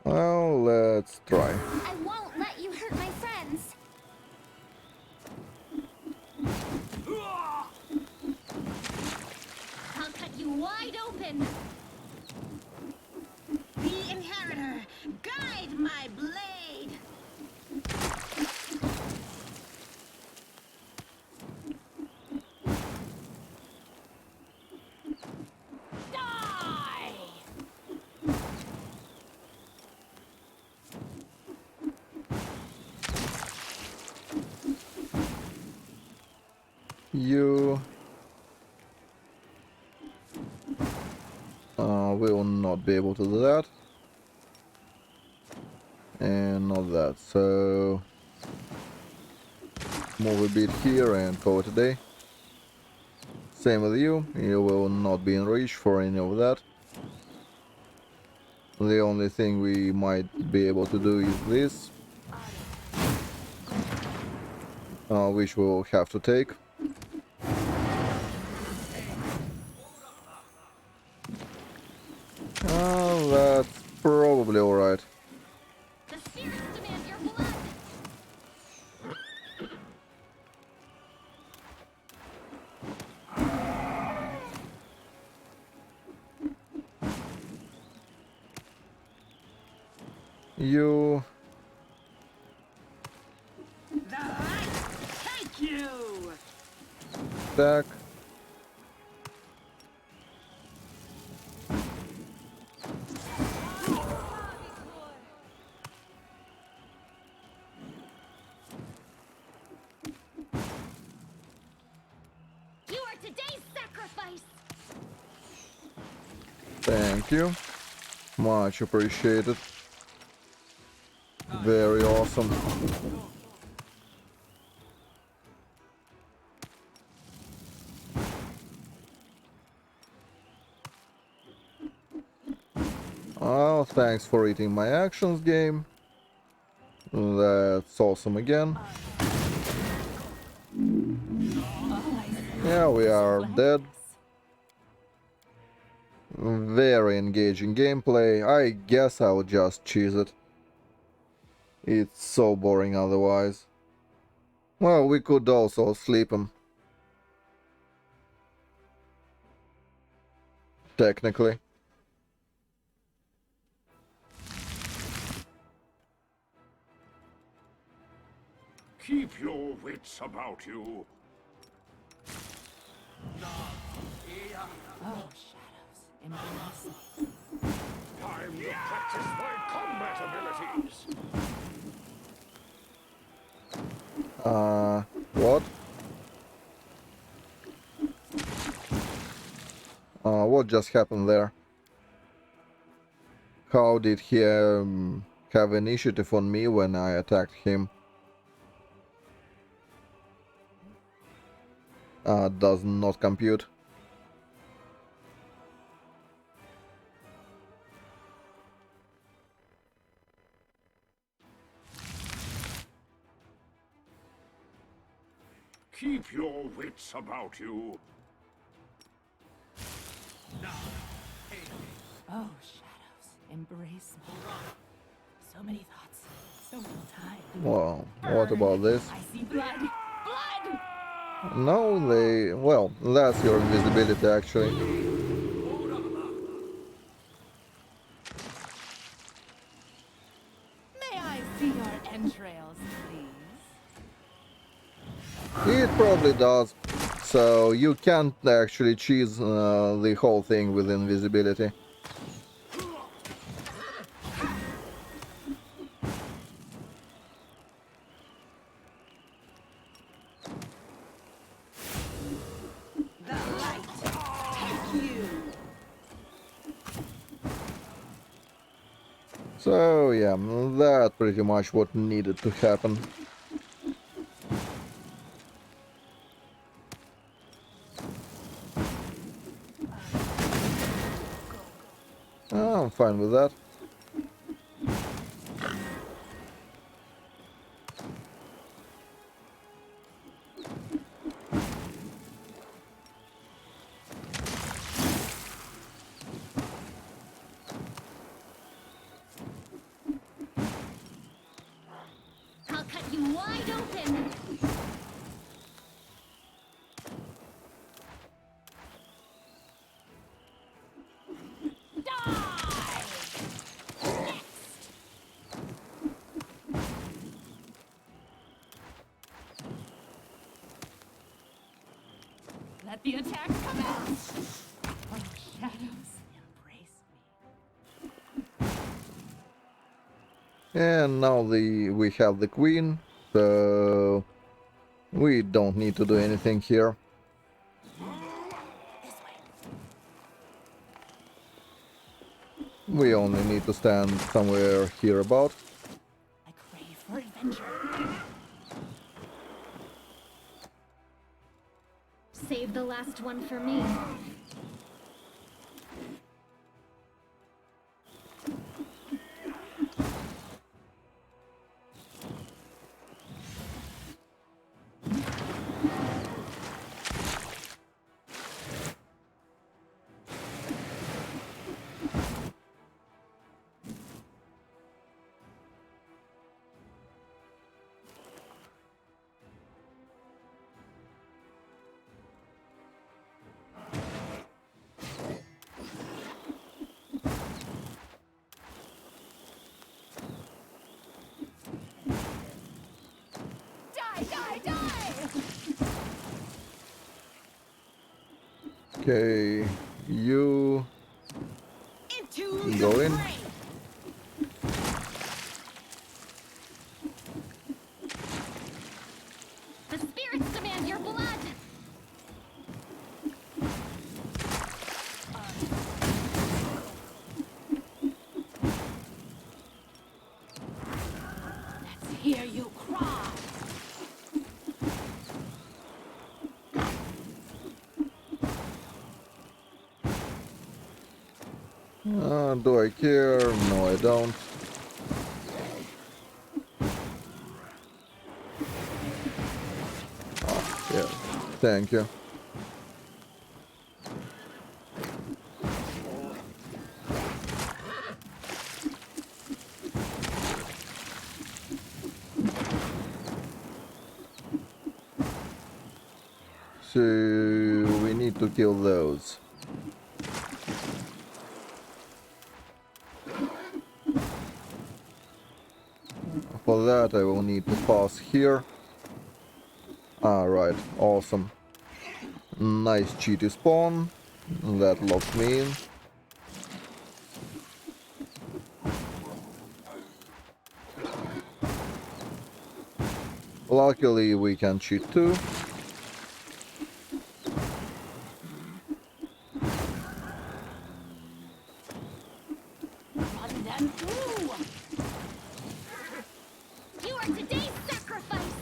Well, let's try.
I won't let you hurt my friends.
I'll cut you wide open.
The Inheritor, guide my blade!
Die!
You will not be able to do that. And not that, so move a bit here and call it a day. Same with you, you will not be in reach for any of that. The only thing we might be able to do is this, which we will have to take. That's probably alright.
The spirits demand your blood.
You...
The light take you!
Attack.
sacrifice.
Thank you. Much appreciated. Very awesome. Oh, thanks for eating my actions, game. That's awesome again. Yeah, we are dead. Very engaging gameplay. I guess I would just cheese it. It's so boring otherwise. Well, we could also sleep him. Technically.
Keep your wits about you.
Oh, shadows. Embrace me.
Time to practice my combat abilities.
What? What just happened there? How did he have initiative on me when I attacked him? Does not compute.
Keep your wits about you.
Oh, shadows. Embrace me. So many thoughts. So little time.
Well, what about this?
I see blood. Blood!
No, they... Well, that's your invisibility actually.
May I see your entrails, please?
It probably does. So you can't actually cheese the whole thing with invisibility.
The light. Take you.
So yeah, that's pretty much what needed to happen. I'm fine with that.
I'll cut you wide open.
Let the attack come out. Oh, shadows. Embrace me.
And now we have the queen, so we don't need to do anything here.
This way.
We only need to stand somewhere here about.
I crave for adventure.
Save the last one for me.
Die, die, die!
Okay, you
Into
go
your
in.
brain.
The spirits demand your blood.
Do I care? No, I don't. Yeah, thank you. So we need to kill those. For that I will need to pass here. Alright, awesome. Nice cheaty spawn. That locks me in. Luckily we can cheat too.
Run them through.
You are today's sacrifice.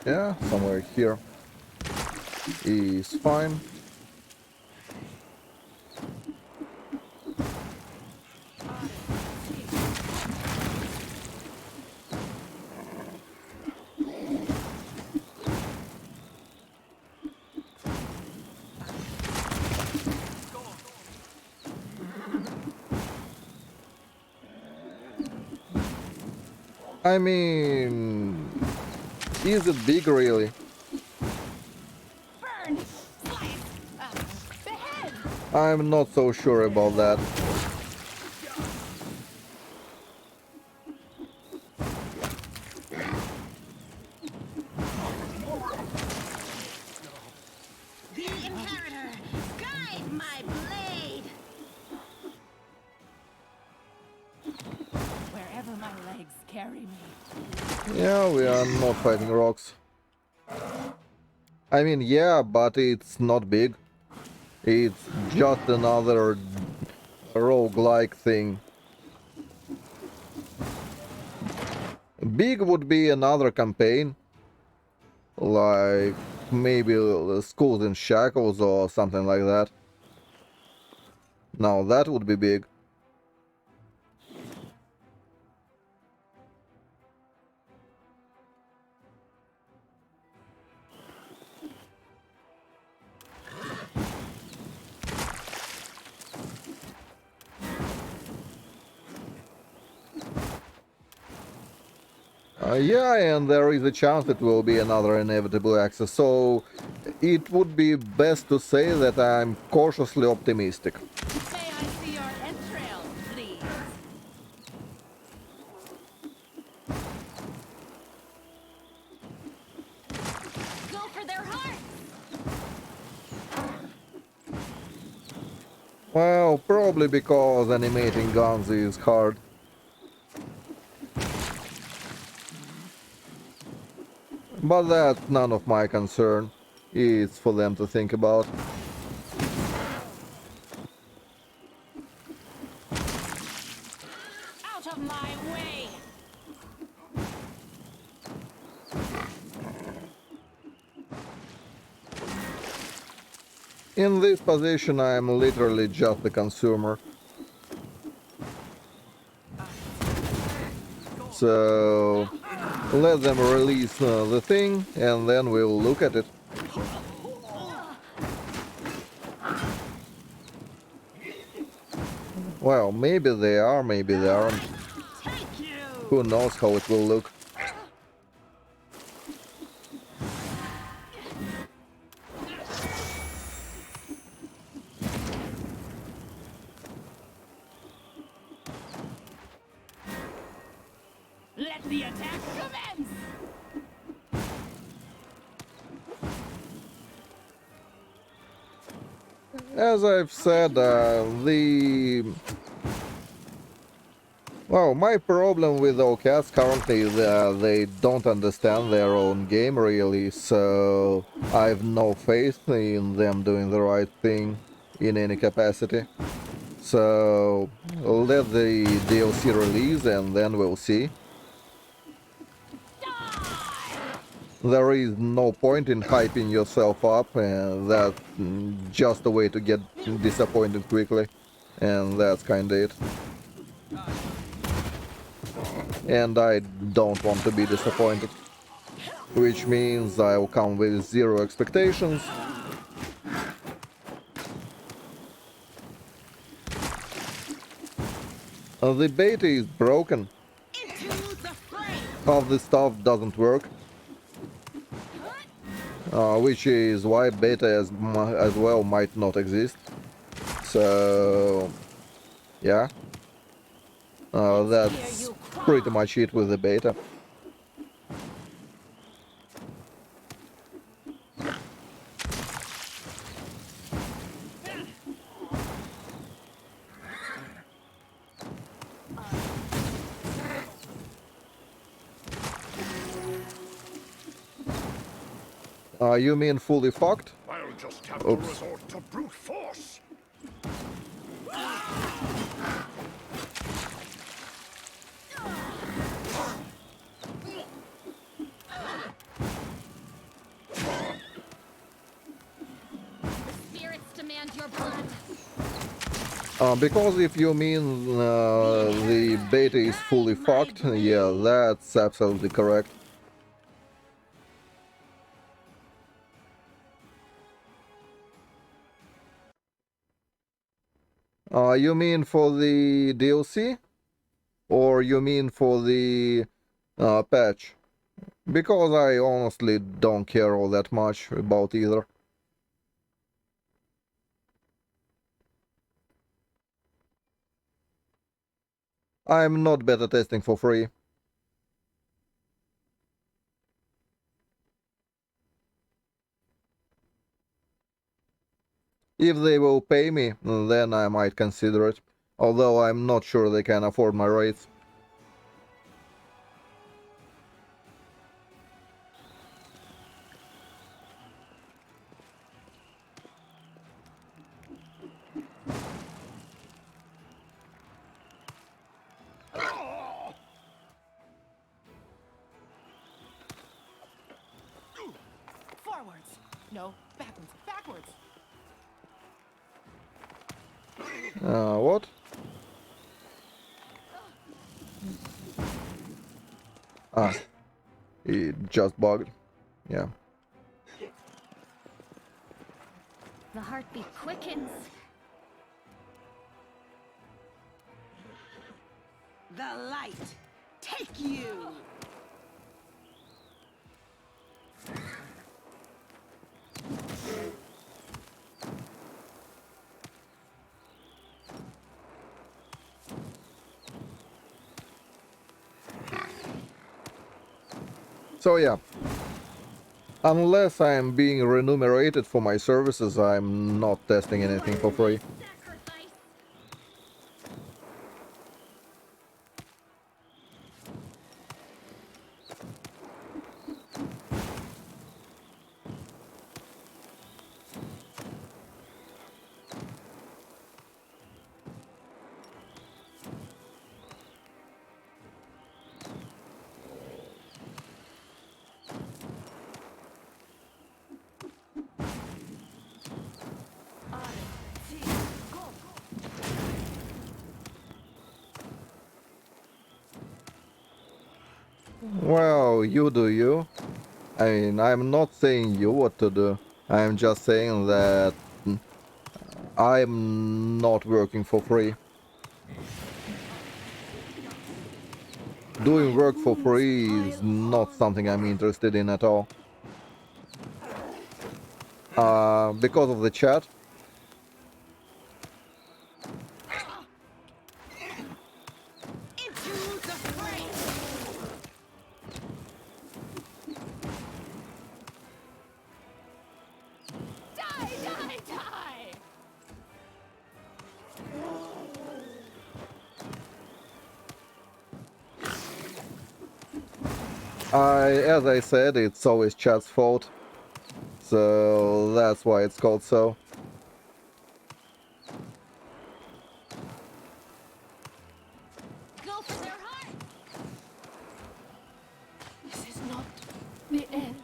Yeah, somewhere here is fine. I mean, is it big really?
Burn. Slice. Behead.
I'm not so sure about that.
The Inheritor, guide my blade.
Wherever my legs carry me.
Yeah, we are not fighting rocks. I mean, yeah, but it's not big. It's just another roguelike thing. Big would be another campaign, like maybe Schools in Shackles or something like that. Now that would be big. Yeah, and there is a chance it will be another inevitable access, so it would be best to say that I'm cautiously optimistic.
May I see your entrails, please?
Go for their hearts.
Well, probably because animating guns is hard. But that's none of my concern. It's for them to think about.
Out of my way.
In this position, I am literally just a consumer. So let them release the thing, and then we'll look at it. Well, maybe they are, maybe they aren't.
Take you.
Who knows how it will look.
Let the attack commence.
As I've said, well, my problem with OCAS currently is they don't understand their own game really, so I've no faith in them doing the right thing in any capacity. So let the DLC release and then we'll see. there is no point in hyping yourself up, and that's just a way to get disappointed quickly. And that's kinda it. And I don't want to be disappointed. Which means I'll come with zero expectations. The beta is broken.
Into the fray.
Half the stuff doesn't work. Which is why beta as well might not exist. So, yeah. That's pretty much it with the beta. You mean fully fucked?
I'll just have
Oops.
to resort to brute force.
Spirits demand your blood.
Because if you mean the beta is fully fucked, yeah, that's absolutely correct. You mean for the DLC? Or you mean for the patch? Because I honestly don't care all that much about either. I'm not beta testing for free. If they will pay me, then I might consider it. Although I'm not sure they can afford my rates.
Forwards. No, backwards. Backwards.
What? Ah, it just bugged. Yeah.
The heartbeat quickens.
The light. Take you.
So yeah. Unless I'm being remunerated for my services, I'm not testing anything for free.
Sacrifice.
Well, you do you. I mean, I'm not saying you what to do. I'm just saying that I'm not working for free. Doing work for free is not something I'm interested in at all. Because of the chat.
Into the fray. Die, die, die.
As I said, it's always chat's fault. So that's why it's called so.
Go for their heart.
This is not the end.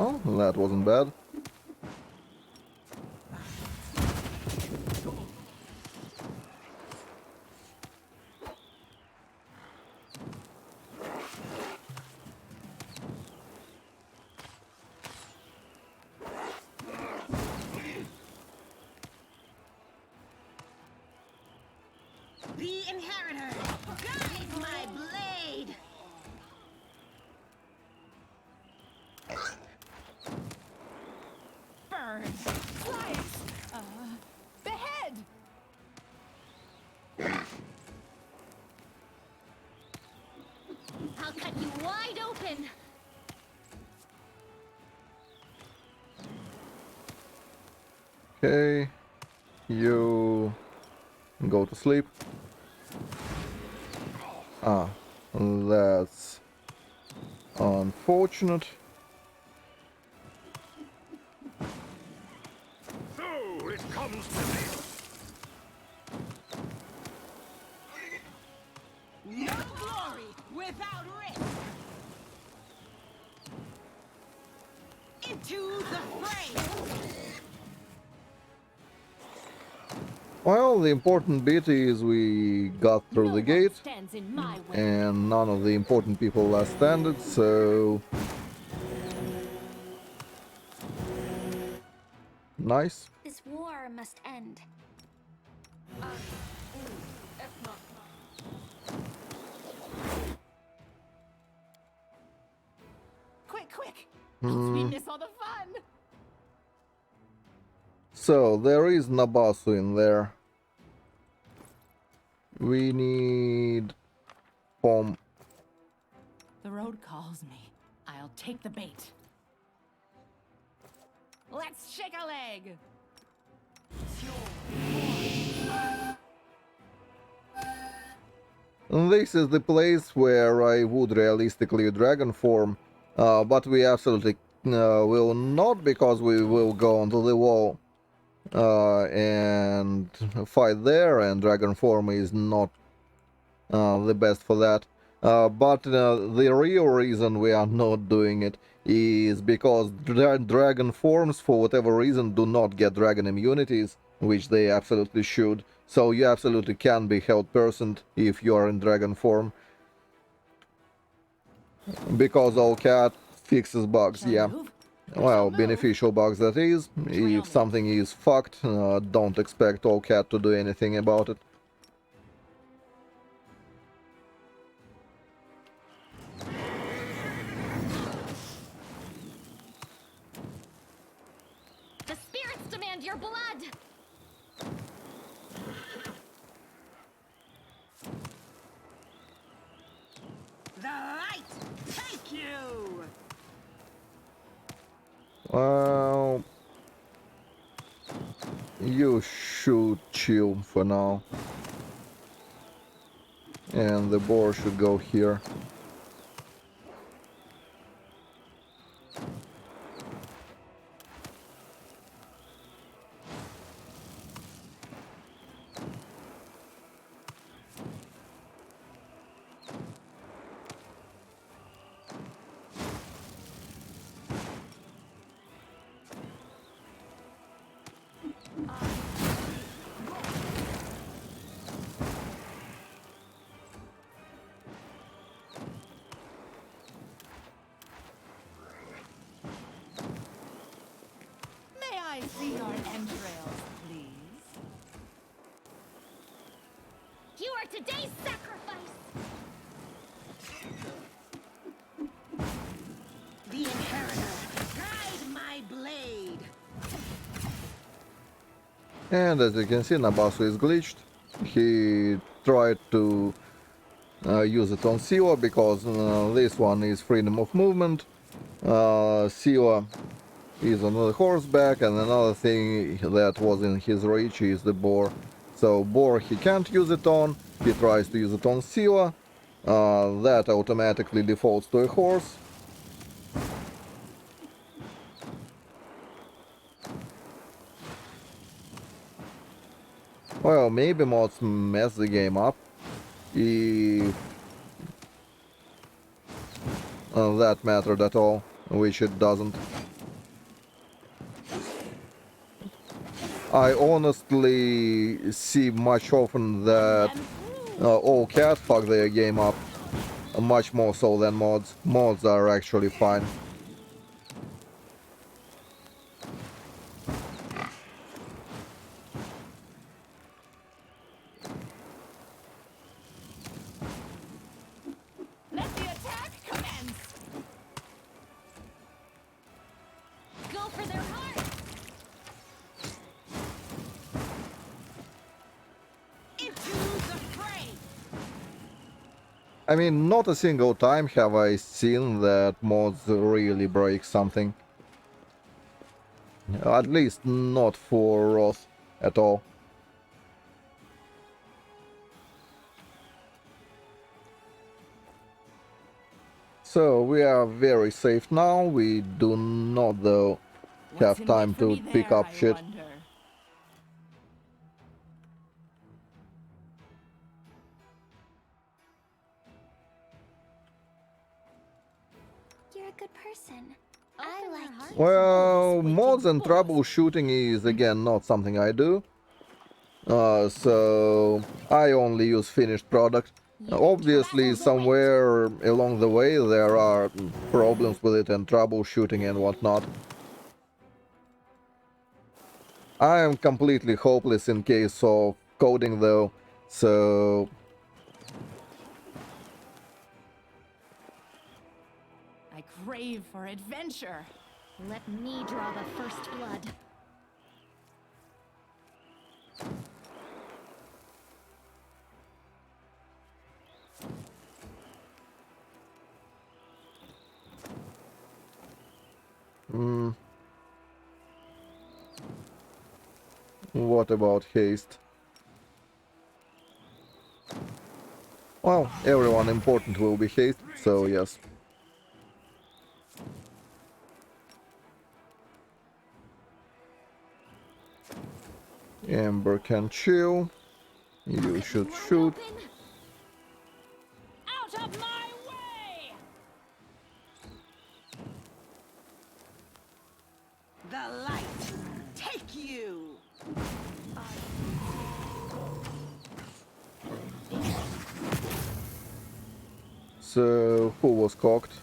Oh, that wasn't bad.
The inheritor, guide my blade.
Burn. Slice. Behead.
I'll cut you wide open.
Okay. You go to sleep. Ah, that's unfortunate.
So it comes to this.
No glory without risk. Into the fray.
Well, the important bit is we got through
No
the
one
gate,
stands in my way.
and none of the important people last standard, so... Nice.
This war must end.
Quick, quick. Else we miss all the fun.
So, there is Nabasu in there. We need... Pom.
The road calls me. I'll take the bait. Let's shake a leg.
This is the place where I would realistically dragon form, but we absolutely will not, because we will go onto the wall and fight there, and dragon form is not the best for that. But the real reason we are not doing it is because dragon forms, for whatever reason, do not get dragon immunities, which they absolutely should. So you absolutely can be held percent if you are in dragon form. Because all cat fixes bugs,
Shall
yeah.
move?
Well,
move.
beneficial bugs that is.
Trail
If
me.
something is fucked, don't expect all cat to do anything about it.
The spirits demand your blood.
The light take you.
Well, you should chill for now. And the boar should go here.
May I see your entrails, please?
You are today's sacrifice.
The inheritor, guide my blade.
And as you can see, Nabasu is glitched. He tried to use it on Sila because this one is freedom of movement. Sila is on the horseback, and another thing that was in his reach is the boar. So boar he can't use it on. He tries to use it on Sila. That automatically defaults to a horse. Well, maybe mods mess the game up if that mattered at all, which it doesn't. I honestly see much often that all cats fuck their game up, much more so than mods. Mods are actually fine.
Let the attack commence!
Go for their heart!
Into the fray!
I mean, not a single time have I seen that mods really break something. At least not for Roth at all. So we are very safe now. We do not, though,
What's
have
in
time
it for
to
me
pick
there,
up
I
shit.
wonder?
You're a good person.
Open
I
their
like
hearts.
you.
Well,
Wicked
mods and
boss.
troubleshooting is again not something I do. So I only use finished product. Obviously,
travel the weight.
somewhere along the way there are problems with it and troubleshooting and whatnot. I am completely hopeless in case of coding though, so
I crave for adventure.
Let me draw the first blood.
what about haste? Well, everyone important will be haste, so yes. Amber can chill. You should
Wide
shoot.
open.
Out of my way!
The light! Take you!
So, who was cocked?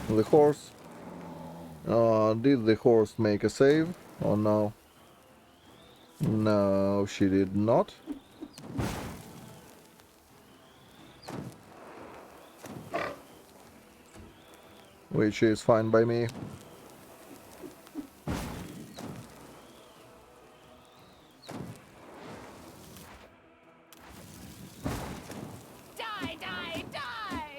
The horse? Did the horse make a save? Oh no. No, she did not. Which is fine by me.
Die, die, die!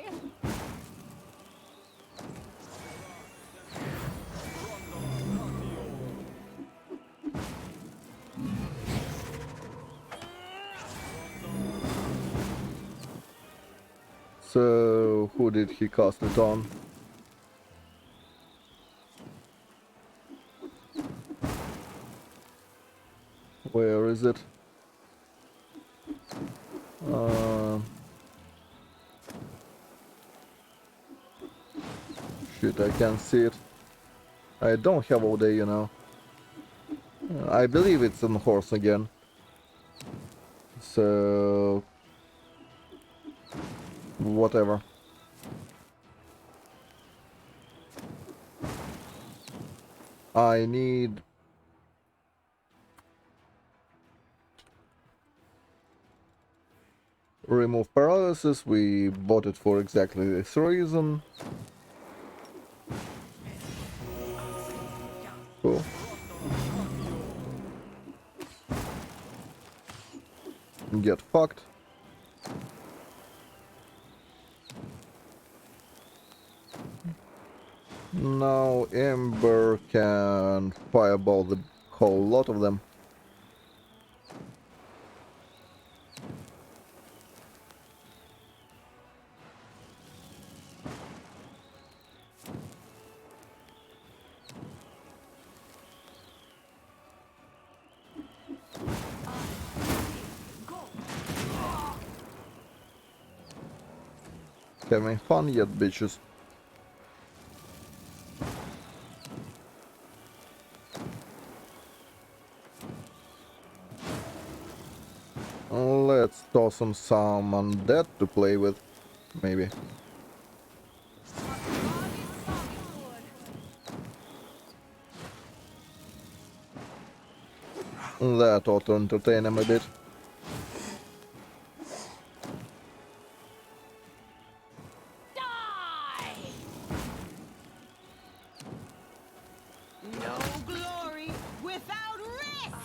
So, who did he cast it on? Where is it? Shit, I can't see it. I don't have all day, you know. I believe it's on horse again. So... whatever. I need... remove paralysis. We bought it for exactly this reason. Cool. Get fucked. Now Ember can fireball the whole lot of them. Having fun yet, bitches? toss him some undead to play with, maybe. That ought to entertain him a bit.
Die!
No glory without risk!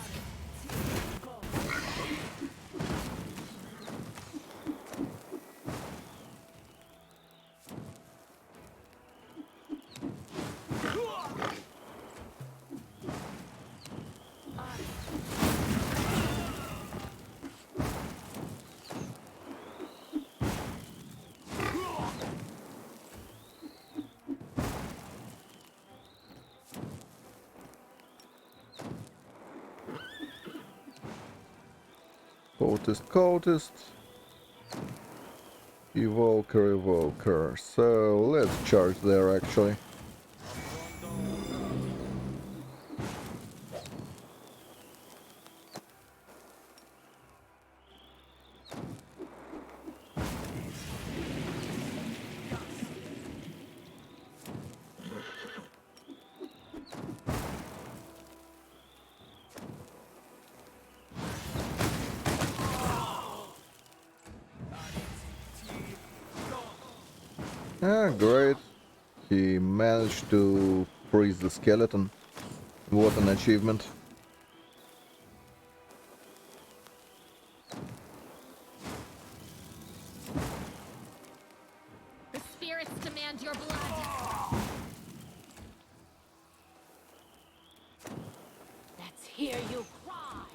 Cultist. Evoker. So let's charge there actually. Ah, great. He managed to freeze the skeleton. What an achievement.
The spirits demand your blood.
Let's hear you cry.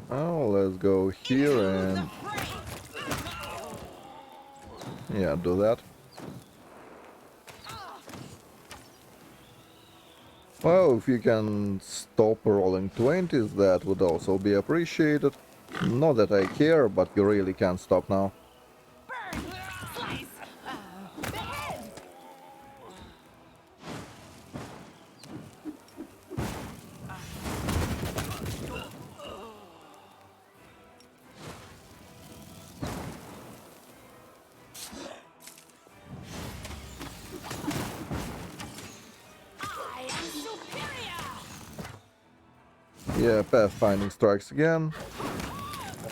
Oh, let's go here
Into the
and
fray!
yeah, do that. Well, if you can stop rolling 20s, that would also be appreciated. Not that I care, but you really can't stop now.
Burn! Slice! The heads! I am superior!
Yeah, pathfinding strikes again.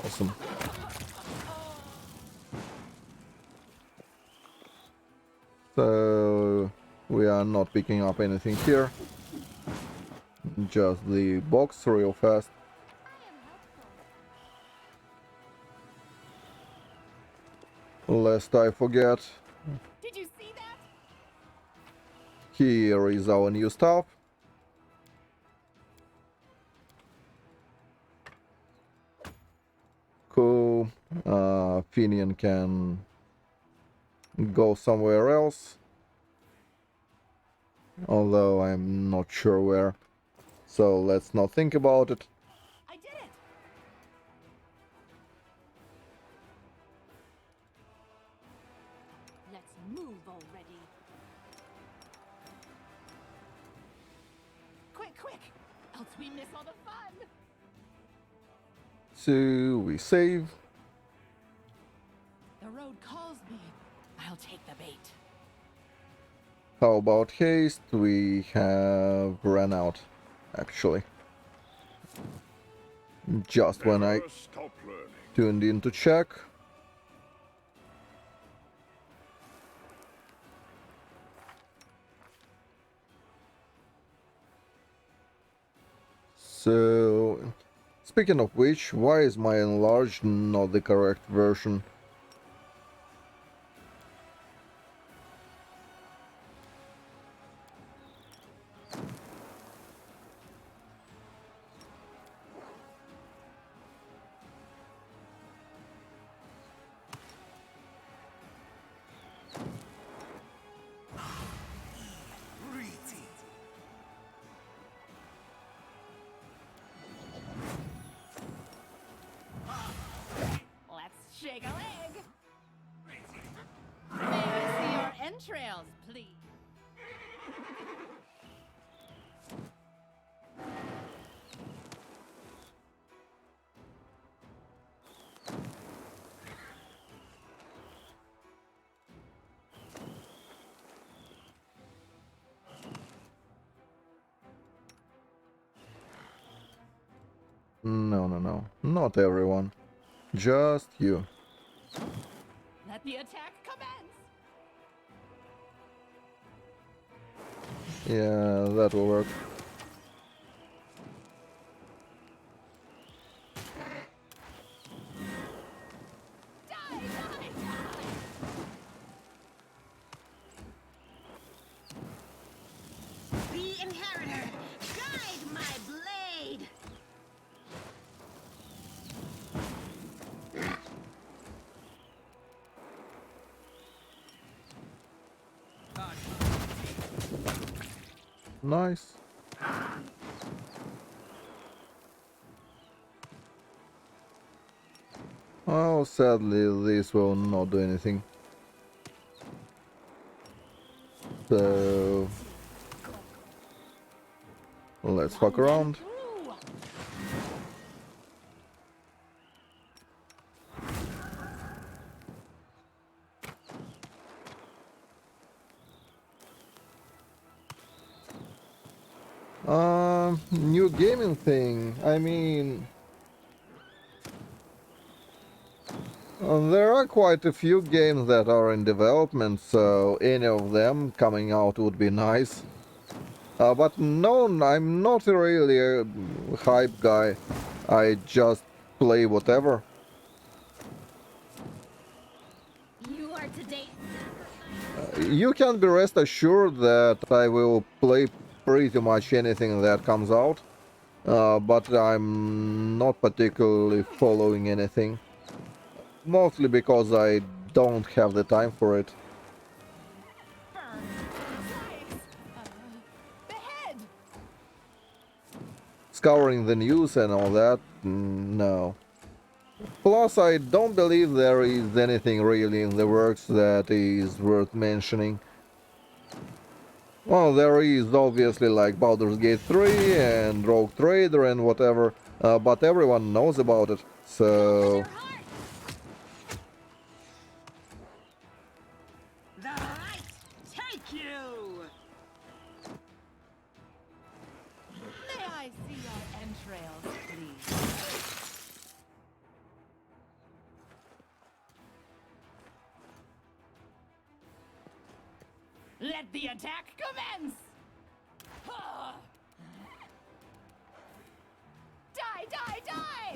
Awesome. So we are not picking up anything here. Just the box real fast. Lest I forget,
Did you see that?
here is our new stuff. Cool. Finian can go somewhere else. Although I'm not sure where. So let's not think about it.
I did it! Let's move already. Quick, quick! Else we miss all the fun!
So we save.
The road calls me. I'll take the bait.
How about haste? We have run out, actually. Just when I
Never stop learning.
tuned in to check. So, speaking of which, why is my enlarged not the correct version?
Let's shake a leg!
No, no, no. Not everyone. Just you.
Let the attack commence.
Yeah, that will work.
Die, die, die.
The inheritor, guide my blade.
Nice. Oh, sadly, this will not do anything. So... let's fuck
Run them
around.
through.
New gaming thing. I mean... there are quite a few games that are in development, so any of them coming out would be nice. But no, I'm not really a hype guy. I just play whatever.
You are today's
You can be rest assured that I will play pretty much anything that comes out. But I'm not particularly following anything. Mostly because I don't have the time for it.
Burn. Slice. Behead.
Scouring the news and all that, no. Plus, I don't believe there is anything really in the works that is worth mentioning. Well, there is obviously like Baldur's Gate 3 and Rogue Trader and whatever, but everyone knows about it, so...
The light take you.
May I see your entrails, please? Let the attack commence! Ah. Die, die, die!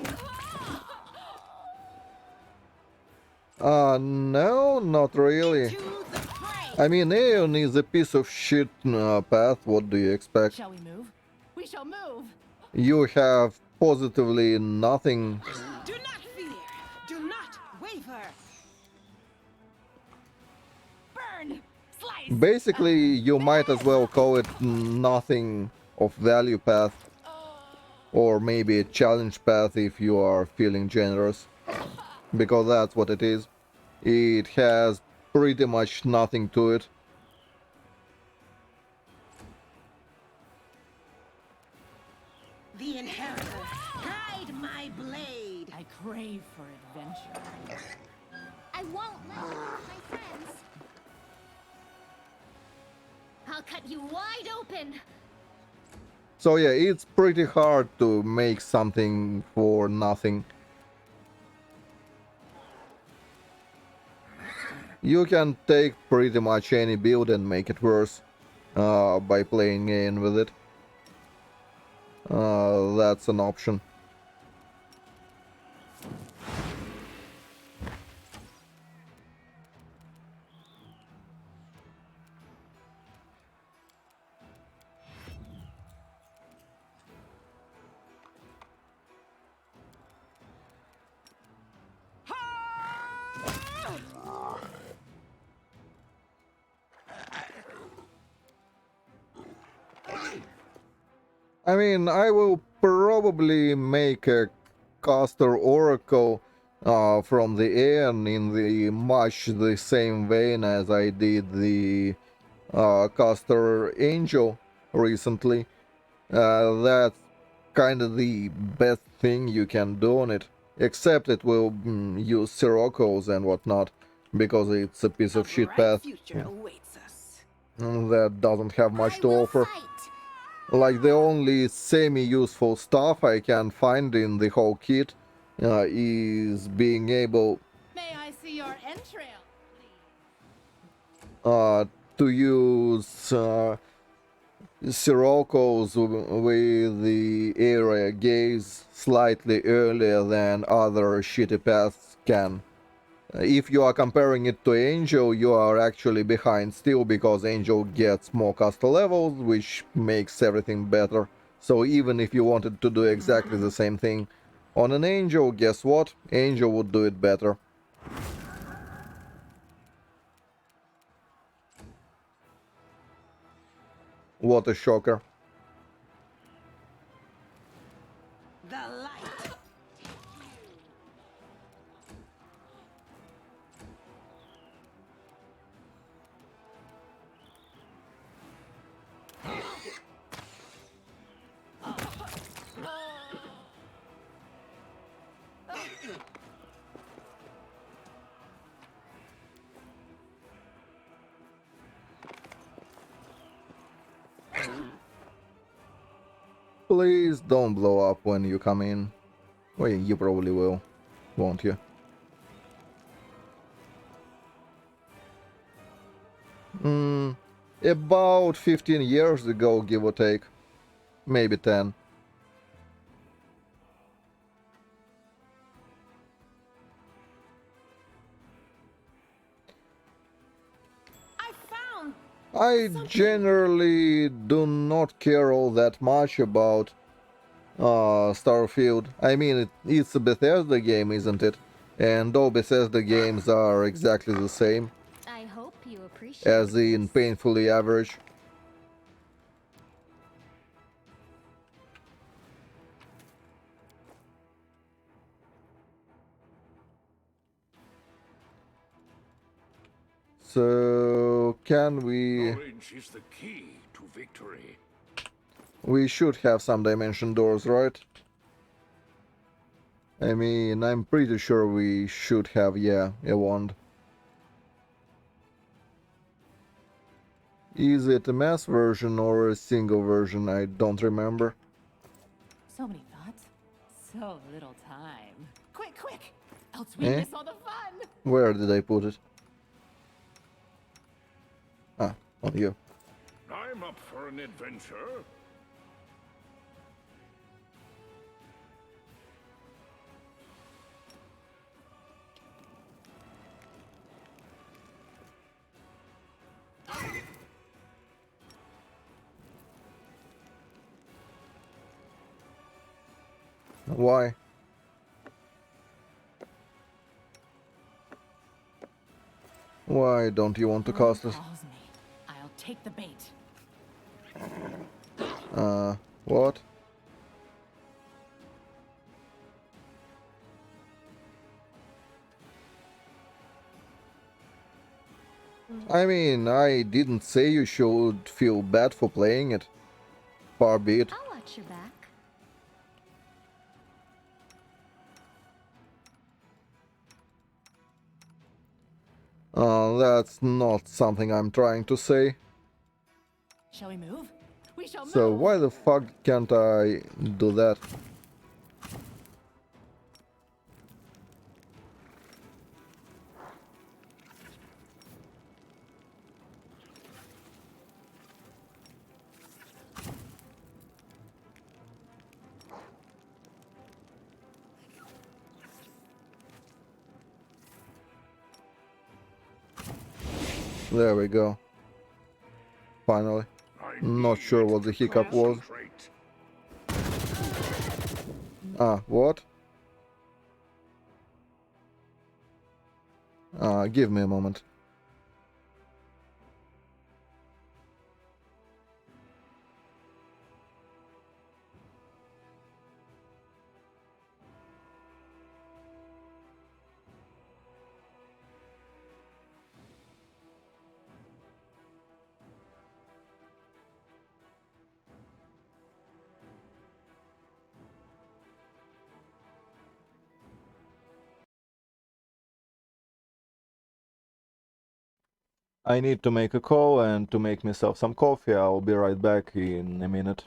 No, not really.
To the fray.
I mean, Aeon is a piece of shit path, what do you expect?
Shall we move? We shall move!
You have positively nothing.
Do not fear. Do not waver.
Burn! Slice!
Basically, you might as well call it nothing of value path. Or maybe a challenge path if you are feeling generous. Because that's what it is. It has pretty much nothing to it.
The inheritor, guide my blade.
I crave for adventure.
I won't let you hurt my friends.
I'll cut you wide open.
So yeah, it's pretty hard to make something for nothing. You can take pretty much any build and make it worse by playing in with it. That's an option. I mean, I will probably make a caster oracle from the Aeon in the much the same vein as I did the caster angel recently. That's kind of the best thing you can do on it, except it will use Siroccos and whatnot, because it's a piece of shit
bright
path
future awaits us.
that doesn't have much
I
to
will
offer.
fight.
Like the only semi-useful stuff I can find in the whole kit is being able
May I see your entrail, please?
to use Siroco's with the area gaze slightly earlier than other shitty paths can. If you are comparing it to Angel, you are actually behind still because Angel gets more caster levels, which makes everything better. So even if you wanted to do exactly the same thing on an Angel, guess what? Angel would do it better. What a shocker.
The light.
Please don't blow up when you come in. Well, you probably will, won't you? About 15 years ago, give or take. Maybe 10.
I found
I generally do not care all that much about Starfield. I mean, it's a Bethesda game, isn't it? And all Bethesda games are exactly the same,
I hope you appreciate
as in
this.
painfully average. So, can we...
Knowledge is the key to victory.
We should have some dimension doors, right? I mean, I'm pretty sure we should have, yeah, a wand. Is it a mass version or a single version? I don't remember.
so many thoughts, so little time. Quick, quick! Else we
Eh?
miss all the fun!
Where did I put it? Ah, on you.
I'm up for an adventure.
Why? Why don't you want to
Whoever
cast it?
calls me, I'll take the bait.
What? I mean, I didn't say you should feel bad for playing it. Far be it.
I'll watch your back.
That's not something I'm trying to say.
Shall we move? We shall
So
move!
why the fuck can't I do that? There we go. Finally.
I
Not
need
sure what the hiccup was.
concentrate.
What? Give me a moment. I need to make a call and to make myself some coffee. I'll be right back in a minute.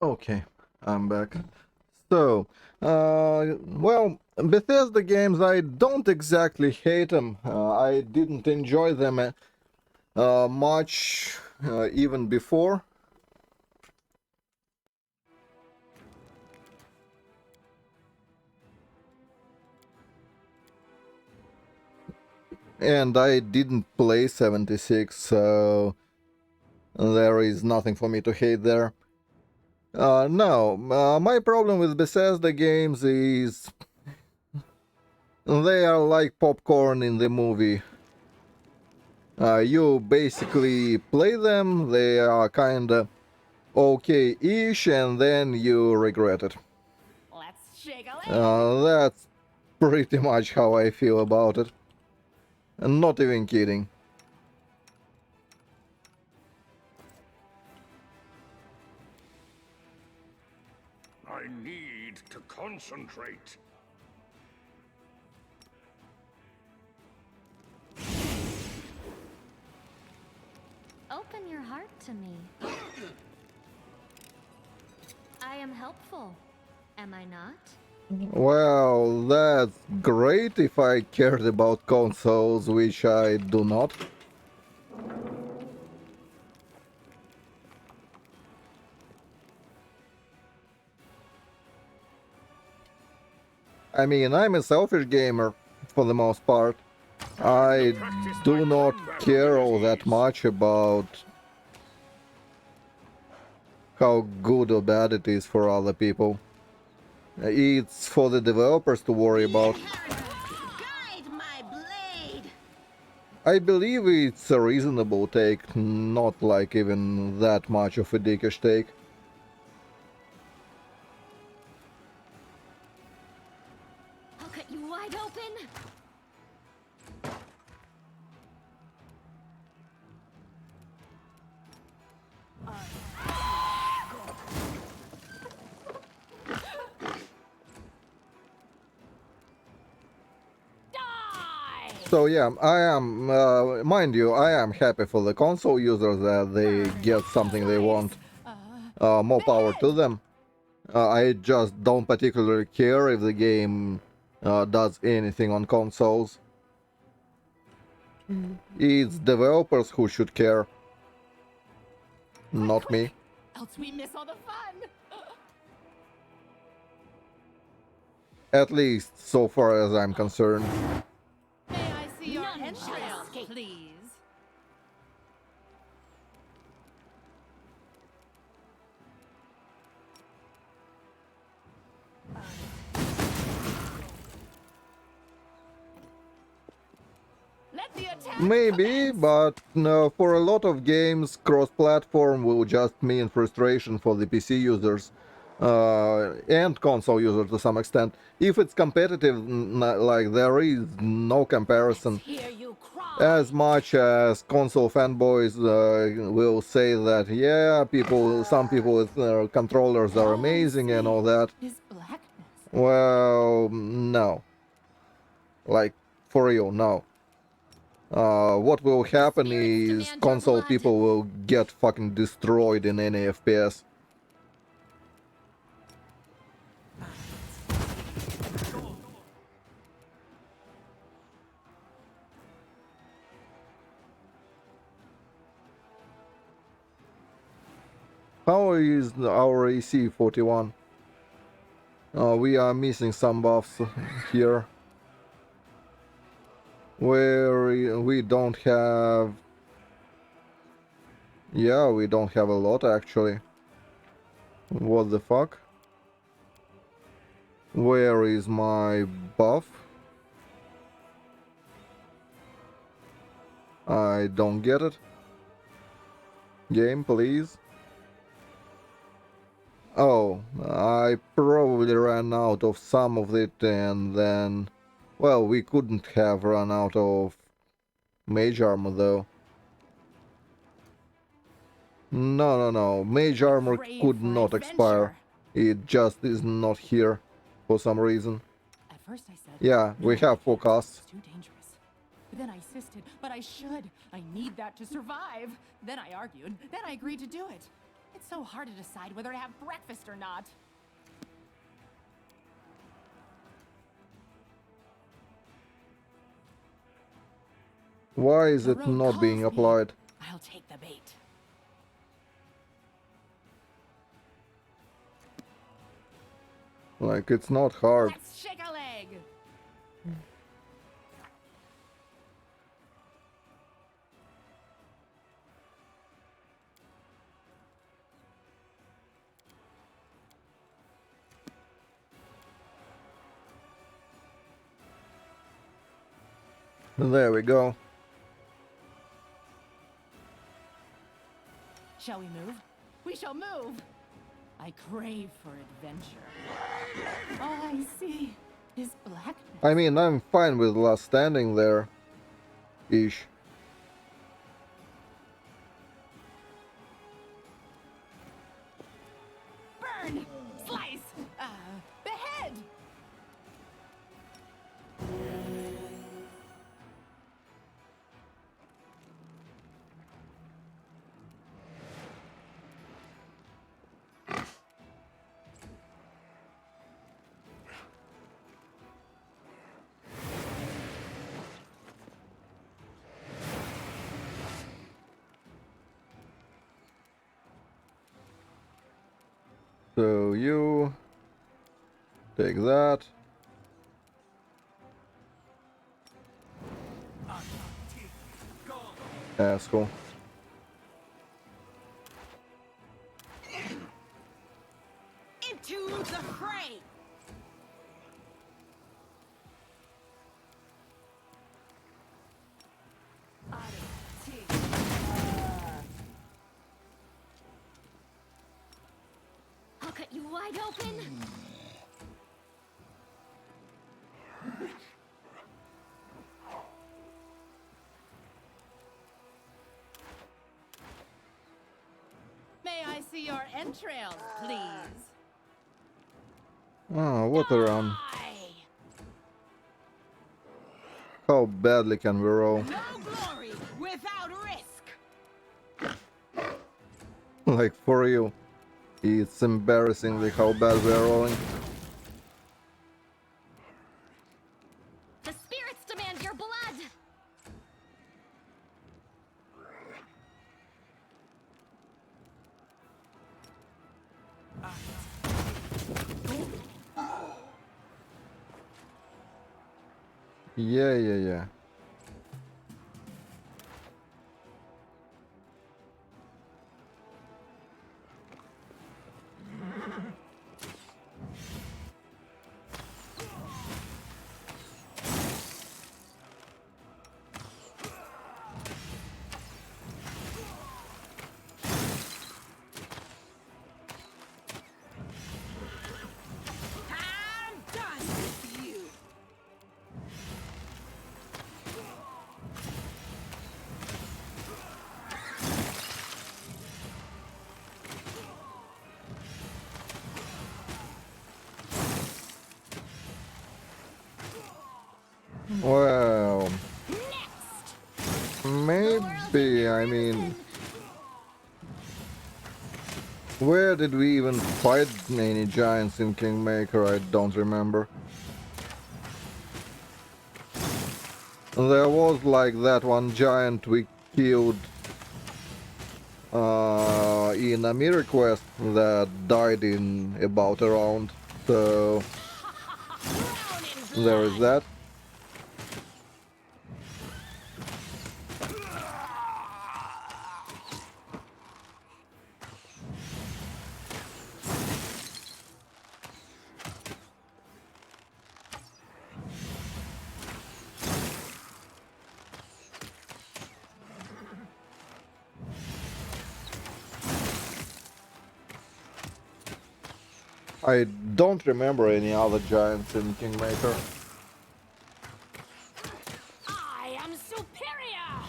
Okay, I'm back. So, well, Bethesda games, I don't exactly hate them. I didn't enjoy them much even before. And I didn't play 76, so there is nothing for me to hate there. No, my problem with Bethesda games is they are like popcorn in the movie. You basically play them, they are kinda okay-ish, and then you regret it.
Let's shake a leg.
That's pretty much how I feel about it. And not even kidding.
I need to concentrate.
Open your heart to me. I am helpful. Am I not?
Well, that's great if I cared about consoles, which I do not. I mean, I'm a selfish gamer, for the most part. I do not care all that much about how good or bad it is for other people. It's for the developers to worry about.
Guide my blade.
I believe it's a reasonable take, not like even that much of a dickish take.
I'll cut you wide open.
Die!
So yeah, I am, mind you, I am happy for the console users that they get something they want. More power to them. I just don't particularly care if the game does anything on consoles. It's developers who should care, not me.
Else we miss all the fun.
At least so far as I'm concerned.
May I see your
None shall
entrails,
escape.
please? Let the attack
Maybe,
commence.
but for a lot of games, cross-platform will just mean frustration for the PC users and console users to some extent. If it's competitive, like there is no comparison.
Hear you cry.
As much as console fanboys will say that, yeah, some people with controllers are amazing and all that.
Is blackness.
Well, no. Like, for real, no. What will happen
Spirits
is
demand your
console
blood.
people will get fucking destroyed in any FPS. How is our AC 41? We are missing some buffs here. Where we don't have... Yeah, we don't have a lot actually. What the fuck? Where is my buff? I don't get it. Game, please. Oh, I probably ran out of some of it and then... Well, we couldn't have run out of mage armor though. No. Mage armor
Brave
could
for
not expire.
adventure.
It just is not here for some reason.
At first I said,
Yeah, we
"No,
have forecasts.
it's too dangerous." But then I insisted, but I should. I need that to survive. Then I argued. Then I agreed to do it. It's so hard to decide whether to have breakfast or not.
Why is
The
it
road
not being
calls me.
applied?
I'll take the bait.
Like, it's not hard.
Let's shake a leg.
There we go.
Shall we move? We shall move. I crave for adventure. All I see is blackness.
I mean, I'm fine with last standing there. Ish.
Burn! Slice! Behead!
So you take that. Asshole.
Into the fray!
I'll cut you wide open.
May I see your entrails, please?
Oh, what a run.
Aye.
How badly can we roll?
No glory without risk!
Like, for real. It's embarrassingly how bad we are rolling.
The spirits demand your blood.
Yeah.
I'm done with you!
Well,
Next!
maybe, I mean... Where did we even fight any giants in Kingmaker? I don't remember. There was like that one giant we killed in a mirror quest that died in about a round. So there is that. I don't remember any other giants in Kingmaker.
I am superior!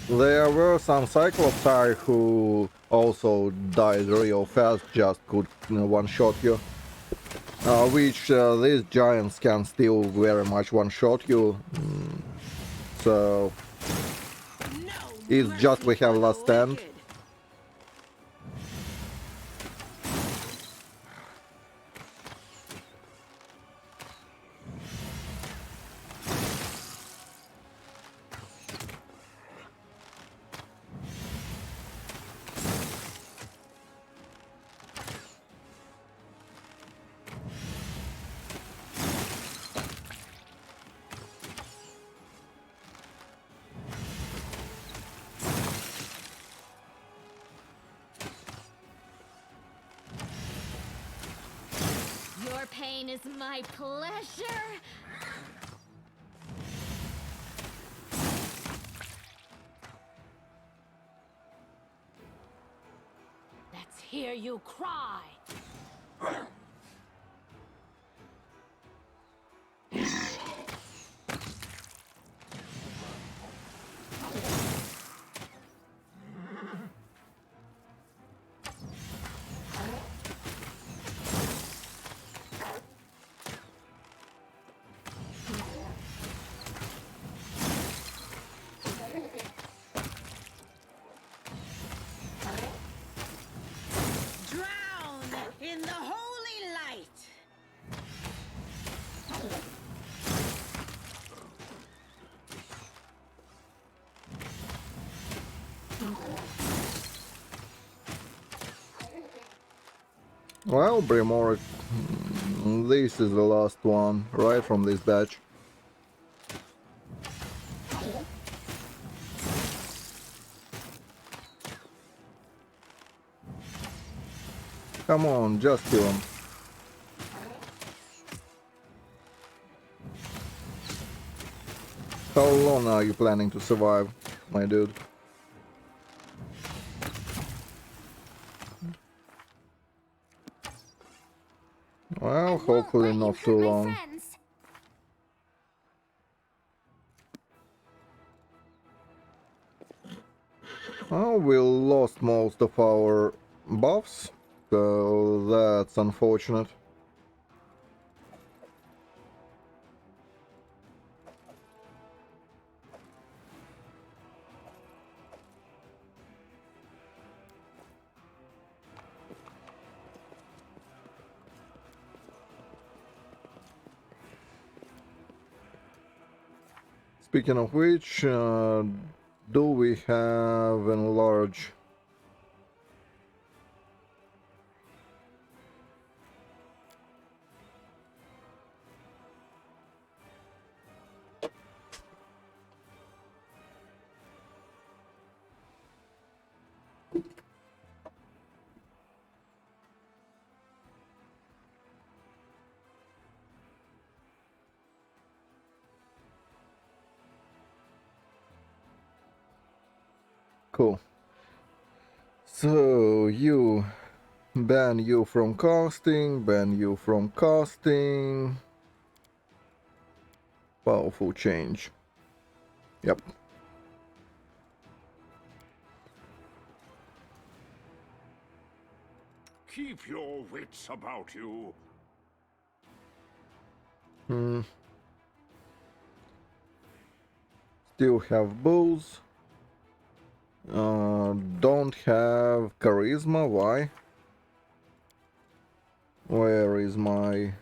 There were some Cyclopsi who also died real fast, just could one-shot you. Which these giants can still very much one-shot you. so
No
it's just
mercy
we have
for the
last stand.
wicked.
Your pain is my pleasure.
Let's hear you cry.
Drown in the holy light.
Well, Brimor, this is the last one, right, from this batch. Come on, just kill him. How long are you planning to survive, my dude? Well, hopefully not too long. Oh, we lost most of our buffs, so that's unfortunate. Speaking of which, do we have enlarge? Cool. So you ban you from casting, ban you from casting. Powerful change. Yep.
Keep your wits about you.
Still have bulls. Don't have charisma. Why? Where is my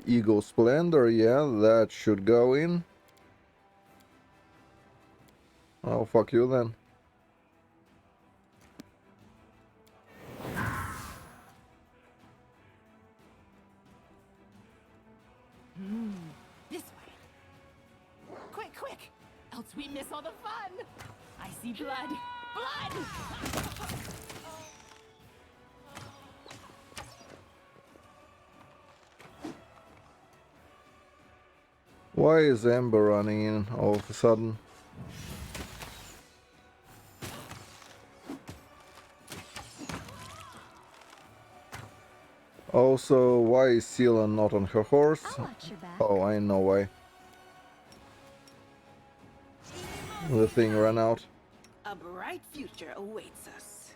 Eagle Splendor? Yeah, that should go in. Oh, fuck you then.
This way. Quick, quick! Else we miss all the fun! I see blood! Blood!
Why is Ember running in all of a sudden? Also, why is Sela not on her horse?
I'll watch your back.
Oh, I know why. The thing ran out.
A bright future awaits us.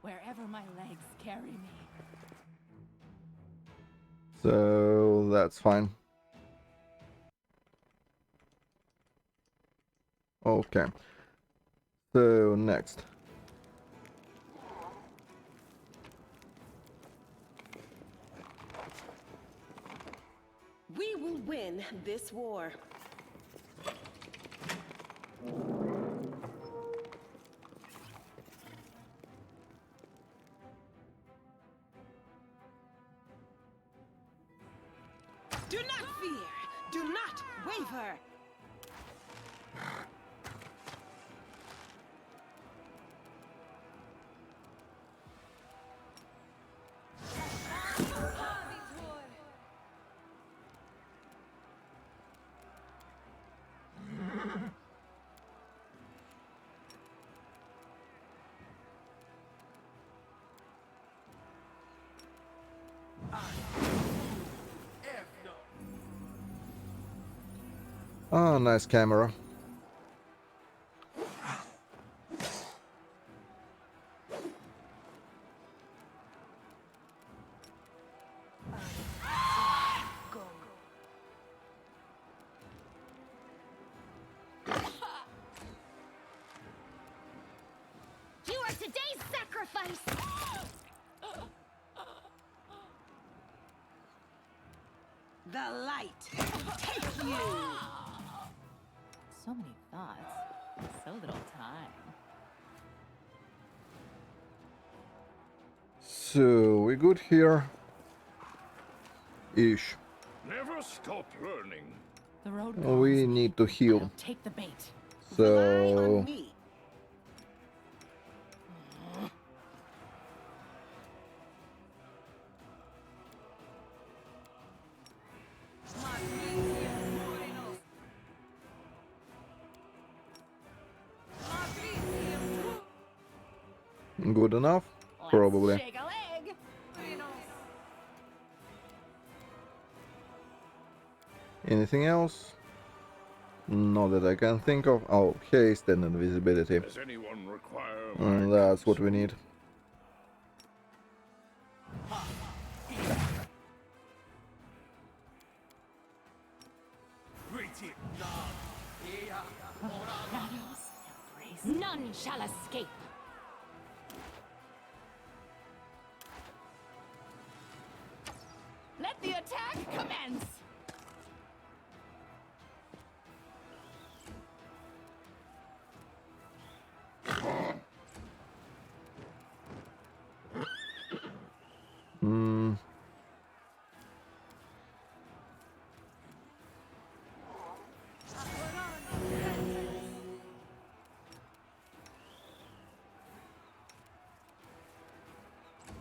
wherever my legs carry me.
So that's fine. Okay. So next.
We will win this war. Do not fear. Do not waver.
Ah, nice camera.
You are today's sacrifice!
The light. Take you.
So many thoughts, so little time.
So we good here? Ish.
Never stop learning.
The road
We
calls me.
need to heal.
I'll take the bait.
Rely
So
on me.
good enough?
Let's
Probably.
shake a leg.
Anything else? Not that I can think of. Oh, haste and invisibility.
Does anyone require my
That's what we
counsel?
need.
None shall escape!
Let the attack commence.
Hmm.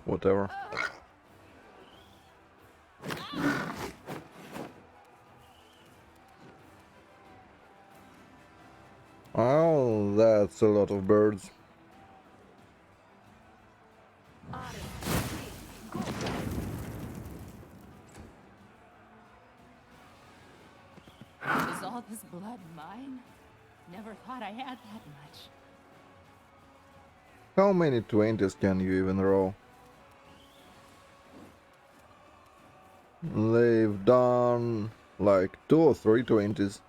Whatever. Oh, that's a lot of birds.
Is all this blood mine? Never thought I had that much.
How many 20s can you even roll? They've done like 2 or 3 20s.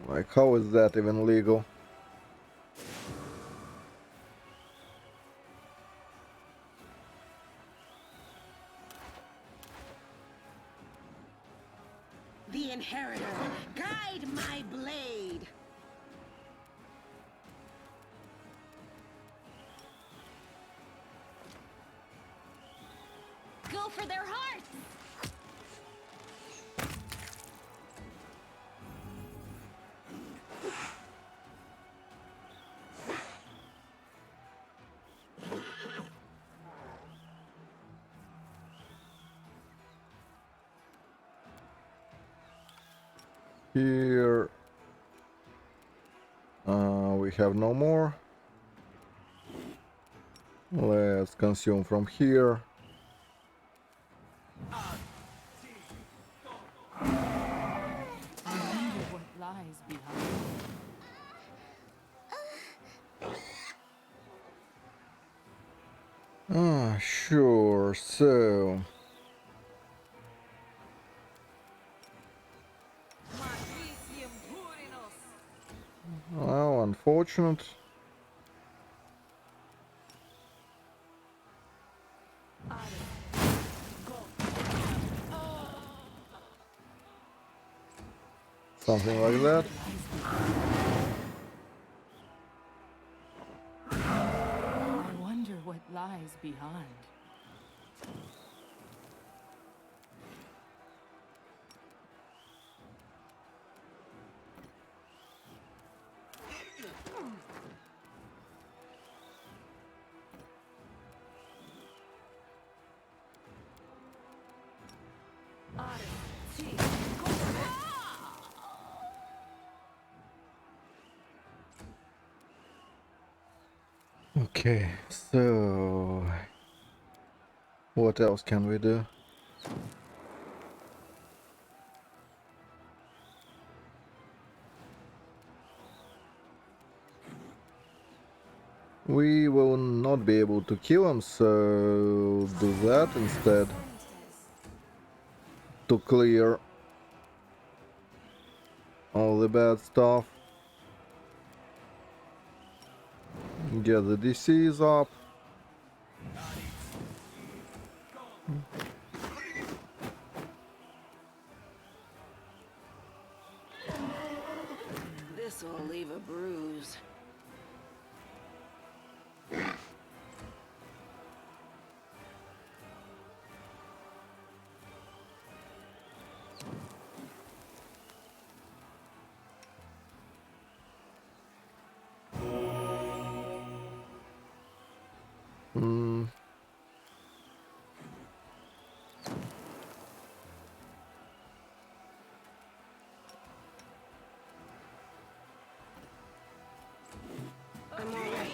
Like, how is that even legal?
The inheritor. Guide my blade.
Go for their hearts!
Here we have no more. Let's consume from here.
I wonder what lies behind.
Sure, so... Well, unfortunate. Something like that.
I wonder what lies beyond.
Okay, so... What else can we do? We will not be able to kill him, so do that instead. To clear all the bad stuff. Get the DCs up.
This will leave a bruise.
Hmm.
I'm all right.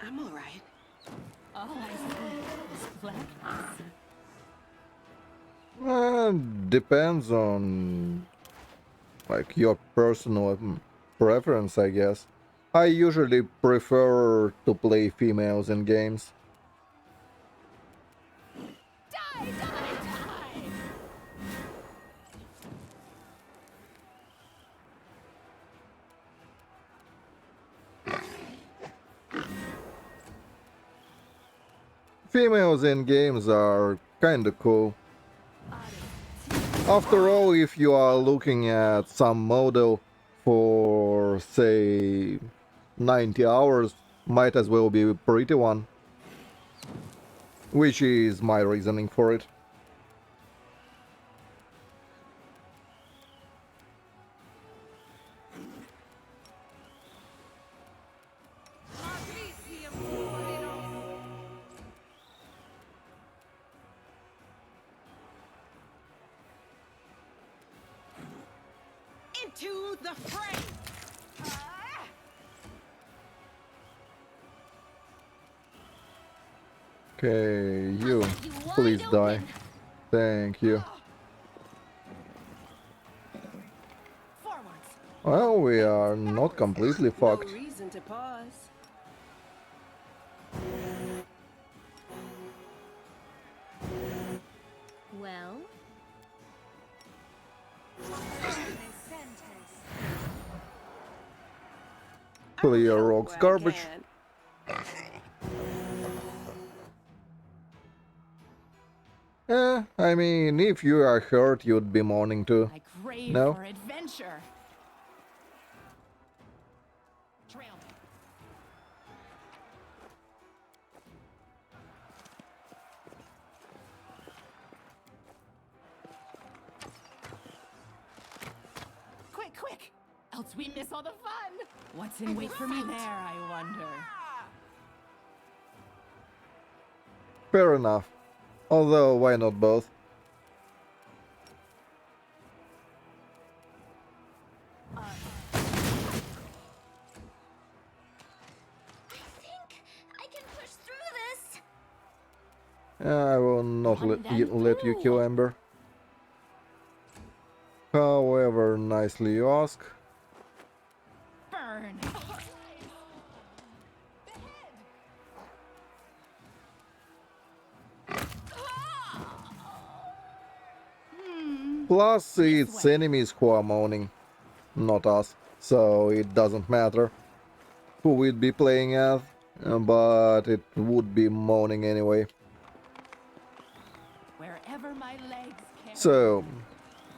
I'm all right.
All I see is blackness.
Depends on like your personal preference, I guess. I usually prefer to play females in games.
Die, die, die!
Females in games are kinda cool. After all, if you are looking at some model for, say, 90 hours, might as well be a pretty one. Which is my reasoning for it.
Into the fray!
Okay, you,
I'll have you wide
please die.
open.
Thank you.
Forwards!
Well, we are not completely
No
fucked.
reason to pause.
Well,
Clear rocks garbage. I mean, if you are hurt, you'd be mourning too.
I crave
No?
for adventure. Trail me. Quick, quick! Else we miss all the fun! What's in wait for me there, I wonder?
Fair enough. Although, why not both?
I think I can push through this.
I will not
Run them
let you kill
through.
Ember. However nicely you ask.
Burn!
Plus,
This
it's
way.
enemies who are moaning, not us. So it doesn't matter who we'd be playing as, but it would be moaning anyway.
Wherever my legs carry
So,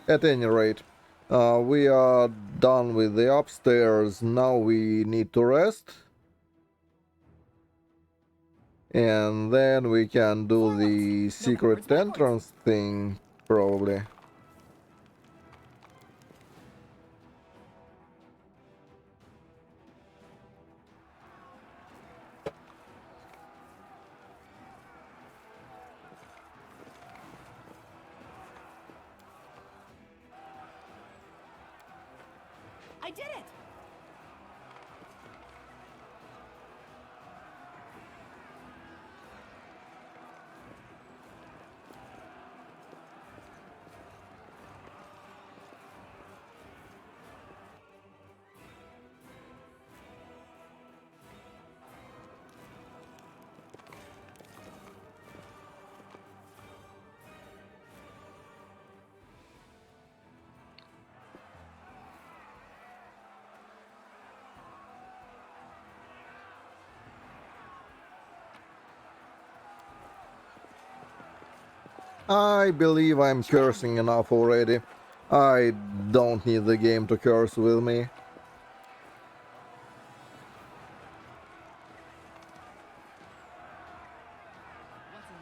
at any rate, we are done with the upstairs. Now we need to rest. And then we can do
Forwards.
the
No
secret
quarters backwards.
entrance thing, probably.
I did it!
I believe I'm cursing enough already. I don't need the game to curse with me.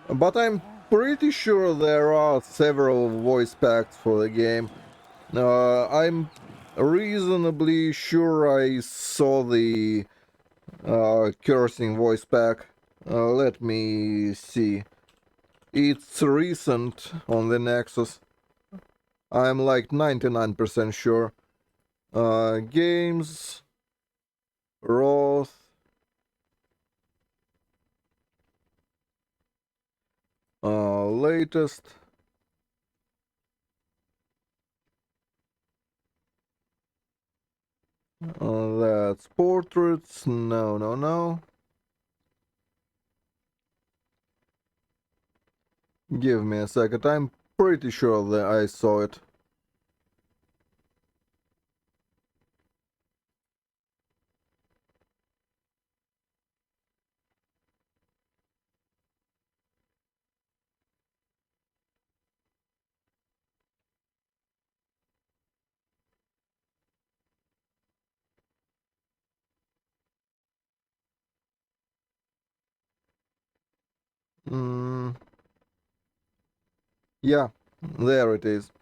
But I'm pretty sure there are several voice packs for the game. I'm reasonably sure I saw the cursing voice pack. Let me see. It's recent on the Nexus. I'm like 99% sure. Games, Roth, latest. That's portraits. No, no, no. Give me a second. I'm pretty sure that I saw it. Mm, yeah, there it is.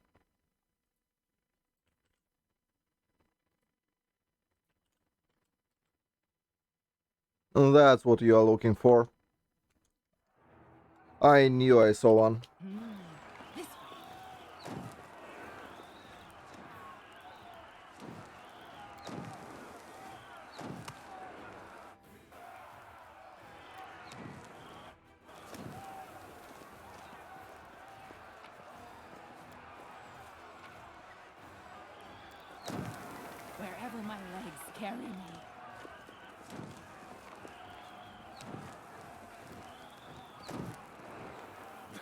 That's what you are looking for. I knew I saw one.
This way. Wherever my legs carry me.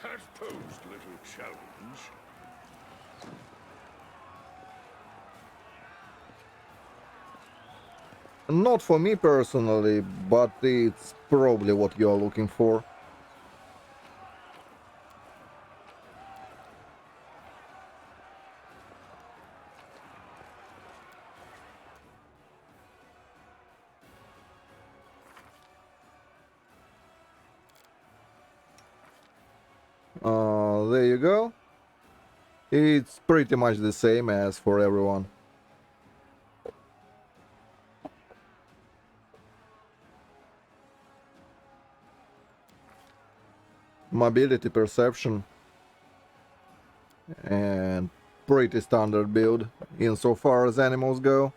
That posed little challenge.
Not for me personally, but it's probably what you are looking for. There you go. It's pretty much the same as for everyone. Mobility perception and pretty standard build insofar as animals go.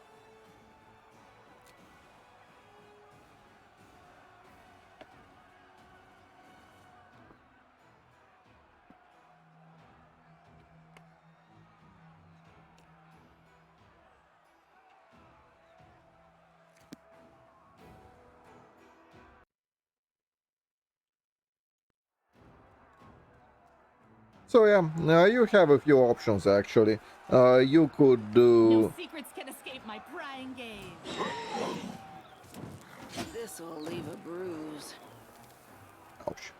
So yeah, you have a few options actually. You could
No
do...
secrets can escape my prying gaze.
This'll leave a bruise.
Ouch.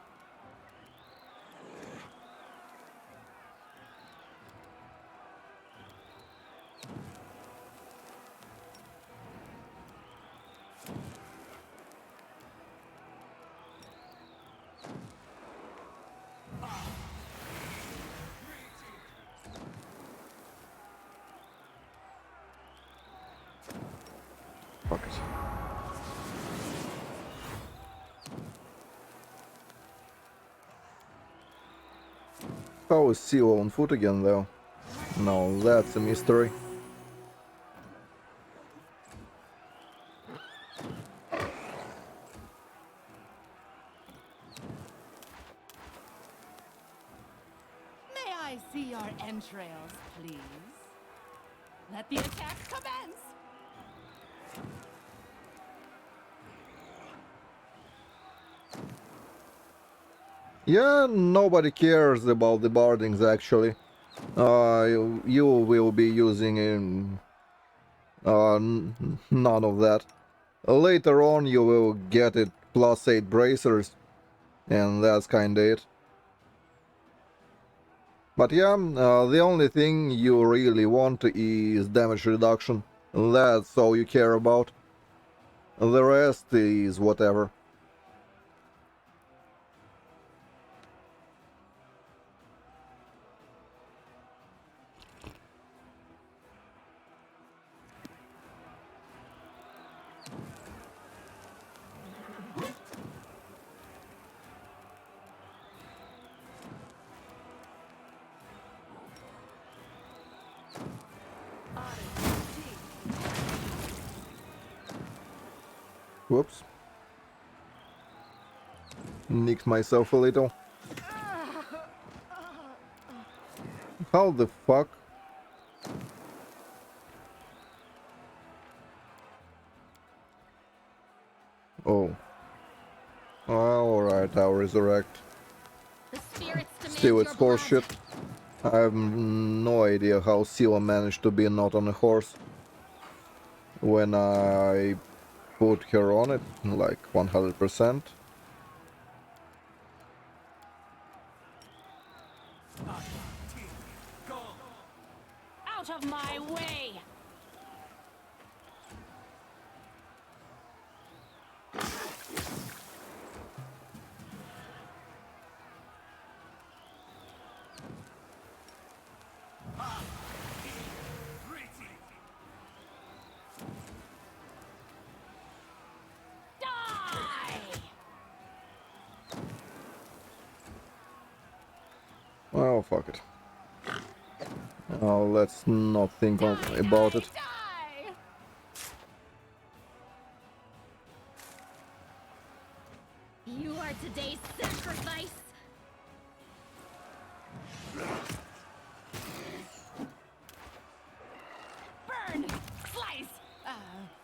Fuck it. How is Seal on foot again though? No, that's a mystery.
May I see your entrails, please? Let the attack commence!
Yeah, nobody cares about the bardings actually. You will be using none of that. Later on you will get it +8 bracers, and that's kinda it. But yeah, the only thing you really want is damage reduction. That's all you care about. The rest is whatever. Whoops. Nicked myself a little. How the fuck? Oh. Alright, I'll resurrect.
The spirits demand
Still,
your
it's horse
blood.
shit. I have no idea how Sila managed to be not on a horse when I put her on it, like 100%.
Out of my way! Die!
Well, fuck it. Let's not think about it.
Die!
You are today's sacrifice.
Burn! Slice!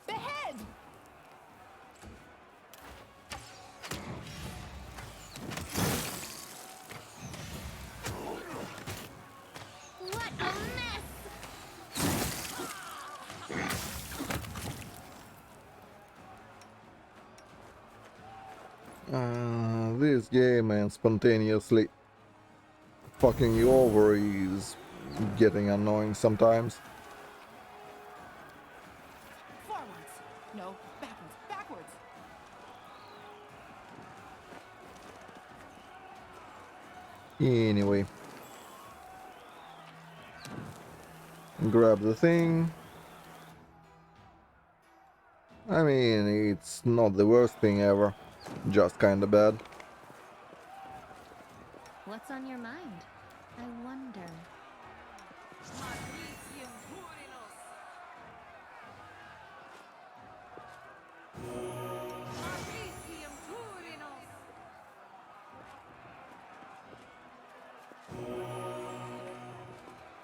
Behead!
What a mess!
This game and spontaneously fucking you over is getting annoying sometimes.
Forwards! No, backwards, backwards!
Anyway. Grab the thing. I mean, it's not the worst thing ever. Just kinda bad.
What's on your mind? I wonder.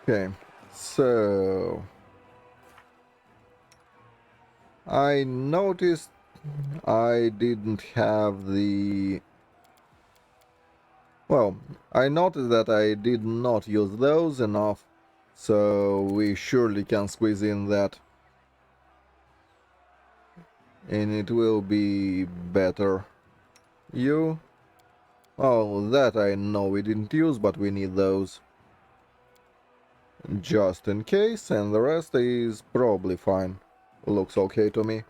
Okay, so... I noticed I didn't have the Well, I noticed that I did not use those enough, so we surely can squeeze in that. And it will be better. You? Oh, that I know we didn't use, but we need those. Just in case, and the rest is probably fine. Looks okay to me.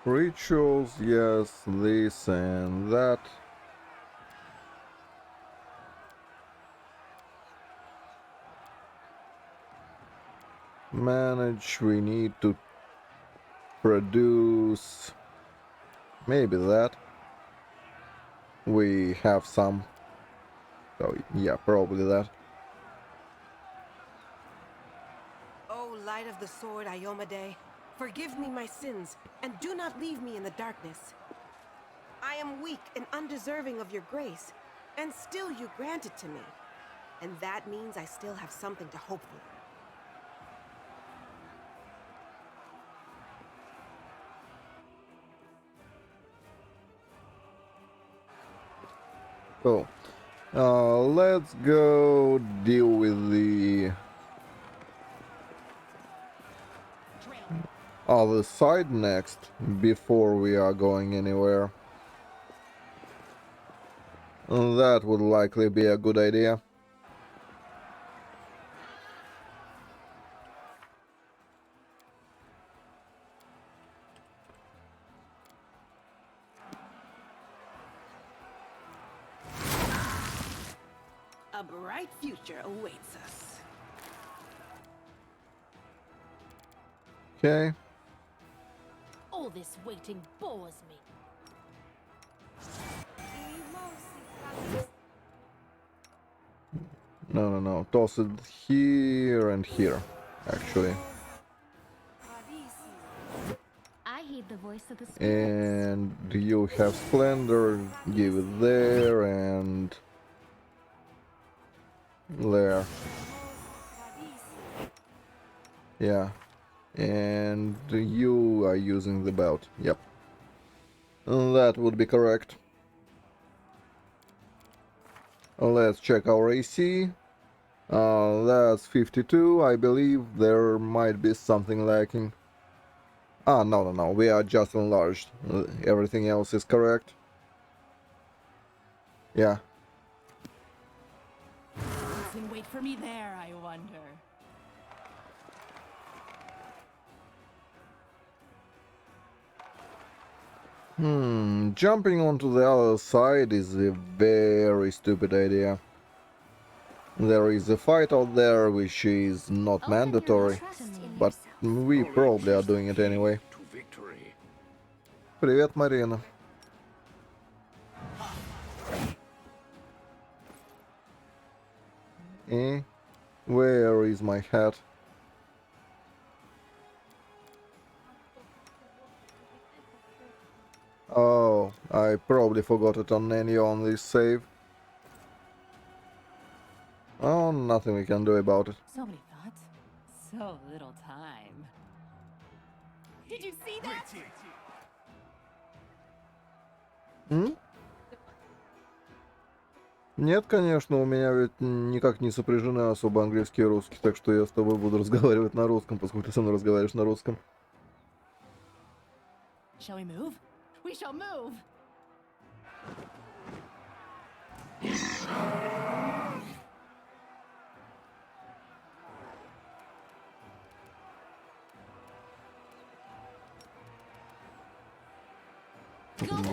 Rituals, yes, this and that. Manage, we need to produce maybe that. We have some. So yeah, probably that.
Oh, light of the sword, Iomade, forgive me my sins, and do not leave me in the darkness. I am weak and undeserving of your grace, and still you grant it to me. And that means I still have something to hope for.
So let's go deal with the other side next before we are going anywhere. That would likely be a good idea.
A bright future awaits us.
Okay.
All this waiting bores me.
No. Toss it here and here, actually.
I heed the voice of the spirits.
And you have Splendor, give it there and there. Yeah. And you are using the belt. Yep. That would be correct. Let's check our AC. That's 52. I believe there might be something lacking. Ah, no. We are just enlarged. Everything else is correct. Yeah.
What's in wait for me there, I wonder.
Jumping onto the other side is a very stupid idea. There is a fight out there which is not
Open your
mandatory,
trust in
but
yourself.
we probably are doing it anyway.
To victory.
Привет, Марина. Eh? Where is my hat? Oh, I probably forgot it on any on this save. Oh, nothing we can do about it.
So many thoughts, so little time. Did you see that?
Нет, конечно, у меня ведь никак не сопряжены особо английский и русский, так что я с тобой буду разговаривать на русском, поскольку ты со мной разговариваешь на русском.
Shall we move? We shall move!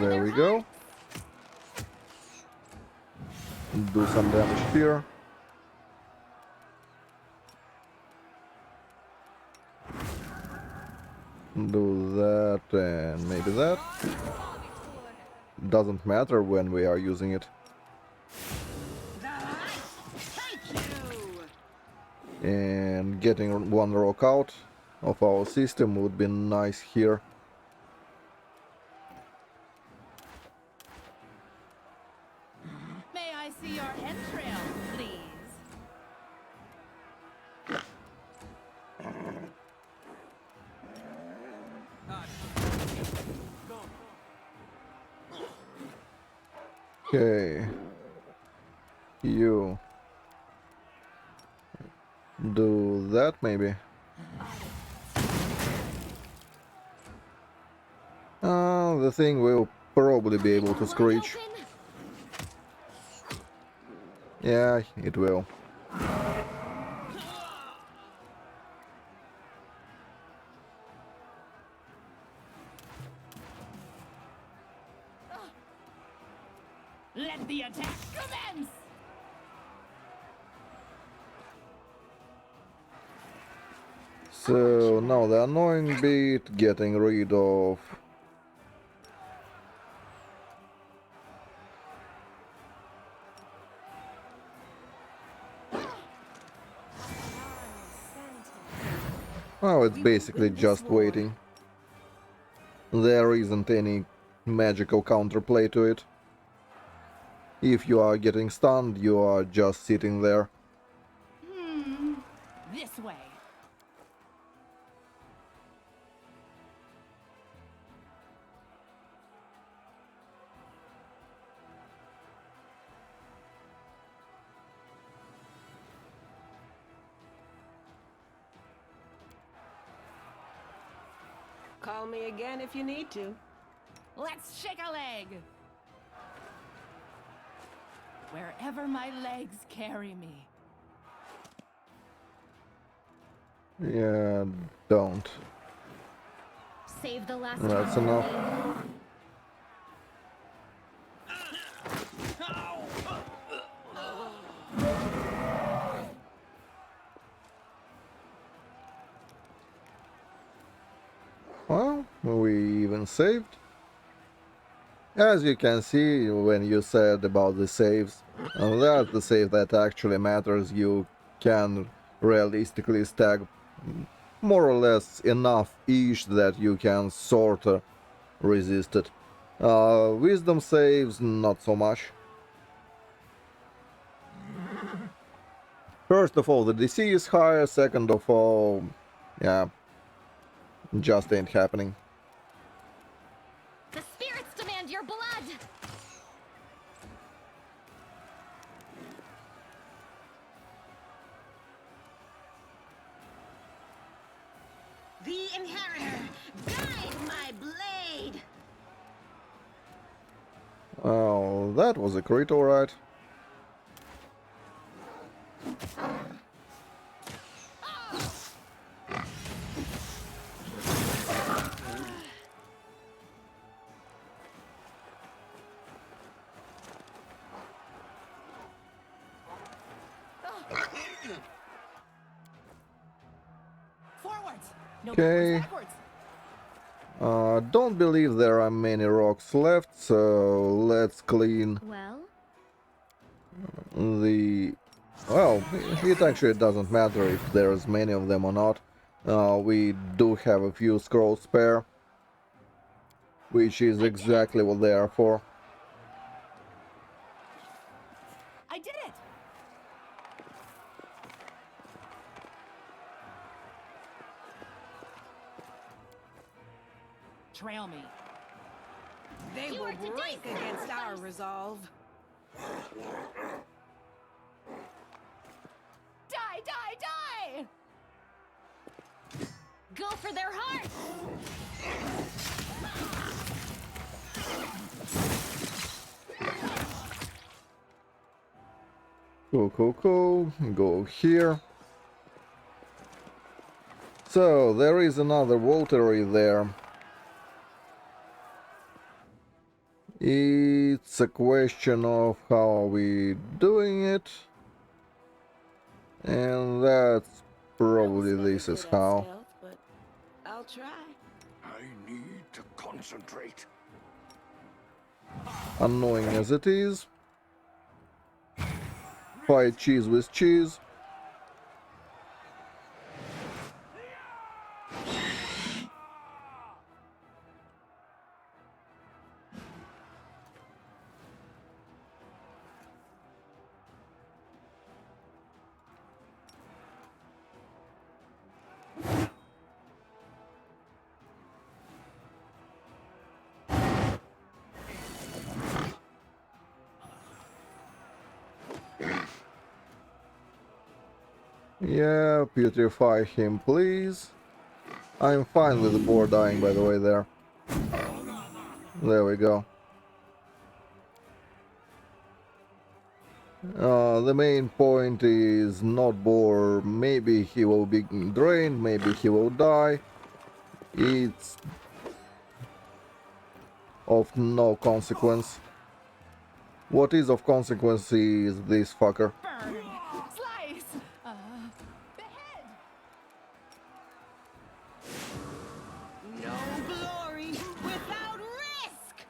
There we go. Do some damage here. Do that and maybe that. Doesn't matter when we are using it. And getting one rock out of our system would be nice here.
May I see your entrails, please?
Okay. You do that maybe. The thing will probably be able to
Wide
screech.
open.
Yeah, it will.
Let the attack commence!
So now the annoying bit, getting rid of. Oh, it's
We will
basically
win this
just
war.
waiting. There isn't any magical counterplay to it. If you are getting stunned, you are just sitting there.
This way.
Call me again if you need to.
Let's shake a leg! Wherever my legs carry me.
Yeah, don't.
Save the last
That's
one for
enough.
me.
Well, we even saved. As you can see when you said about the saves, that's the save that actually matters. You can realistically stack more or less enough-ish that you can sorta resist it. Wisdom saves, not so much. First of all, the DC is higher, second of all, yeah, just ain't happening.
The spirits demand your blood.
The inheritor, guide my blade.
Well, that was a crit, alright.
Forwards! No
Okay.
backwards,
Don't believe there are many rocks left, so let's clean
Well,
the... Well, it actually doesn't matter if there's many of them or not. We do have a few scrolls spare, which is exactly what they are for.
I did it! Trail me.
They
You
will
are today's
break against our resolve.
Die, die, die!
Go for their hearts.
Cool. Go here. So, there is another WoTR there. It's a question of how are we doing it. And that's probably this is how.
Stealth, but I'll try.
I need to concentrate.
Annoying as it is. Fight cheese with cheese. Yeah, putrefy him, please. I'm fine with the boar dying, by the way, there. There we go. The main point is not boar. Maybe he will be drained, maybe he will die. It's of no consequence. What is of consequence is this fucker.
Burn! Slice! Behead!
No glory without risk!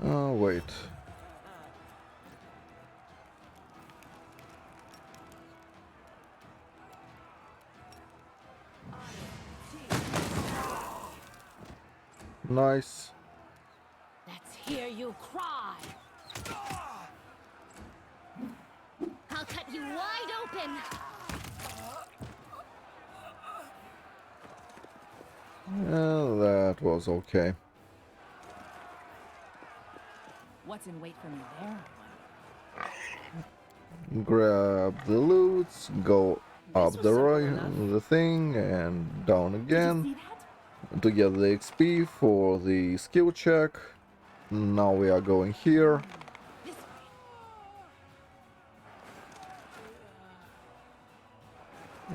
Oh, wait. Nice.
Let's hear you cry!
I'll cut you wide open.
Well, that was okay.
What's in wait for me there?
Grab the loots, go up
was
the
simple
right,
enough.
the thing, and down
Did you
again
see that?
to get the XP for the skill check. Now we are going here.
This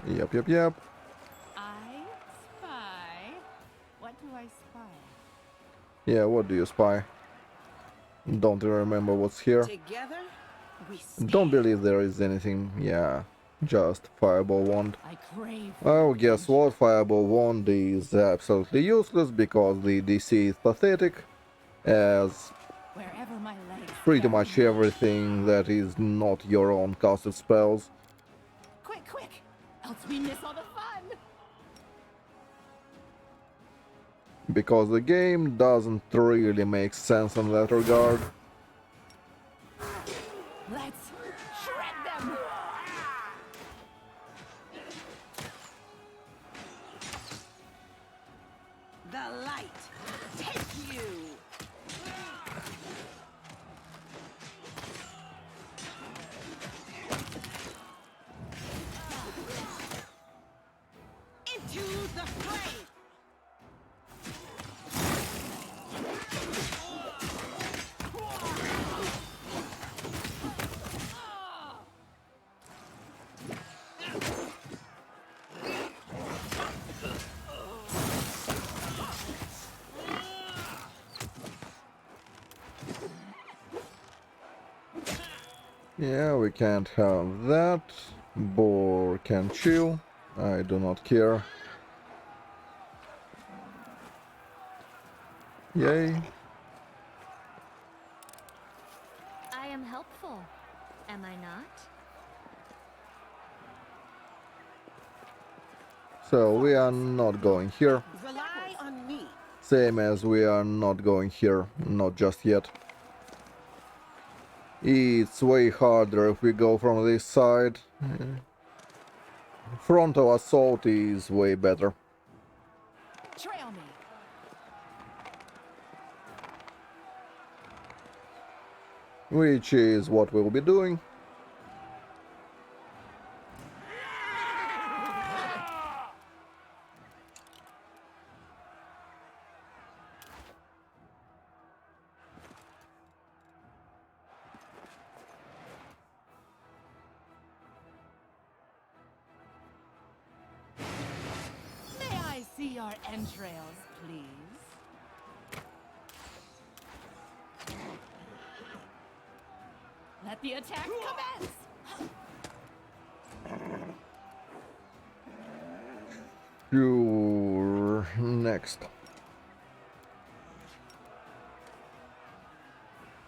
way.
Yep, yep, yep.
I spy. What do I spy?
Yeah, what do you spy? Don't remember what's here.
Together, we stand.
Don't believe there is anything. Yeah, just fireball wand.
I crave for
Oh, guess
adventure.
what? Fireball wand is absolutely useless because the DC is pathetic, as
Wherever my legs
pretty
carry
much
me.
everything that is not your own casted spells.
Quick, quick! Else we miss all the fun!
Because the game doesn't really make sense in that regard.
Let's shred them!
The light take you. Into the flame.
Yeah, we can't have that. Boar can chill. I do not care. Yay.
I am helpful. Am I not?
So we are not going here.
Rely on me.
Same as we are not going here. Not just yet. It's way harder if we go from this side. Frontal assault is way better.
Trail me!
Which is what we'll be doing.
May I see your entrails, please? Let the attack commence!
Sure. Next.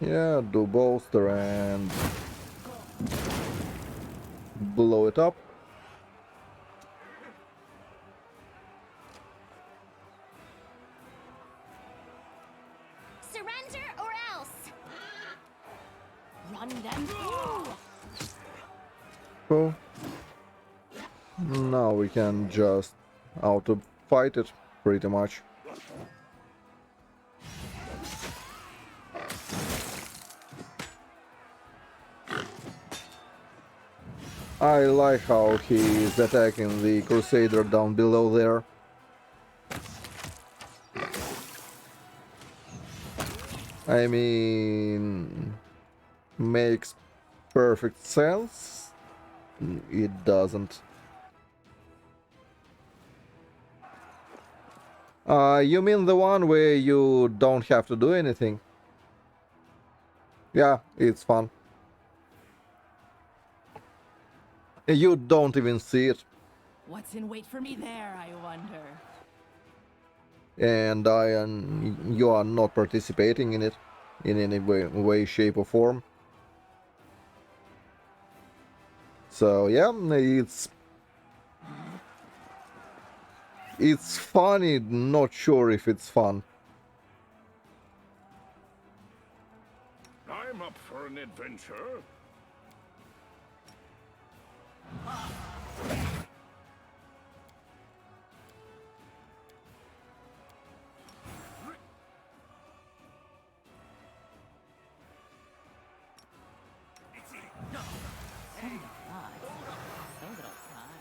Yeah, do bolster and blow it up.
Surrender or else.
Run them through!
Cool. Now we can just auto fight it, pretty much. I like how he's attacking the Crusader down below there. I mean, makes perfect sense. It doesn't. You mean the one where you don't have to do anything? Yeah, it's fun. You don't even see it.
What's in wait for me there, I wonder?
And you are not participating in it in any way, shape or form. So yeah, it's funny, not sure if it's fun.
I'm up for an adventure.
So many thoughts, so little time.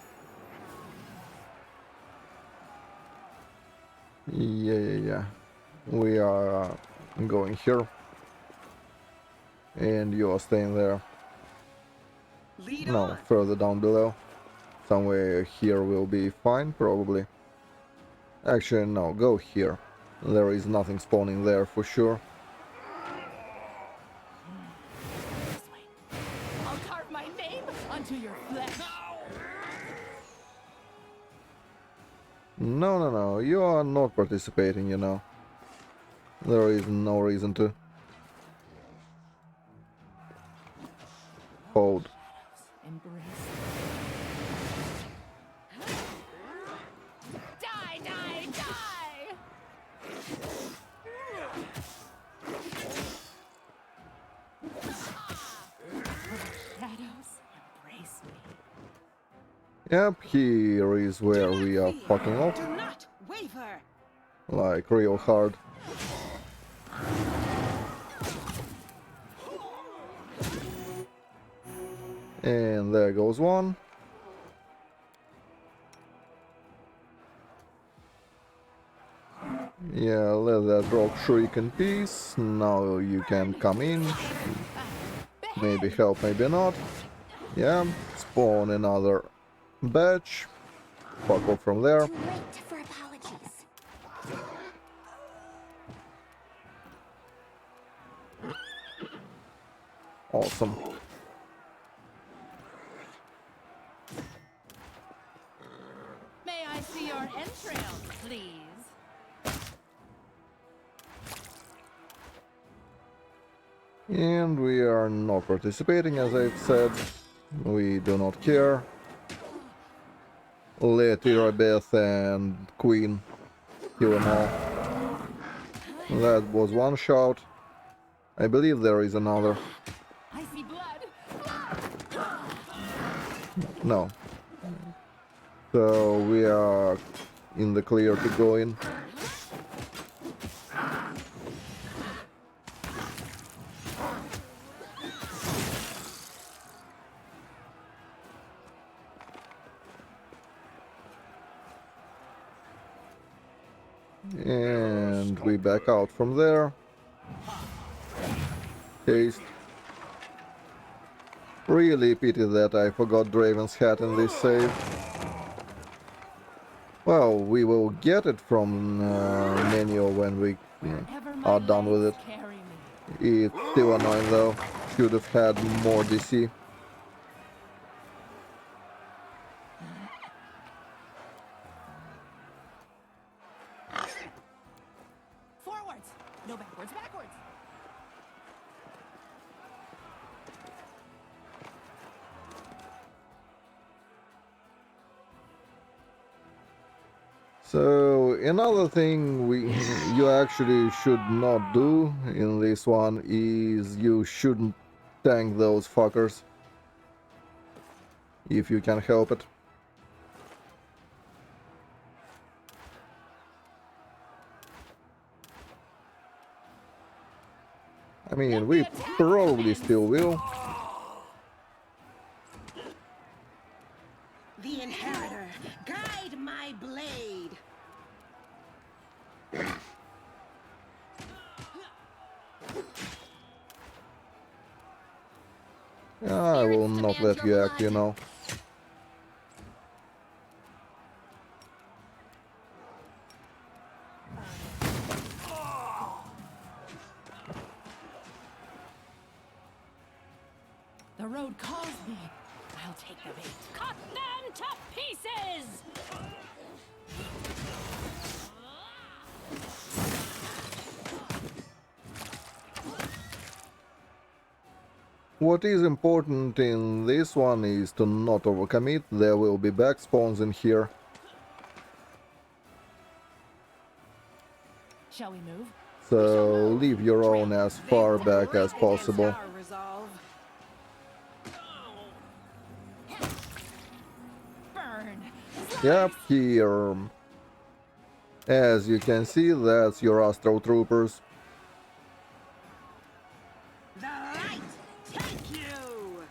Yeah. We are going here. And you are staying there.
Lead
No,
on.
further down below. Somewhere here will be fine, probably. Actually, no, go here. There is nothing spawning there for sure.
This way. I'll carve my name onto your flesh.
No, you are not participating, you know. There is no reason to. Hold.
Embrace. Die, die, die! Shadows, embrace me.
Yep, here is where
Do not
we are
fear.
fucking off.
Do not waver.
Like, real hard. And there goes one. Yeah, let that rock shriek in peace. Now you can come in. Maybe help, maybe not. Yeah, spawn another batch. Fuck off from there.
Too late for apologies.
Awesome.
May I see your entrails, please?
And we are not participating, as I've said. We do not care. Let Irabeth and Queen kill them all. That was one shot. I believe there is another.
I see blood.
No. So we are in the clear to go in. And we back out from there. Taste. Really pity that I forgot Draven's hat in this save. Well, we will get it from menu when we
Wherever my
are done with it.
legs carry me.
It's still annoying though. Should have had more DC.
Forwards! No backwards, backwards!
So another thing you actually should not do in this one is you shouldn't tank those fuckers if you can help it. I mean, we probably still will.
inheritor, guide my blade.
I will
Spirits
not
demand
let
your
you act, you
blood.
know.
The road calls me. I'll take the bait.
Cut them to pieces!
What is important in this one is to not overcommit. There will be back spawns in here.
Shall we move?
So leave your own as far back as possible.
Our resolve.
Burn.
Yep, here. As you can see, that's your Astro Troopers.
The light, take you.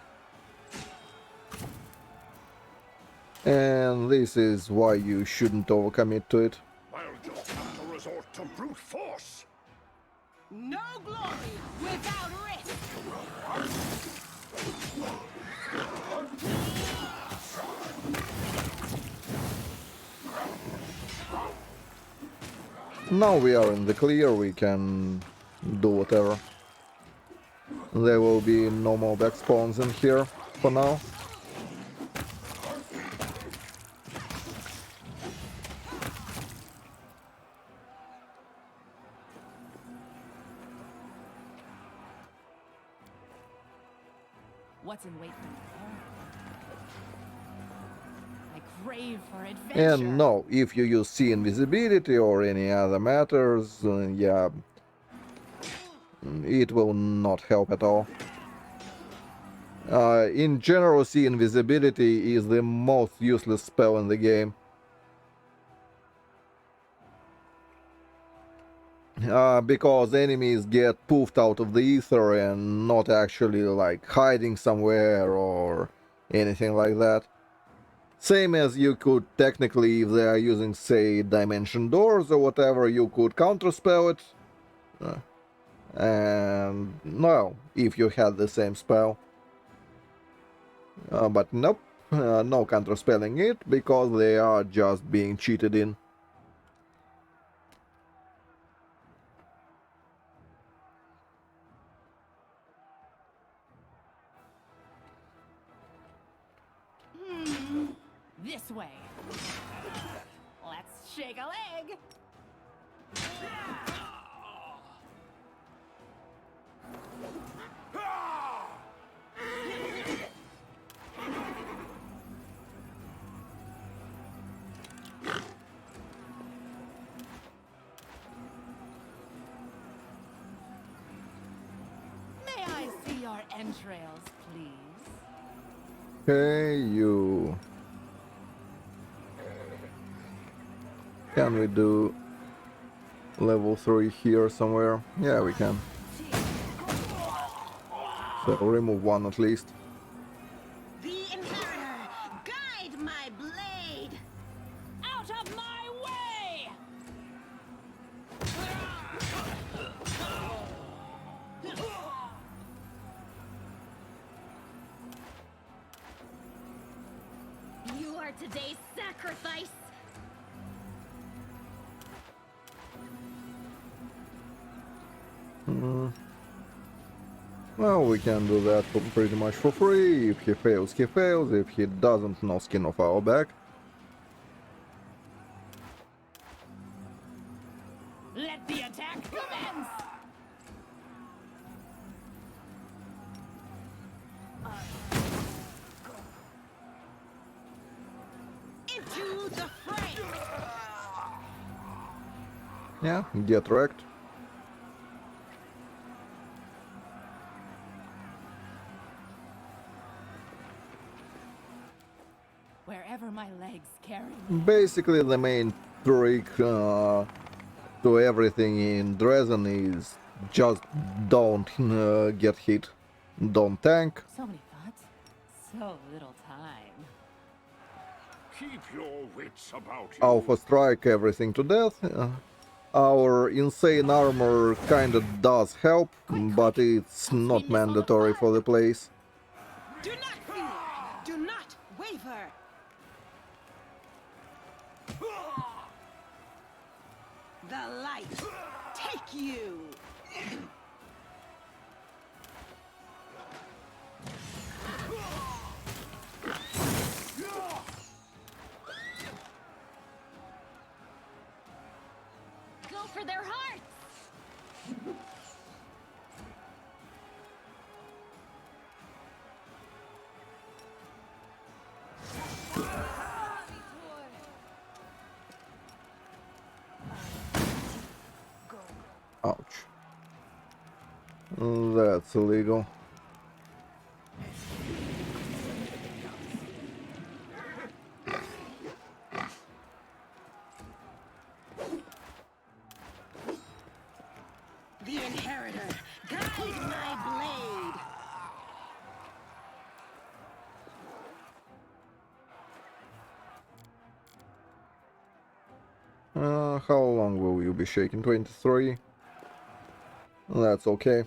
And this is why you shouldn't overcommit to it.
I'll just have to resort to brute force.
No glory without risk.
Now we are in the clear, we can do whatever. There will be no more back spawns in here for now.
What's in wait for me there? I crave for adventure.
And no, if you use sea invisibility or any other matters, yeah, it will not help at all. In general, sea invisibility is the most useless spell in the game. Because enemies get poofed out of the ether and not actually like hiding somewhere or anything like that. Same as you could technically, if they are using, say, dimension doors or whatever, you could counterspell it. And well, if you had the same spell. But nope, no counterspelling it because they are just being cheated in.
This way. Let's shake a leg. May I see your entrails, please?
Hey, you. Can we do level 3 here somewhere? Yeah, we can. So remove one at least.
The inheritor, guide my blade.
Out of my way! You are today's sacrifice!
Well, we can do that for pretty much for free. If he fails, he fails. If he doesn't, no skin off our back.
Let the attack commence!
Into the fray.
Yeah, get wrecked.
Wherever my legs carry me.
Basically, the main trick to everything in Dresden is just don't get hit. Don't tank.
So many thoughts, so little time.
Keep your wits about you.
Alpha strike everything to death. Our insane armor kinda does help, but it's
Else we
not
miss all the
mandatory for
fun.
the place.
Do not fear. Do not waver. The light take you.
Go for their hearts!
Ouch. That's illegal.
The inheritor, guide my blade.
How long will you be shaking? 23? That's okay.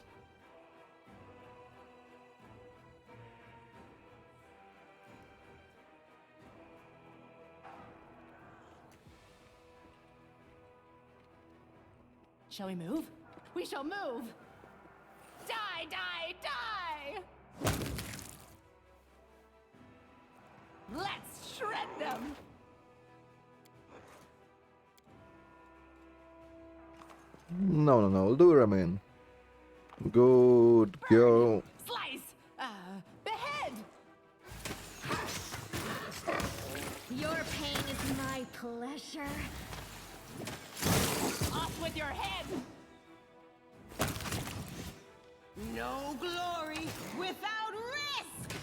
Shall we move? We shall move! Die, die, die! Let's shred them!
No, do remain. Good, go.
Slice! Behead!
Your pain is my pleasure.
Off with your head!
No glory without risk.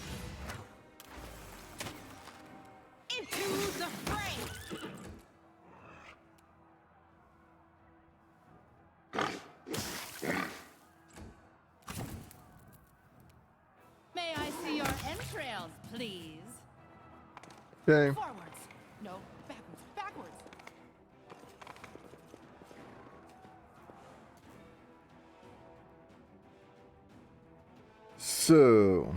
Into the fray.
May I see your entrails, please?
Okay.
Forwards! No, backwards, backwards!
So,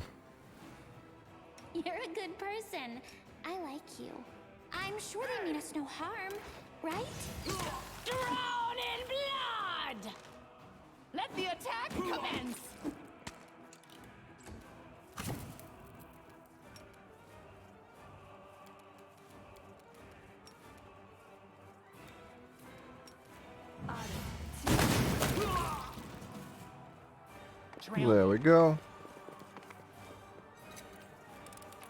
You're a good person. I like you. I'm sure they mean us no harm, right?
Drown in blood! Let the attack commence!
there we go.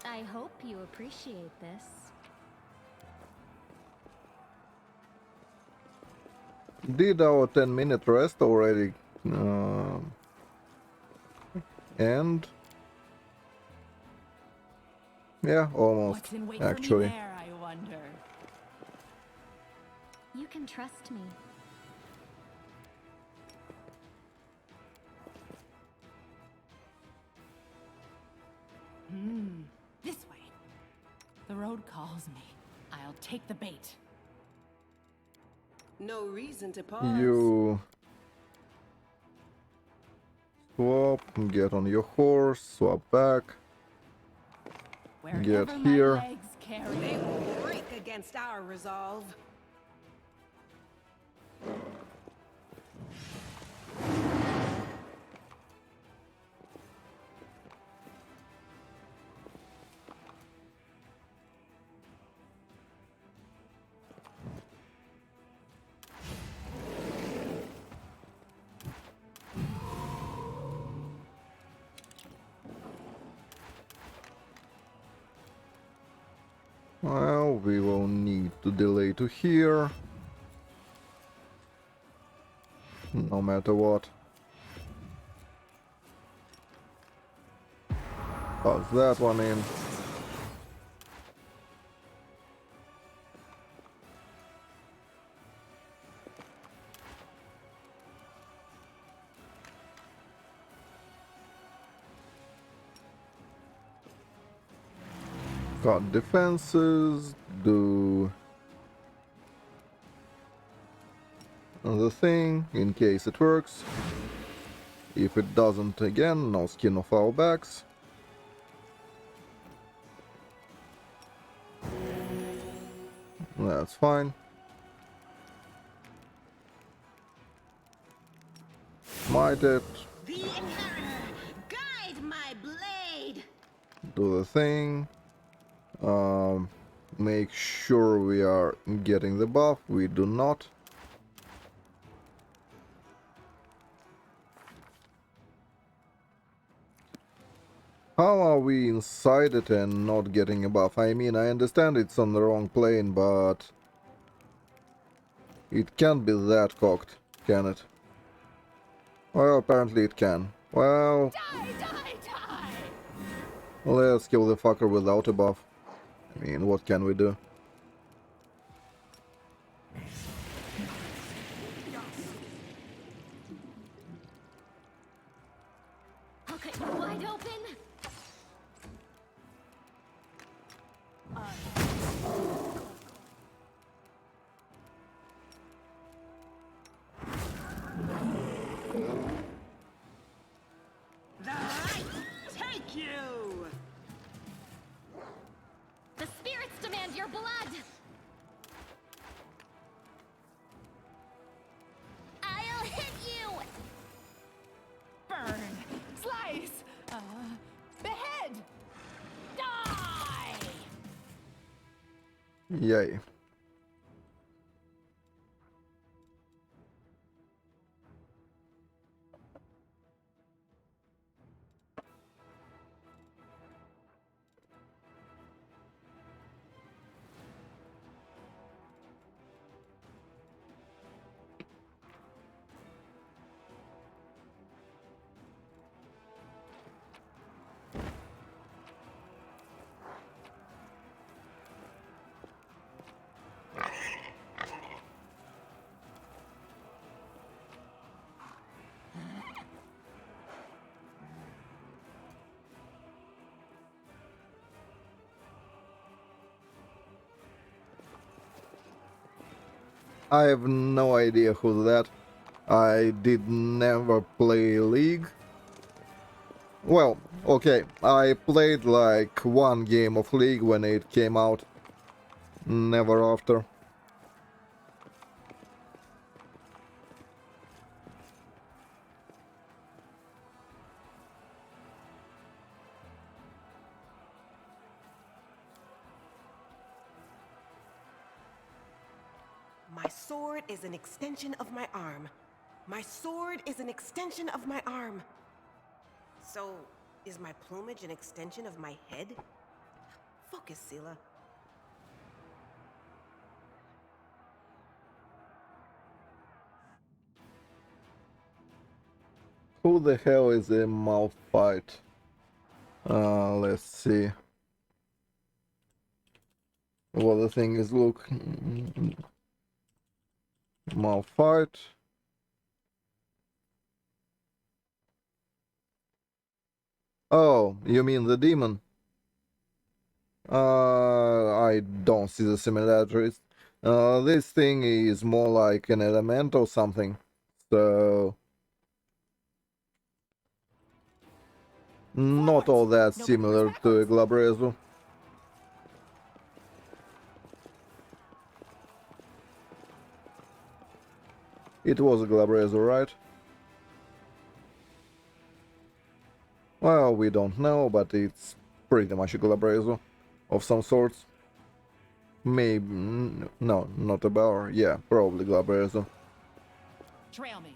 I hope you appreciate this.
Did our 10-minute rest already end? Yeah, almost,
What's in wait
actually.
for me there, I wonder?
You can trust me.
This way. The road calls me. I'll take the bait.
No reason to pause.
You swap, get on your horse, swap back.
Wherever
Get
my
here.
legs carry
They
me.
will break against our resolve.
Well, we will need to delay to here. No matter what. Toss that one in. Got defenses, do the thing in case it works. If it doesn't, again, no skin off our backs. That's fine. Smite it.
The Inheritor, guide my blade.
Do the thing. Make sure we are getting the buff. We do not. How are we inside it and not getting a buff? I mean, I understand it's on the wrong plane, but it can't be that cocked, can it? Well, apparently it can. Well,
Die, die, die!
let's kill the fucker without a buff. I mean, what can we do?
I'll cut you wide open.
The light take you.
The spirits demand your blood.
I'll hit you!
Burn! Slice! Behead! Die!
Yay. I have no idea who's that. I did never play League. Well, okay, I played like one game of League when it came out. Never after.
My sword is an extension of my arm. My sword is an extension of my arm. So, is my plumage an extension of my head? Focus, Sela.
Who the hell is a Malphite? Let's see. Well, the thing is, look. Malphite. Oh, you mean the demon? I don't see the similarities. This thing is more like an element or something. So, not all that similar to a Glabrezu. It was a Glabrezu, right? Well, we don't know, but it's pretty much a Glabrezu of some sorts. Maybe... no, not a Bower. Yeah, probably Glabrezu.
Trail me.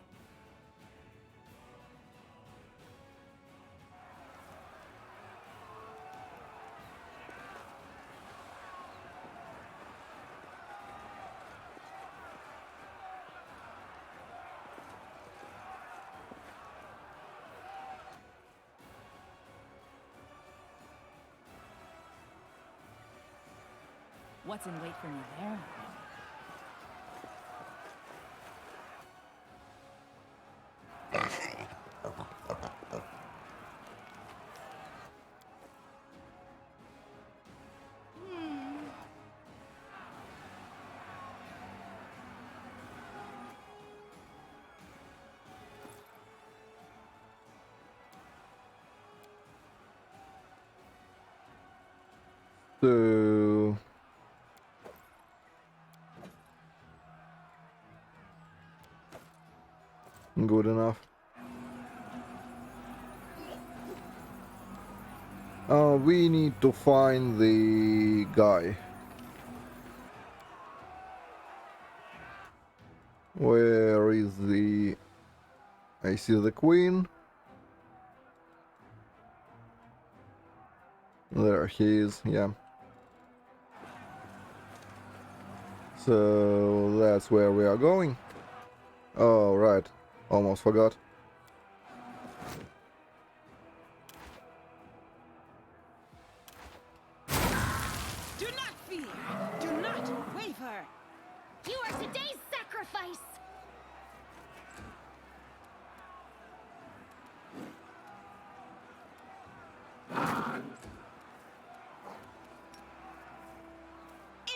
What's in wait for me there?
So good enough. We need to find the guy. Where is the... I see the queen. There he is, yeah. So that's where we are going. Oh, right. Almost forgot.
Do not fear. Do not waver.
You are today's sacrifice!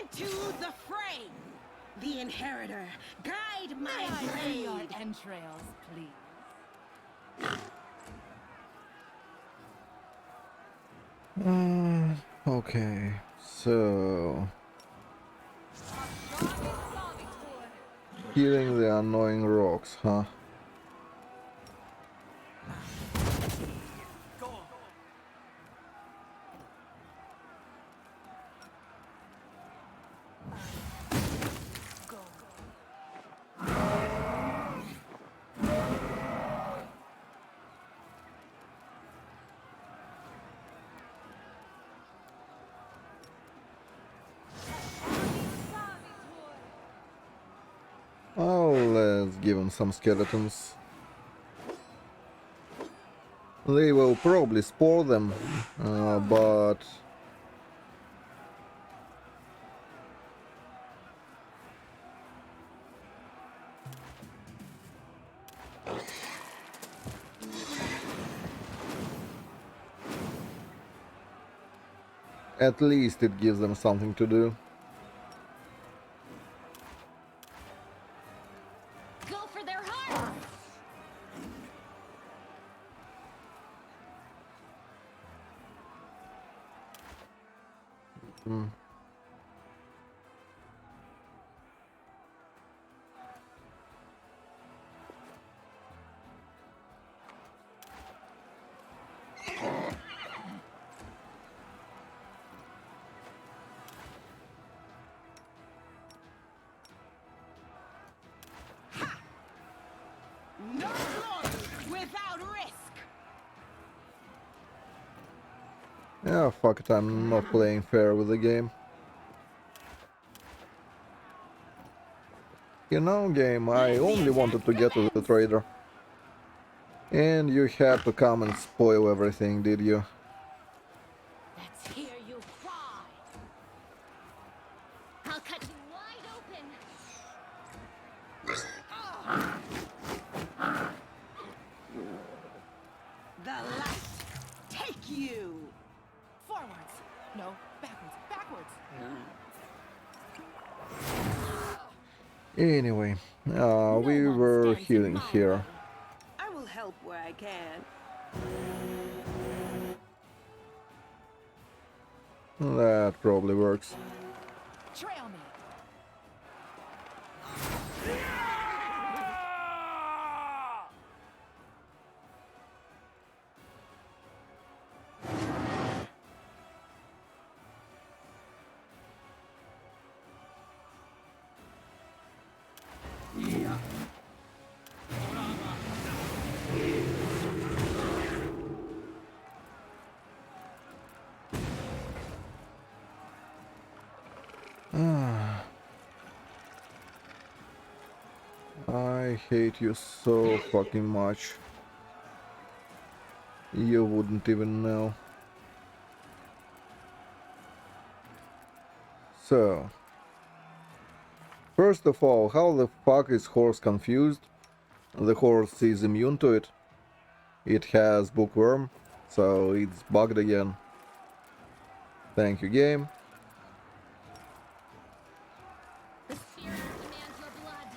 Into the fray. The inheritor, guide my
May I see your
blade.
entrails, please?
Okay, so... Killing the annoying rocks, huh? Oh, let's give him some skeletons. They will probably spore them, but... At least it gives them something to do.
Go for their hearts!
No glory without risk.
Yeah, fuck it, I'm not playing fair with the game. You know, game, I only wanted to get to the trader. And you had to come and spoil everything, did you?
Let's hear you cry! I'll cut you wide open!
The light take you.
Forwards. No, backwards. Backwards.
Anyway, we
one
were
stands in
healing
my
here.
way. I will help where I can.
That probably works.
Trail me.
I hate you so fucking much. You wouldn't even know. So, first of all, how the fuck is horse confused? The horse is immune to it. It has bookworm, so it's bugged again. Thank you, game.
The spirits demand your blood!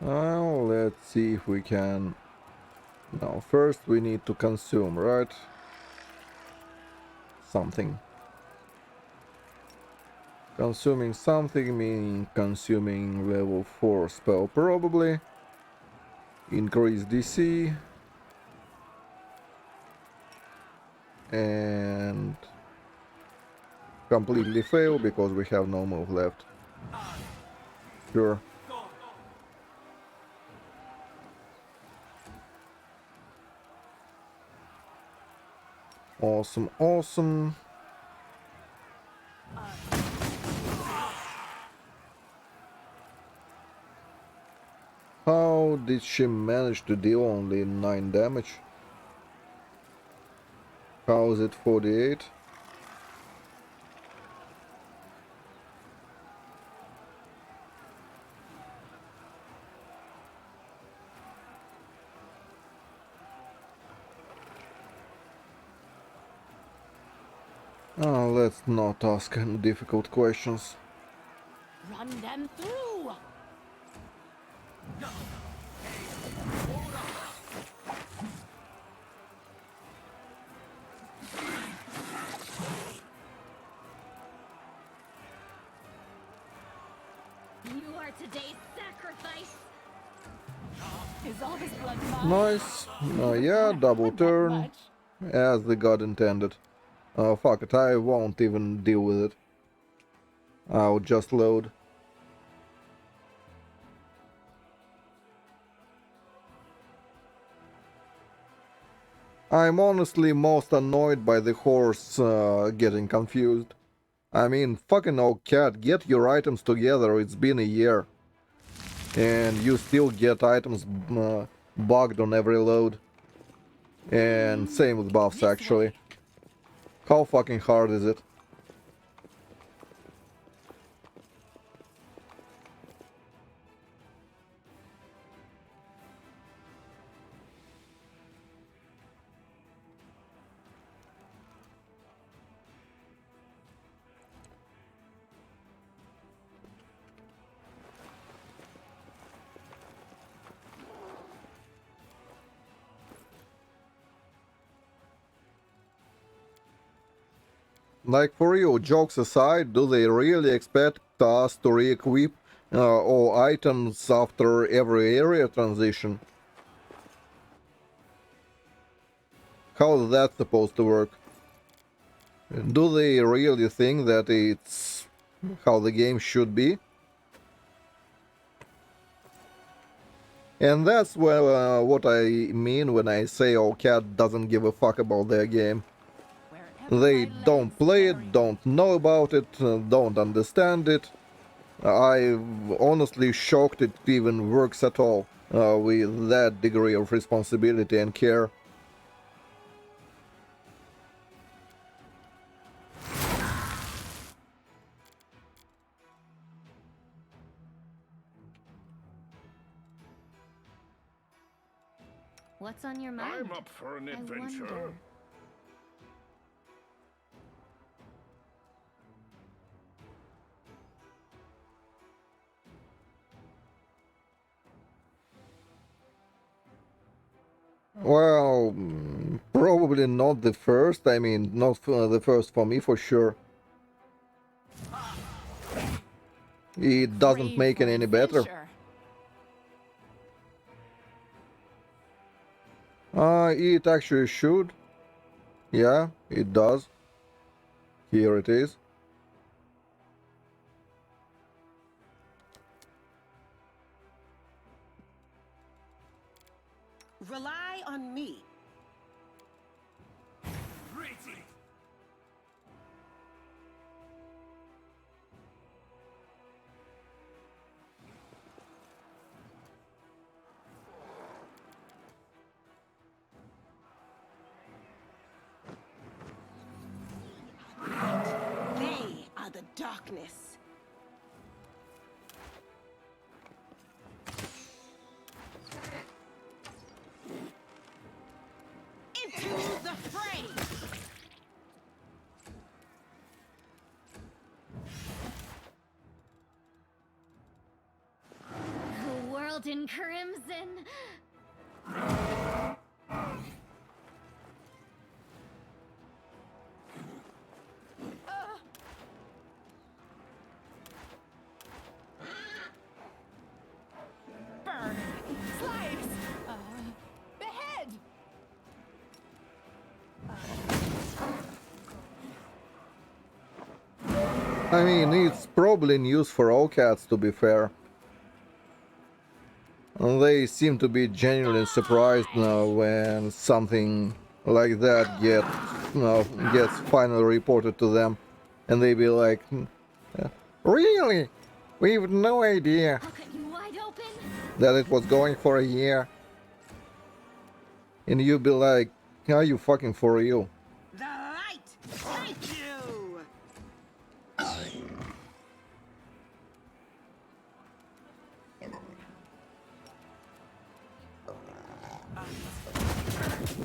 Well, let's see if we can... No, first we need to consume, right? Something. Consuming something meaning consuming level 4 spell probably. Increase DC. And completely fail because we have no move left. Sure. Awesome, awesome. How did she manage to deal only 9 damage? How is it 48? Oh, let's not ask difficult questions.
Run them through!
You are today's sacrifice.
Is all this blood mine?
Nice. Yeah, double
That
turn.
much.
As the god intended. Oh, fuck it, I won't even deal with it. I'll just load. I'm honestly most annoyed by the horse getting confused. I mean, fucking old cat, get your items together, it's been a year. And you still get items bugged on every load. And same with buffs,
This
actually.
way.
How fucking hard is it? Like, for real, jokes aside, do they really expect us to re-equip all items after every area transition? How is that supposed to work? Do they really think that it's how the game should be? And that's what I mean when I say oh cat doesn't give a fuck about their game.
Wherever
They
my
don't
legs
play
carry
it, don't know about it, don't understand it. I'm honestly shocked it even works at all with that degree of responsibility and care.
What's on your mind?
I'm up for an
I
adventure.
wonder.
Well, probably not the first. I mean, not the first for me for sure. It doesn't
Crave
make
for
it any better.
adventure.
It actually should. Yeah, it does. Here it is.
Rely on me. They are the darkness. Into the fray!
The world veiled in crimson.
Burn! Slice! Behead!
I mean, it's probably news for all cats, to be fair. They seem to be genuinely surprised now when something like that gets finally reported to them, and they be like, "Really? We've no idea
I'll cut you wide open.
that it was going for a year." And you be like, "Are you fucking for real?"
The light! Thank you!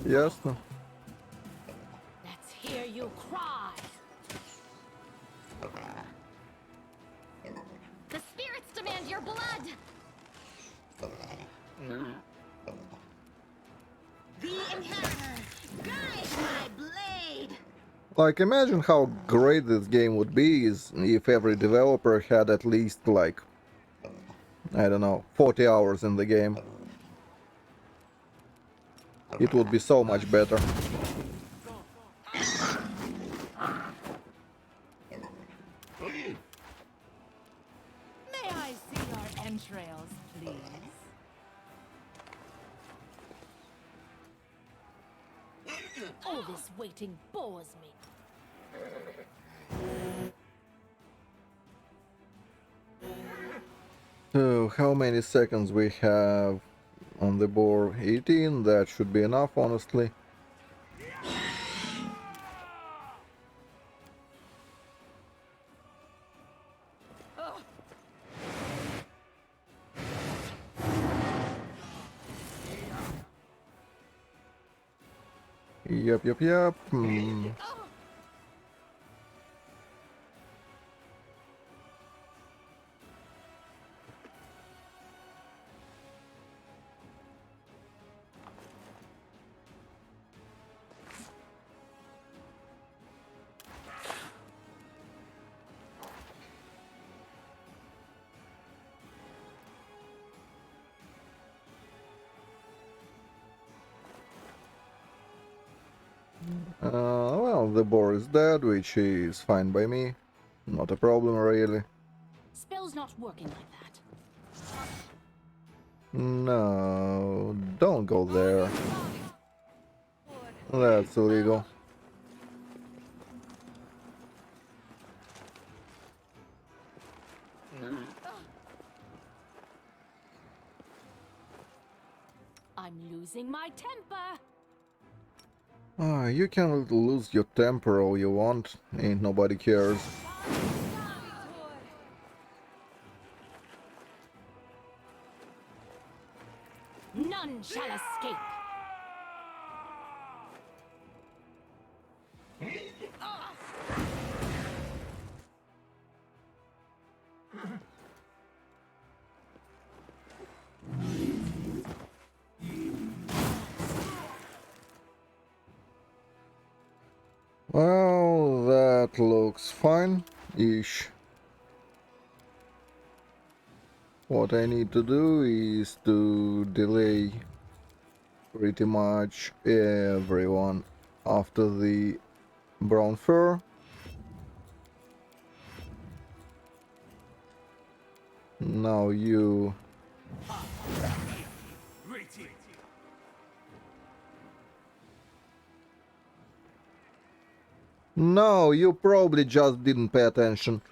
Yes.
Let's hear you cry!
The spirits demand your blood.
The Inheritor! Guide my blade!
Like, imagine how great this game would be if every developer had at least, like, I don't know, 40 hours in the game. It would be so much better.
May I see your entrails, please? All this waiting bores me.
So, how many seconds we have on the board? 18? That should be enough, honestly. Yep. Well, the boar is dead, which is fine by me. Not a problem, really.
Spell's not working like that.
No, don't go there. That's illegal.
I'm losing my temper.
You can lose your temper all you want. Ain't nobody cares.
None shall escape.
Well, that looks fine-ish. What I need to do is to delay pretty much everyone after the brown fur. Now you... No, you probably just didn't pay attention.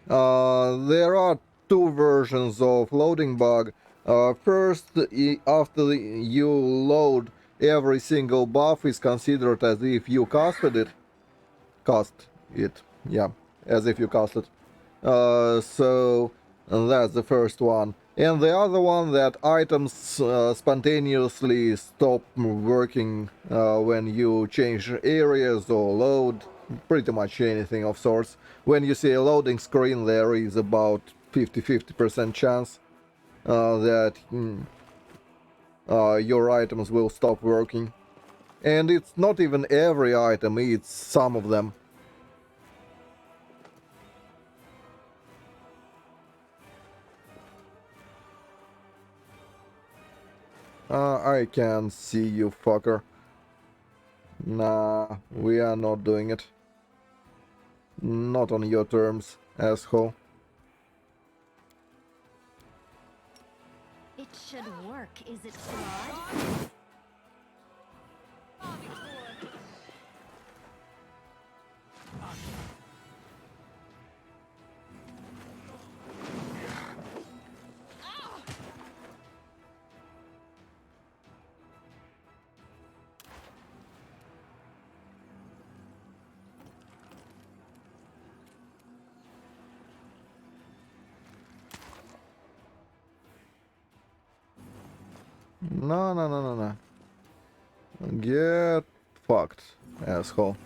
There are two versions of loading bug. First, after you load, every single buff is considered as if you casted it. Cast it, yeah, as if you cast it. So that's the first one. And the other one, that items spontaneously stop working when you change areas or load, pretty much anything of sorts. When you see a loading screen, there is about 50-50% chance. that your items will stop working. And it's not even every item, it's some of them. I can see you, fucker. Nah, we are not doing it. Not on your terms, asshole.
It should work, is it flawed?
No, no, no, no, no. Get fucked, asshole.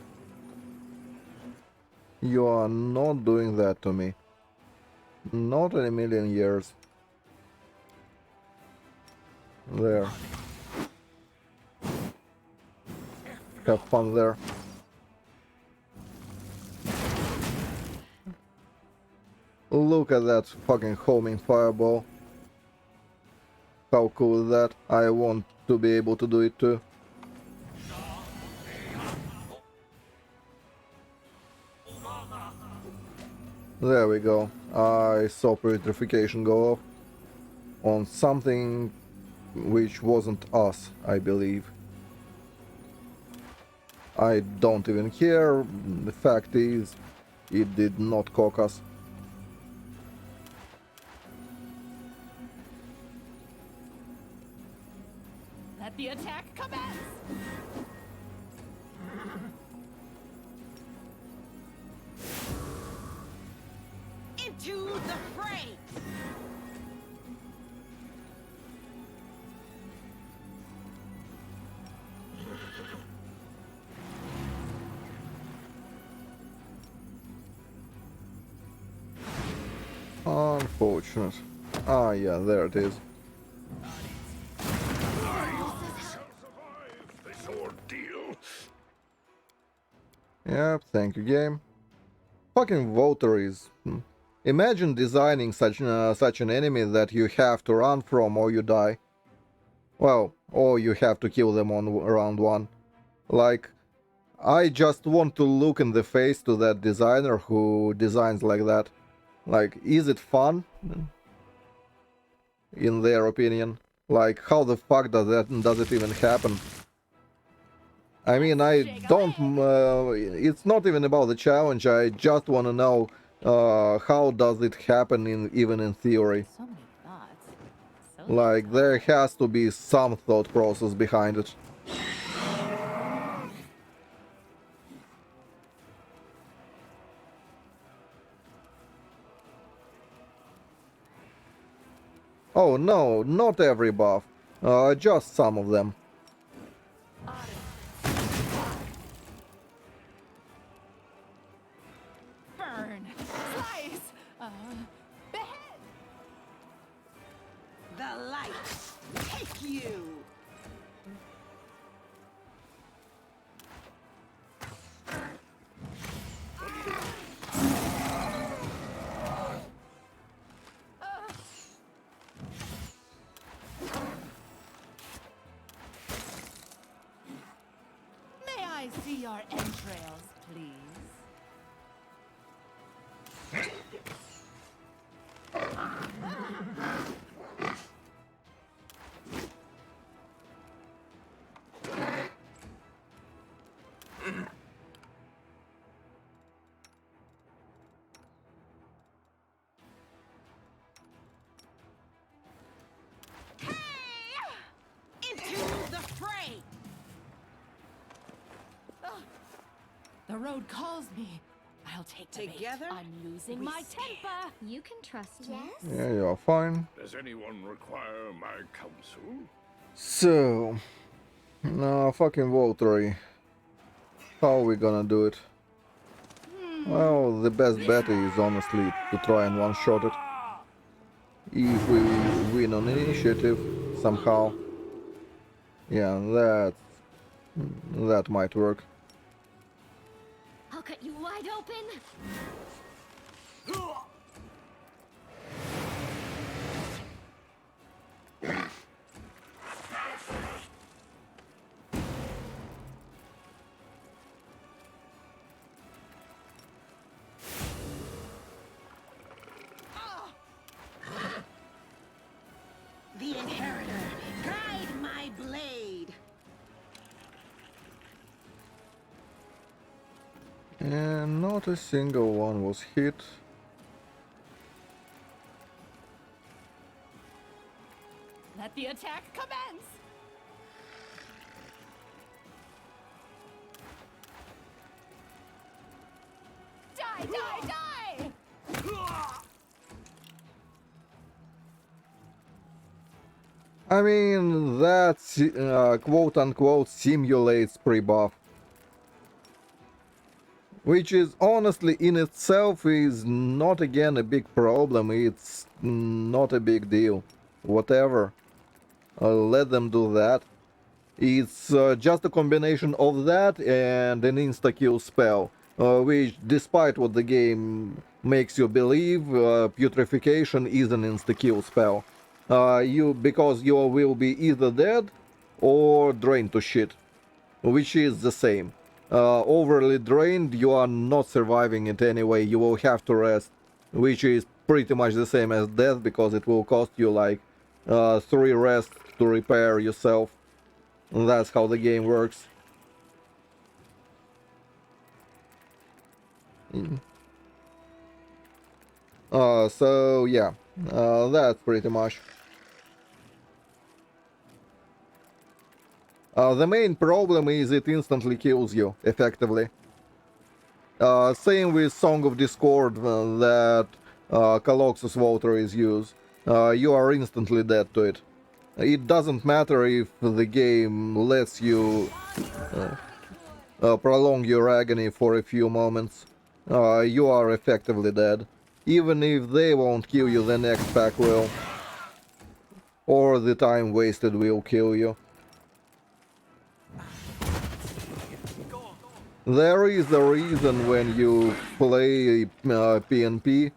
You are not doing that to me. Not in a million years. There. Have fun there. Look at that fucking homing fireball. How cool is that? I want to be able to do it too. There we go. I saw purification go off on something which wasn't us, I believe. I don't even care. The fact is, it did not cock us.
Let the attack commence!
Into the fray!
Unfortunate. Ah, yeah, there it is.
Survive this ordeal.
Yep, thank you, game. Fucking WoTR is... Imagine designing such an enemy that you have to run from or you die. Well, or you have to kill them on round 1. Like, I just want to look in the face to that designer who designs like that. Like, is it fun? In their opinion. Like, how the fuck does it even happen? I mean, I don't... it's not even about the challenge, I just want to know how does it happen even in theory.
So many thoughts. So
Like, there has to be some thought process behind it. Oh no, not every buff. Just some of them.
burn! Slice! Behead!
The light! Take you!
May I see your entrails, please?
Into the fray!
The road calls me. I'll take the bait.
Together,
I'm losing
we
my
stand.
temper.
You can trust me. Yes?
Yeah, you're fine.
Does anyone require my counsel?
So... No, fucking WoTR. How are we gonna do it? Well, the best bet is honestly to try and one-shot it. If we win on initiative somehow. Yeah, that might work.
I'll cut you wide open.
The Inheritor, guide my blade.
And not a single one was hit.
Let the attack commence! Die, die, die!
I mean, that quote-unquote simulates pre-buff. Which is honestly in itself is not again a big problem, it's not a big deal. Whatever. Let them do that. It's just a combination of that and an insta-kill spell, which, despite what the game makes you believe, putrefaction is an insta-kill spell. Because you will be either dead or drained to shit, which is the same. Overly drained, you are not surviving it anyway, you will have to rest, which is pretty much the same as death, because it will cost you like 3 rests to repair yourself. And that's how the game works. So yeah, that's pretty much. The main problem is it instantly kills you, effectively. Same with Song of Discord that Caloxus WoTR is used. You are instantly dead to it. It doesn't matter if the game lets you prolong your agony for a few moments. You are effectively dead. Even if they won't kill you, the next pack will. Or the time wasted will kill you. There is a reason when you play PnP.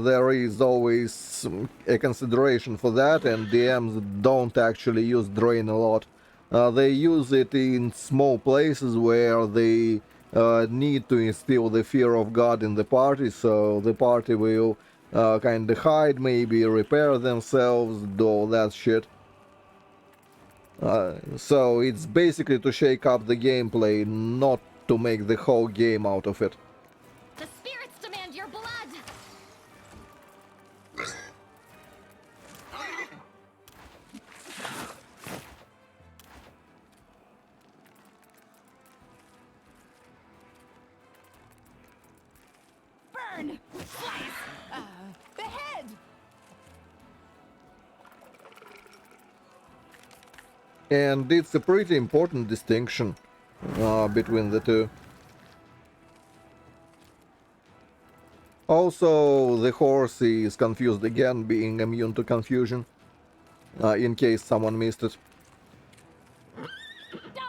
There is always a consideration for that, and DMs don't actually use Drain a lot. They use it in small places where they need to instill the fear of God in the party, so the party will kind of hide, maybe repair themselves, do all that shit. So it's basically to shake up the gameplay, not to make the whole game out of it.
The spirits demand your blood.
Burn! Slice! Behead!
And it's a pretty important distinction between the two. Also, the horse is confused again, being immune to confusion, in case someone missed it.
Die!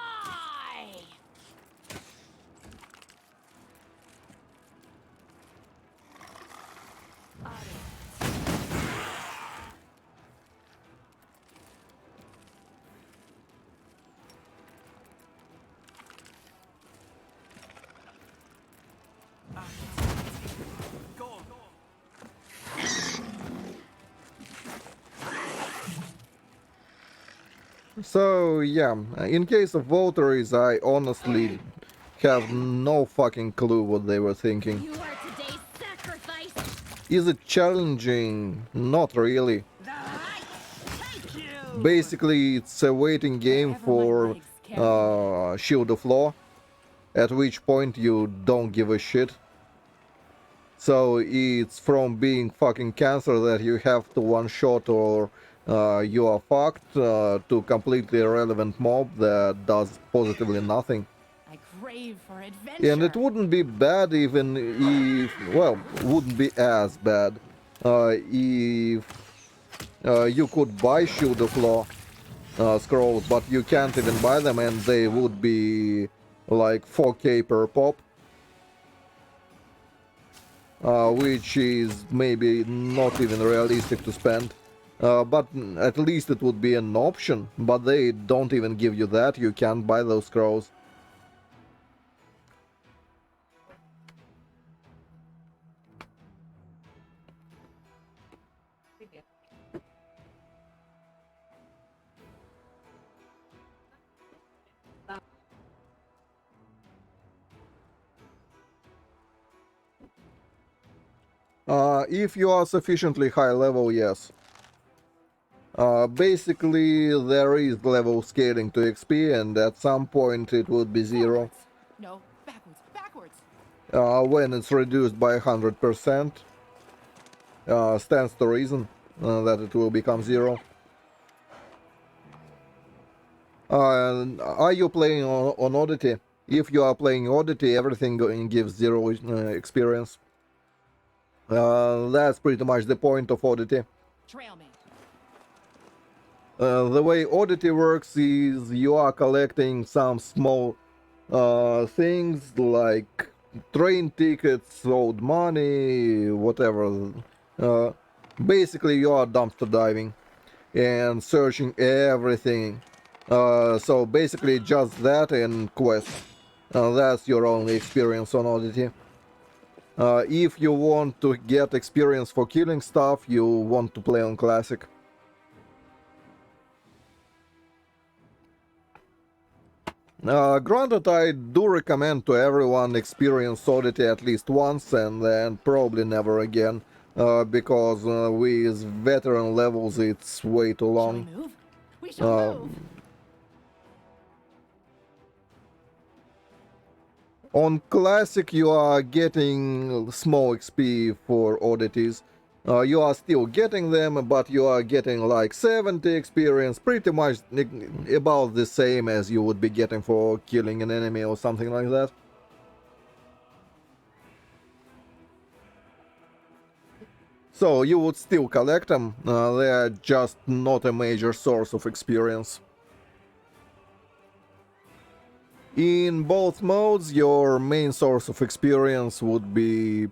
So yeah, in case of votaries, I honestly have no fucking clue what they were thinking.
You are today's sacrifice.
Is it challenging? Not really.
The light, take you.
Basically, it's a waiting game for Shield of Law, at which point you don't give a shit. So it's from being fucking cancer that you have to one-shot or you are fucked, to completely irrelevant mob that does positively nothing.
I crave for adventure.
And it wouldn't be bad even if, well, wouldn't be as bad if you could buy Shield of Law scrolls, but you can't even buy them, and they would be like 4K per pop, which is maybe not even realistic to spend. But at least it would be an option, but they don't even give you that. You can't buy those scrolls. If you are sufficiently high level, yes. Basically, there is level scaling to XP, and at some point it would be 0.
Forwards. No, backwards, backwards.
When it's reduced by 100%, stands to reason that it will become 0. Are you playing on Oddity? If you are playing Oddity, everything gives 0 experience. That's pretty much the point of Oddity.
Trail me.
The way Oddity works is you are collecting some small things like train tickets, old money, whatever. Basically, you are dumpster diving and searching everything. So basically, just that and quests. That's your only experience on Oddity. If you want to get experience for killing stuff, you want to play on Classic. Granted, I do recommend to everyone experience Oddity at least once and then probably never again, because with veteran levels it's way too
Shall we
long.
move? We shall move.
On Classic you are getting small XP for oddities. You are still getting them, but you are getting like 70 experience, pretty much about the same as you would be getting for killing an enemy or something like that. So you would still collect them, they are just not a major source of experience. In both modes, your main source of experience would be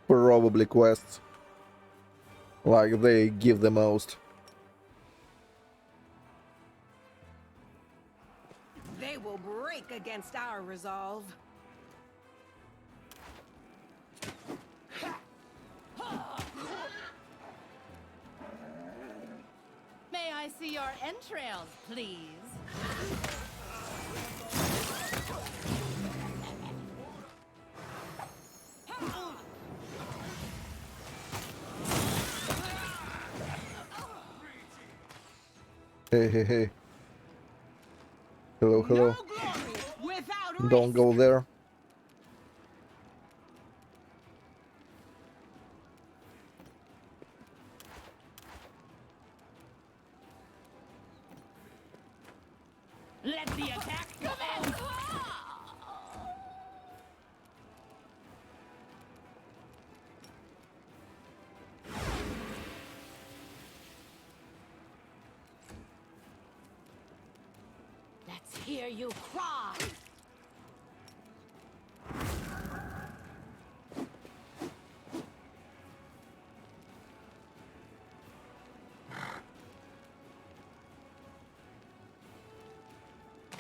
probably quests. Like, they give the most.
They will break against our resolve.
May I see your entrails, please?
Hey, hey, hey. Hello, hello.
No glory without
Don't
risk.
go there.
Let the attack commence!
Let's hear you cry.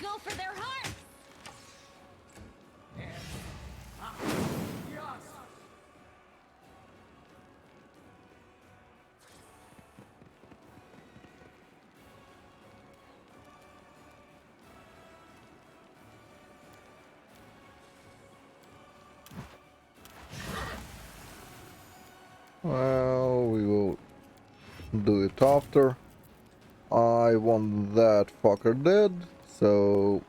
Go for their hearts!
Well, we will do it after. I want that fucker dead, so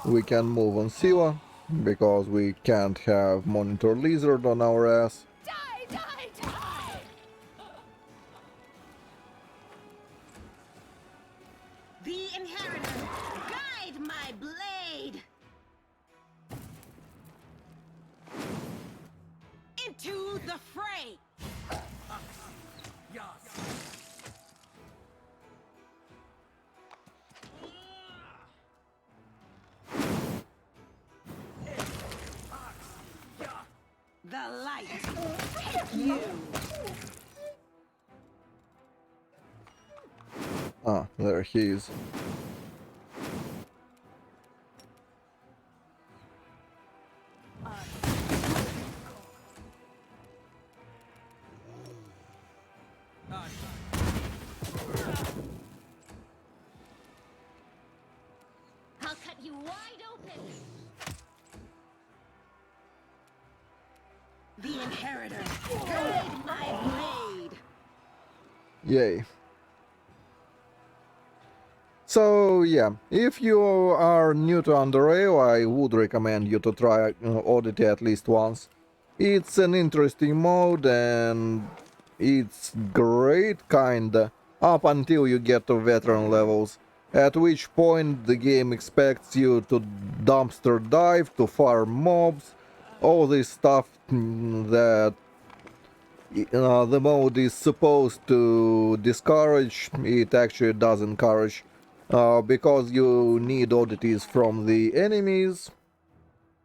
we can move on Sila, because we can't have Monitor Lizard on our ass.
Die, die, die!
The inheritor, guide my blade. The light. Take you.
Ah, there he is.
I'll cut you wide open.
The inheritor. Guide my blade.
Yay. So yeah, if you are new to Underrail, I would recommend you to try Oddity at least once. It's an interesting mode and it's great kinda up until you get to veteran levels, at which point the game expects you to dumpster dive, to farm mobs, all this stuff that the mode is supposed to discourage. It actually does encourage, because you need oddities from the enemies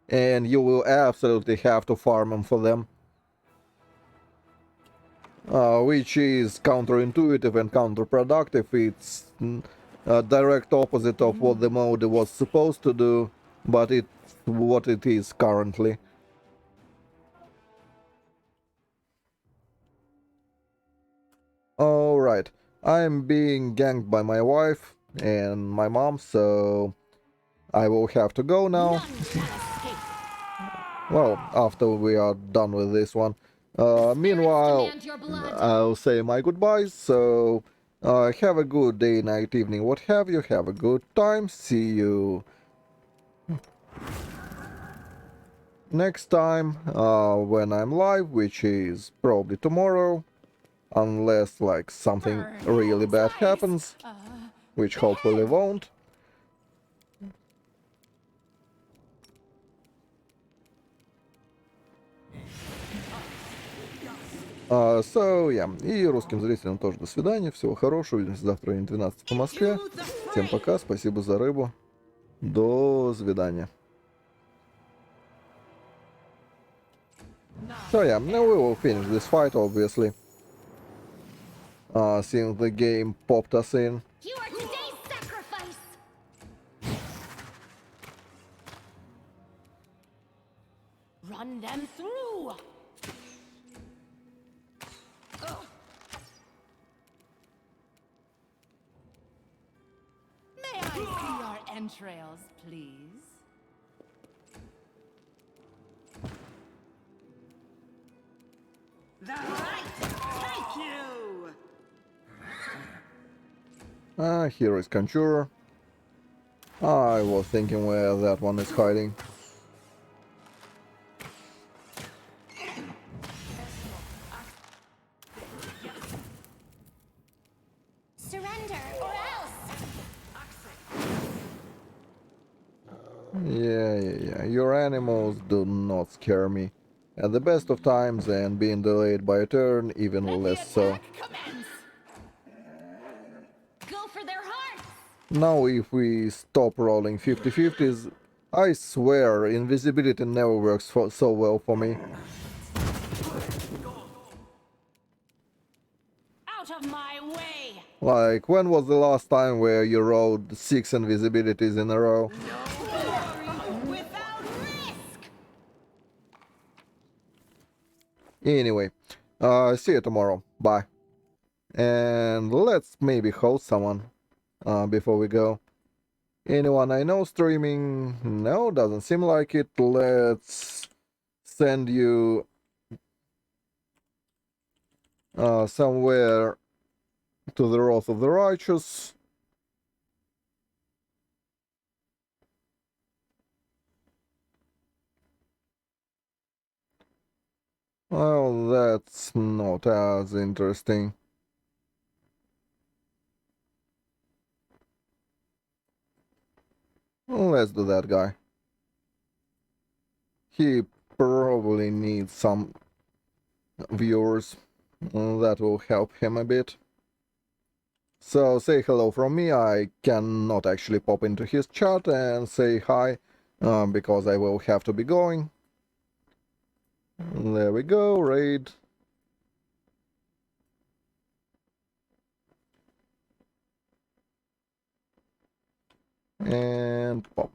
and you will absolutely have to farm them for them, which is counterintuitive and counterproductive. It's a direct opposite of what the mode was supposed to do, but it's what it is currently. Alright, I'm being ganked by my wife and my mom, so I will have to go now. Well, after we are done with this one. Meanwhile,
Demand your blood.
I'll say my goodbyes, so have a good day, night, evening, what have you. Have a good time. See you next time when I'm live, which is probably tomorrow. Unless, like, something really bad happens, which hopefully won't. So, yeah. И русским зрителям тоже до свидания. Всего хорошего. Увидимся завтра в 12 по Москве. Всем пока. Спасибо за рыбу. До свидания. So, yeah. Now we will finish this fight, obviously. Since the game popped us in.
You are today's sacrifice.
Run them through. May I see your entrails, please?
The light. Take you.
Here is Conjurer. I was thinking where that one is hiding.
Surrender or else.
Yeah. Your animals do not scare me. At the best of times, and being delayed by a turn, even less so.
Commence.
Go for their hearts.
Now, if we stop rolling 50-50s, I swear invisibility never works so well for me.
Out of my way.
Like, when was the last time where you rolled 6 invisibilities in a row?
Without risk.
Anyway, see you tomorrow. Bye. And let's maybe host someone before we go. Anyone I know streaming? No, doesn't seem like it. Let's send you somewhere to the Wrath of the Righteous. Well, that's not as interesting. Let's do that guy. He probably needs some viewers. That will help him a bit. So say hello from me. I cannot actually pop into his chat and say hi, because I will have to be going. There we go, raid. And pop.